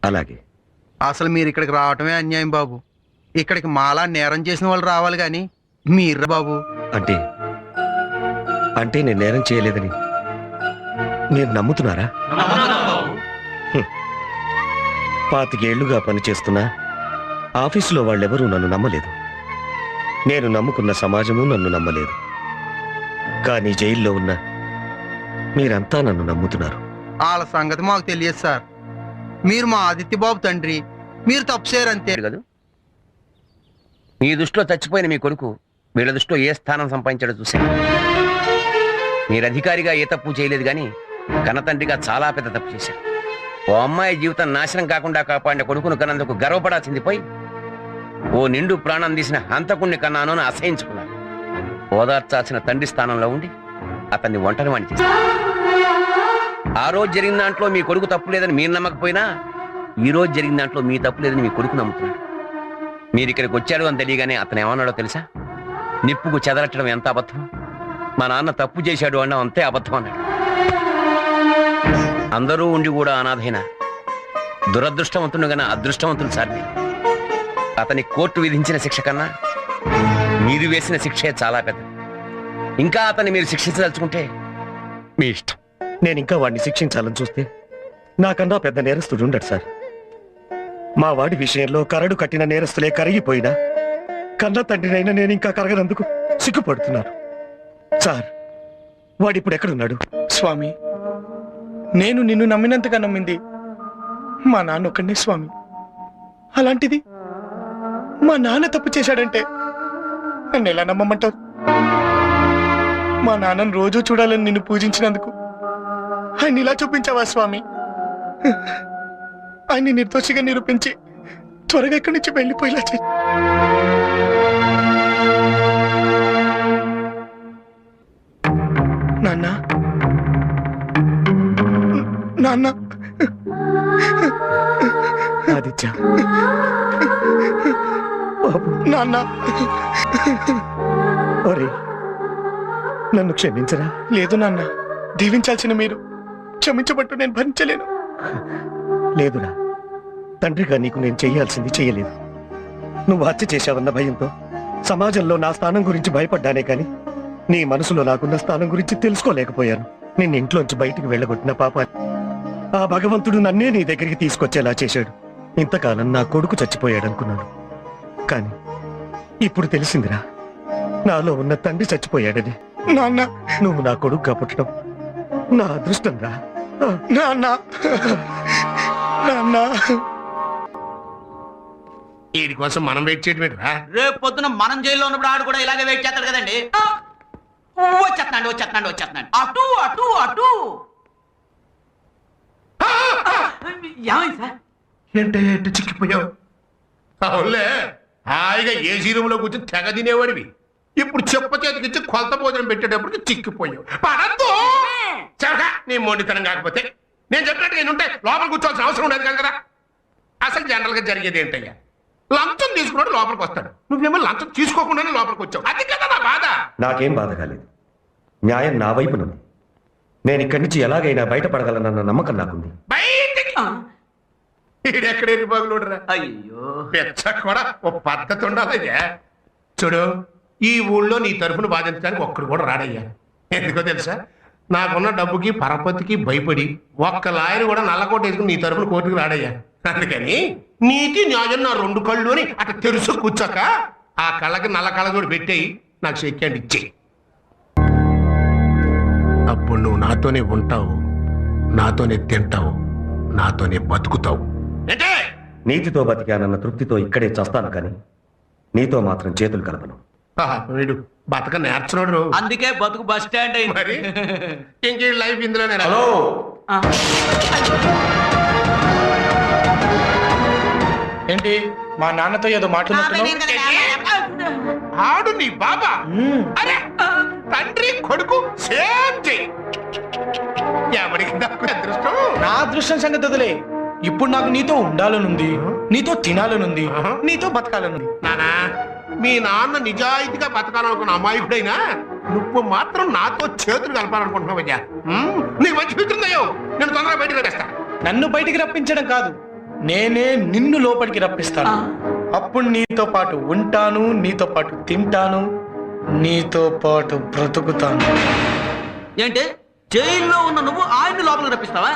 అలాగే. అసలు మీరు ఇక్కడికి రావటమే అన్యాయం బాబు. ఇక్కడికి మాలా నేరం చేసిన వాళ్ళు రావాలి కానీ మీరు బాబు. అంటే అంటే నేను నేరం చేయలేదని మీరు నమ్ముతున్నారా? 25 ఏళ్లుగా పనిచేస్తున్నా ఆఫీసులో వాళ్ళెవరూ నన్ను నమ్మలేదు. నేను నమ్ముకున్న సమాజము నన్ను నమ్మలేదు. కానీ జైల్లో ఉన్న మీరంతా నన్ను నమ్ముతున్నారు. వాళ్ళ సంగతి మాకు తెలియదు సార్. మీరు మా ఆదిత్య బాబు తండ్రి, మీరు తప్పు చేయరంతే కదా. మీ దృష్టిలో చచ్చిపోయిన మీ కొడుకు వీళ్ళ దృష్టిలో ఏ స్థానం సంపాదించాడో చూశాను. మీరు అధికారిగా ఏ తప్పు చేయలేదు, కానీ కన్నతండ్రిగా చాలా పెద్ద తప్పు చేశారు. ఓ అమ్మాయి జీవితం నాశనం కాకుండా కాపాడిన కొడుకును కన్నందుకు గర్వపడాల్సింది పోయి ఓ నిండు ప్రాణం తీసిన హంతకుణ్ణి కన్నాను అని అసహించుకున్నాను. ఓదార్చాల్సిన తండ్రి స్థానంలో ఉండి అతన్ని ఒంటరి వాణ్ణి చేశారు. ఆ రోజు జరిగిన దాంట్లో మీ కొడుకు తప్పు లేదని మీరు నమ్మకపోయినా ఈ రోజు జరిగిన దాంట్లో మీ తప్పు లేదని మీ కొడుకు నమ్ముతున్నాడు. మీరు ఇక్కడికి వచ్చాడు అని తెలియగానే అతను ఏమన్నాడో తెలుసా? నిప్పుకు చెదరట్టడం ఎంత అబద్ధం, మా నాన్న తప్పు చేశాడు అన్న అంతే అబద్ధం అన్నాడు. అందరూ ఉండి కూడా అనాథైన దురదృష్టవంతుడు కన్నా అదృష్టవంతుడు సార్. అతని కోర్టు విధించిన శిక్ష కన్నా మీరు వేసిన శిక్షే చాలా పెద్దది. ఇంకా అతన్ని మీరు శిక్షించదలుచుకుంటే మీ ఇష్టం. నేను ఇంకా వాడిని శిక్షించాలని చూస్తే నాకన్నా పెద్ద నేరస్తుడు ఉండడు సార్. మా వాడి విషయంలో కరడు కట్టిన నేరస్తులే కరిగిపోయినా కన్న తండ్రినైనా నేను ఇంకా కరగనందుకు సిగ్గుపడుతున్నాను సార్. వాడిప్పుడు ఎక్కడున్నాడు? స్వామి, నేను నిన్ను నమ్మినంతగా నమ్మింది మా నాన్న ఒక్కడే స్వామి. అలాంటిది మా నాన్న తప్పు చేశాడంటే నన్ను ఎలా నమ్మమంటావు? మా నాన్నను రోజూ చూడాలని నిన్ను పూజించినందుకు ఆయన ఇలా చూపించావా స్వామి? ఆయన్ని నిర్దోషిగా నిరూపించి త్వరగా ఇక్కడి నుంచి వెళ్ళిపోయేలా నాన్న ఆదిత్య నాన్న ఒరే నన్ను క్షమించరా. లేదు నాన్న, దీవించాల్సిన మీరు క్షమించబట్టు నేను భరించలేను. లేదురా, తండ్రిగా నీకు నేను చెయ్యాల్సింది చెయ్యలేదు. నువ్వు హత్య చేశావన్న భయంతో సమాజంలో నా స్థానం గురించి భయపడ్డానే కాని నీ మనసులో నాకున్న స్థానం గురించి తెలుసుకోలేకపోయాను. నిన్ను ఇంట్లోంచి బయటికి వెళ్ళగొట్టిన పాపాన్ని ఆ భగవంతుడు నన్నే నీ దగ్గరికి తీసుకొచ్చేలా చేశాడు. ఇంతకాలం నా కొడుకు చచ్చిపోయాడనుకున్నాను, కానీ ఇప్పుడు తెలిసిందిరా నాలో ఉన్న తండ్రి చచ్చిపోయాడని. నాన్న, నువ్వు నా కొడుకుగా పుట్టడం నా అదృష్టం రా. నాన్న నాన్న వీడి కోసం మనం వెయిట్ చేయడం రా. రేపు పొద్దున మనం జైల్లో ఉన్నప్పుడు ఆడు కూడా ఇలాగే వెయిట్ చేస్తాడు కదండి. వచ్చేస్తున్నాడు. అటు అటు అటు. ఏమైంది సార్? ఏంటే ఎట్టు చిక్కిపోయావు? అవునులే, హాయిగా ఏసీ రూమ్ లో కూర్చొని తెగ తినేవాడివి. ఇప్పుడు చెప్ప చేతికిచ్చి కొలత భోజనం పెట్టేటప్పటికి చిక్కిపోయావు. పడద్దు చరగా నీ మొండితనం కాకపోతే. నేను చెప్పినట్టు నేను ఉంటే లోపల కూర్చోవాల్సిన అవసరం ఉండేది కదా. అసలు జనరల్ గా జరిగేది ఏంటయ్యా, లంచం తీసుకున్నాడు లోపలికి వస్తాడు, నువ్వేమో లంచం తీసుకోకుండానే లోపలికి వచ్చావు. అది కదా నా బాధ. నాకేం బాధ కాలేదు, న్యాయం నా వైపునుంది. నేను ఇక్కడి నుంచి ఎలాగైనా బయటపడగలనన్న నమ్మకం నాకుంది. బయటికి ఈడెక్కడే బాగులుడరా. అయ్యో పెచ్చ కూడా ఓ పద్ధతి ఉండాలయ్యా. చూడు, ఈ ఊళ్ళో నీ తరఫున బాధించడానికి ఒక్కడు కూడా రాడయ్యా. ఎందుకో తెలుసా, నాకున్న డబ్బుకి పరపతికి భయపడి ఒక్క లాయర్ కూడా నల్లకోట వేసుకుని నీ తరఫున కోర్టుకు రాడయ్యా. అందుకని నీతి న్యాయం నా రెండు కళ్ళు అని అట్లా తెరుసు కూర్చోక ఆ కళ్ళకి నల్ల కళ్ళజోడు పెట్టేయి, నాకు చెక్కండి ఇచ్చేయి. అప్పుడు నువ్వు నాతోనే ఉంటావు, నాతోనే తింటావు, నాతోనే బతుకుతావు. నీతితో బతికానన్న తృప్తితో ఇక్కడే చస్తాను, కానీ నీతో మాత్రం చేతులు కలపను. వీడు బతక నేర్చనోడు, అందుకే బతుకు బస్ స్టాండ్ అయింది. మరి ఇంకే లైఫ్ ఇందులోనే. హలో, ఏంటి మా నాన్నతో ఏదో మాట్లాడుతున్నావు? ఆడు నీ బాబా? అరే తండ్రి కొడుకు సేమ్ చెయ్యి. ఎవరికి దక్కు అదృష్టం? నా అదృష్టం సంగతి వదిలే, ఇప్పుడు నాకు నీతో ఉండాలనుంది, నీతో తినాలనుంది, నీతో బతకాలనుంది. నానా, మీ నాన్న నిజాయితీగా బతకాలనుకున్న అమాయకుడైనా నువ్వు మాత్రం నాతో చేతులు కలపాలనుకుంటున్నావయ్యా. నీకు మంచి మిత్రుందయ్యో, నేను తొందరగా బయటకు వచ్చేస్తా. నన్ను బయటికి రప్పించడం కాదు, నేనే నిన్ను లోపలికి రప్పిస్తాను. అప్పుడు నీతో పాటు ఉంటాను, నీతో పాటు తింటాను, నీతో పాటు బ్రతుకుతాను. ఏంటి జైల్లో ఉన్న నువ్వు ఆయన్ని లోపలికి రప్పిస్తావా?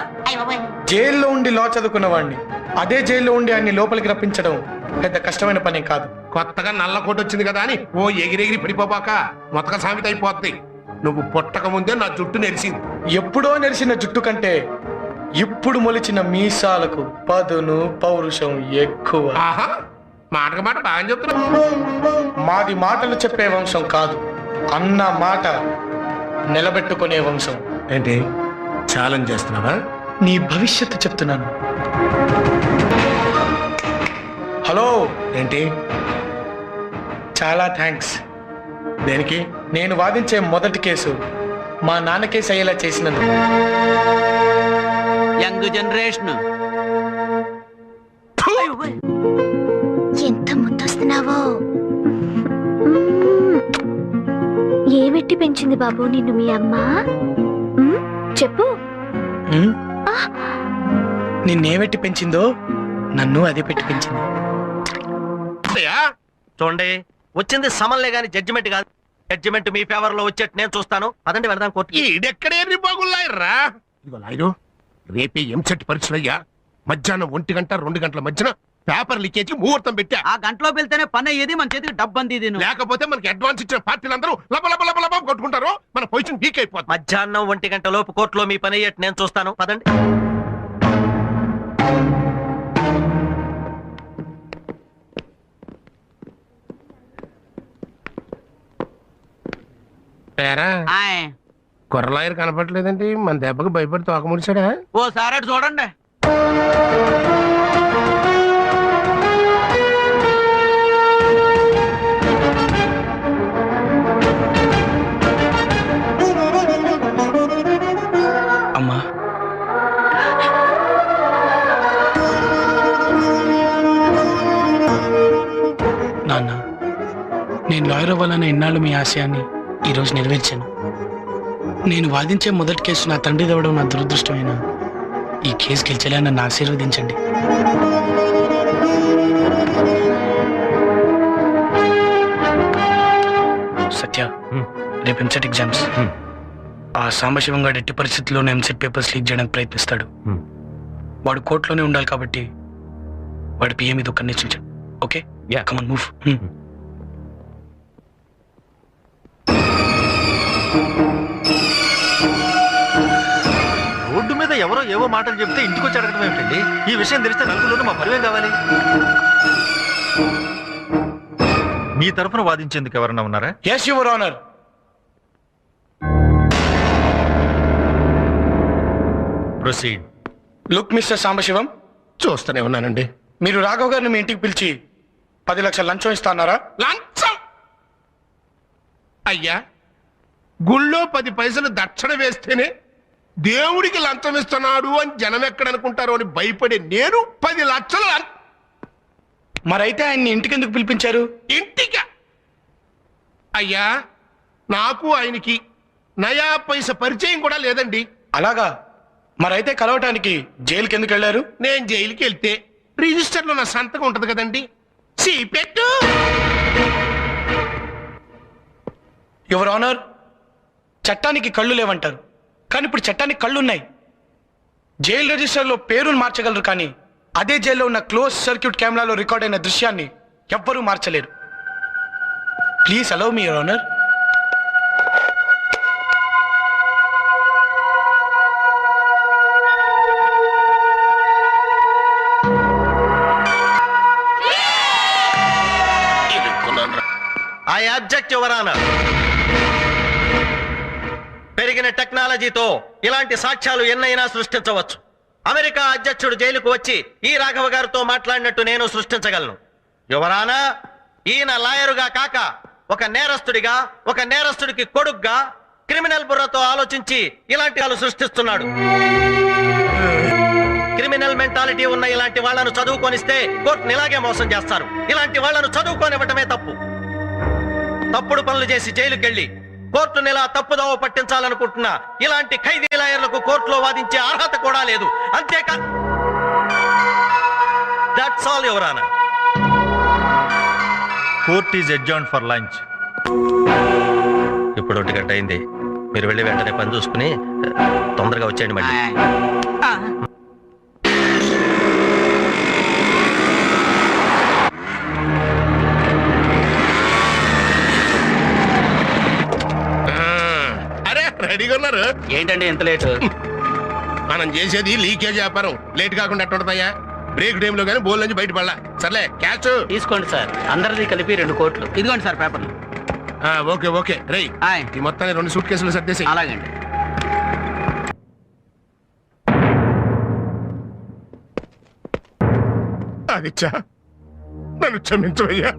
జైల్లో ఉండి లా చదువుకున్న వాడిని అదే జైల్లో ఉండి ఆయన్ని లోపలికి రప్పించడం పెద్ద కష్టమైన పని కాదు. కొత్తగా నల్ల కోటు వచ్చింది కదా అని ఓ ఎగిరెగిరి పడిపోబాక మొత్తగా సామెత అయిపోద్ది. నువ్వు పుట్టక ముందే నా జుట్టు నెరిసింది. ఎప్పుడో నెరిసిన జుట్టు కంటే ఇప్పుడు మొలిచిన మీసాలకు పదును పౌరుషం ఎక్కువ. ఆహా, మాటకు మాట బాగా చెప్తున్నా. మాది మాటలు చెప్పే వంశం కాదు, అన్న మాట నిలబెట్టుకునే వంశం. ఏంటి ఛాలెంజ్ చేస్తున్నావా? నీ భవిష్యత్తు చెప్తున్నాను. హలో, ఏంటి? చాలా థ్యాంక్స్. దేనికి? నేను వాదించే మొదటి కేసు మా నాన్న కేసు అయ్యేలా చేసినందుకు. Young generation. ఎంత ముద్దొస్తున్నావో. ఏమెట్టి పెంచింది బాబు నిన్ను మీ అమ్మ? చెప్పు. నిన్నేమెట్టి పెంచిందో నన్ను అదే పెట్టి పెంచింది. చూడండి, వచ్చింది సమన్లే గాని జడ్జిమెంట్ కాదు. జడ్జిమెంట్ మీ ఫేవర్ లో వచ్చేట్టు నేను చూస్తాను. అదండి వెళదాం కోర్టు. ఈడెక్కడే బాగున్నాయర్రా. ఇదిగో లాయరు, రేపే ఎంసెట్ పరీక్షలయ్యా. మధ్యాహ్నం 1 గంట 2 గంటల మధ్యన పేపర్ లీకేజ్ ముహూర్తం పెట్టా. ఆ గంటలో వెళ్తేనే పని అయ్యేది, మన చేతికి డబ్బు అంది. లేకపోతే మనకి అడ్వాన్స్ ఇచ్చిన పార్టీలందరూ లబ లబ లబ లబ కొట్టుకుంటారు, మన పొజిషన్ వీక్ అయిపోతుంది. మధ్యాహ్నం 1 గంట లోపు కోర్టులో మీ పని అయ్యేట్టు నేను చూస్తాను. పదండి. కుర్రలాయర్ కనపట్లేదండి, మన దెబ్బకి భయపడి తోక ముడిచాడా? ఓ సార్ చూడండి. అమ్మా, నేను లాయర్ అవ్వాలనే ఇన్నాళ్ళు మీ ఆశయాన్ని ఈరోజు నెరవేర్చాను. నేను వాదించే మొదటి కేసు నా తండ్రి దవ్వడం నా దురదృష్టమైన ఈ కేసు గెలిచేలా నన్ను ఆశీర్వదించండి. సత్య, రేపు ఎంసెట్ ఎగ్జామ్స్. ఆ సాంబశివం గారు ఎట్టి పరిస్థితుల్లోనే ఎంసెట్ పేపర్స్ లీక్ చేయడానికి ప్రయత్నిస్తాడు. వాడు కోర్టులోనే ఉండాలి కాబట్టి వాడి పిఏ మీద ఒక నిశ్చయించాడు. Okay, come on move. Road మీద ఎవరో ఏవో మాటలు చెప్తే ఇంటికి వచ్చి అడగడం ఏమిటండి? ఈ విషయం తెలిస్తే నలుగురిలోనూ మా పరివేం కావాలి. మీ తరఫున వాదించేందుకు ఎవరన్నా ఉన్నారా? yes your honor. Proceed. Look mister Sambasivam, చూస్తూనే ఉన్నానండి. మీరు రాఘవ్ గారిని మీ ఇంటికి పిలిచి 10 లక్షల లంచం ఇస్తాన్నారా? లంచం? అయ్యా, గుళ్ళో 10 పైసలు దక్షిణ వేస్తేనే దేవుడికి లంచం ఇస్తున్నాడు అని జనం ఎక్కడనుకుంటారో అని భయపడే నేను 10 లక్షలు మరైతే ఆయన్ని ఇంటికి ఎందుకు పిలిపించారు? ఇంటికా? అయ్యా, నాకు ఆయనకి నయా పైస పరిచయం కూడా లేదండి. అలాగా? మరైతే కలవటానికి జైలుకి ఎందుకు వెళ్ళారు? నేను జైలుకి వెళ్తే రిజిస్టర్లో నా సంతకం ఉంటది కదండి. పెట్టు. యువర్ ఆనర్, చట్టానికి కళ్ళు లేవంటారు, కానీ ఇప్పుడు చట్టానికి కళ్ళున్నాయి. జైలు రిజిస్టర్లో పేరును మార్చగలరు, కానీ అదే జైల్లో ఉన్న క్లోజ్ సర్క్యూట్ కెమెరాలో రికార్డ్ అయిన దృశ్యాన్ని ఎవ్వరూ మార్చలేరు. Please allow me your honour. I object your honour. పెరిగిన టెక్నాలజీతో ఇలాంటి సాక్ష్యాలు ఎన్నైనా సృష్టించవచ్చు. అమెరికా అధ్యక్షుడు జైలుకు వచ్చి ఈ రాఘవ గారితో మాట్లాడినట్టు నేను సృష్టించగలను. యువర్ ఆనర్, ఈయన లాయరుగా కాక ఒక నేరస్తుడిగా, ఒక నేరస్తుడికి కొడుగ్గా క్రిమినల్ బుర్రతో ఆలోచించి ఇలాంటి వాళ్ళు సృష్టిస్తున్నాడు. క్రిమినల్ మెంటాలిటీ ఉన్న ఇలాంటి వాళ్లను చదువుకొనిస్తే కోర్టుని ఇలాగే మోసం చేస్తారు. ఇలాంటి వాళ్లను చదువుకోనివ్వటమే తప్పు. తప్పుడు పనులు చేసి జైలుకెళ్లి కోర్టుని ఇలా తప్పుదోవ పట్టించాలనుకుంటున్న ఇలాంటి ఖైదీ లాయర్లకు కోర్టులో వాదించే అర్హత కూడా లేదు. అంతేకాదు, that's all your honour. Court is adjourned for lunch. ఇప్పుడు 1 గంట అయింది. మీరు వెళ్ళి వెంటనే పని చూసుకుని తొందరగా వచ్చేయండి మళ్ళీ. రెడీగా ఉన్నారు? ఏంటండి ఎంత లేట్? మనం చేసేది లీకేజ్ వ్యాపారం. లేట్ కాకుండా ఎట్టుంటదయ్యా? బ్రేక్ టైమ్ లో కానీ బోల్ నుంచి బయటపడలా. సర్లే, క్యాష్ తీసుకోండి సార్. అందరిది కలిపి 2 కోట్లు. ఇదిగోండి సార్ పేపర్లు. Okay okay. రై, ఈ మొత్తాన్ని 2 సూట్ కేసులు సర్దేసి. అలాగండి. ఆదిత్య, నన్ను క్షమించవయ్యా.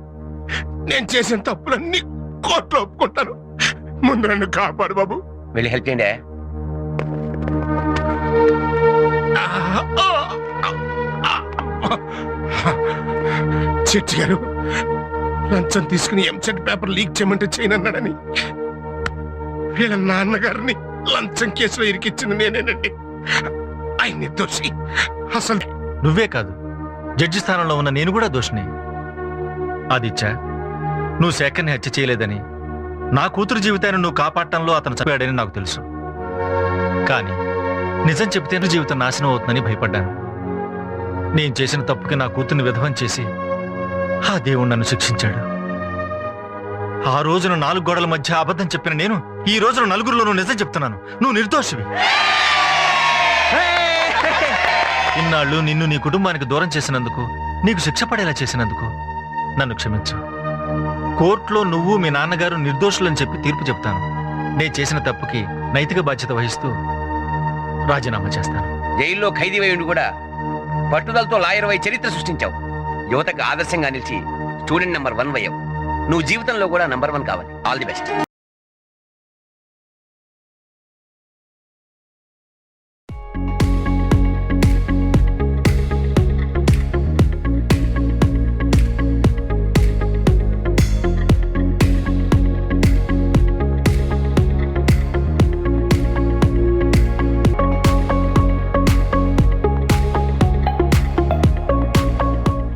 నేను చేసిన తప్పులన్నీ కోర్టులో ఒప్పుకుంటాను. ముందు నన్ను కాపాడు బాబు. వెళ్ళి హెల్ప్ చేయండి. చెట్టి గారు లంచం తీసుకుని ఎంసెట్ పేపర్ లీక్ చేయమంటే చేయనన్నాడని వీళ్ళ నాన్నగారిని లంచం కేసులో ఇరికిచ్చింది నేనేనండి. ఆయన నిర్దోషి. అసలు నువ్వే కాదు, జడ్జి స్థానంలో ఉన్న నేను కూడా దోషిని. ఆదిత్య, నువ్వు శేఖర్ని హత్య చేయలేదని, నా కూతురు జీవితాన్ని నువ్వు కాపాడటంలో అతను చంపాడని నాకు తెలుసు. కానీ నిజం చెబితే జీవితం నాశనం అవుతుందని భయపడ్డాను. నేను చేసిన తప్పుకి నా కూతుర్ని విధవం చేసి ఆ దేవుడు నన్ను శిక్షించాడు. ఆ రోజున 4 గోడల మధ్య అబద్ధం చెప్పిన నేను ఈ రోజున నలుగురిలోనూ నిజం చెప్తున్నాను. నువ్వు నిర్దోషివి. ఇన్నాళ్ళు నిన్ను నీ కుటుంబానికి దూరం చేసినందుకు, నీకు శిక్ష పడేలా చేసినందుకు నన్ను క్షమించు. కోర్టులో నువ్వు మీ నాన్నగారు నిర్దోషులని చెప్పి తీర్పు చెప్తాను. నేను చేసిన తప్పుకి నైతిక బాధ్యత వహిస్తూ రాజీనామా చేస్తాను. జైల్లో ఖైదీ ఉండి కూడా పట్టుదలతో లాయర్ వై చరిత్ర సృష్టించావు. యువతకు ఆదర్శంగా నిలిచి స్టూడెంట్ నెంబర్ 1 అయ్యావు. నువ్వు జీవితంలో కూడా నంబర్ 1 కావాలి. All the best.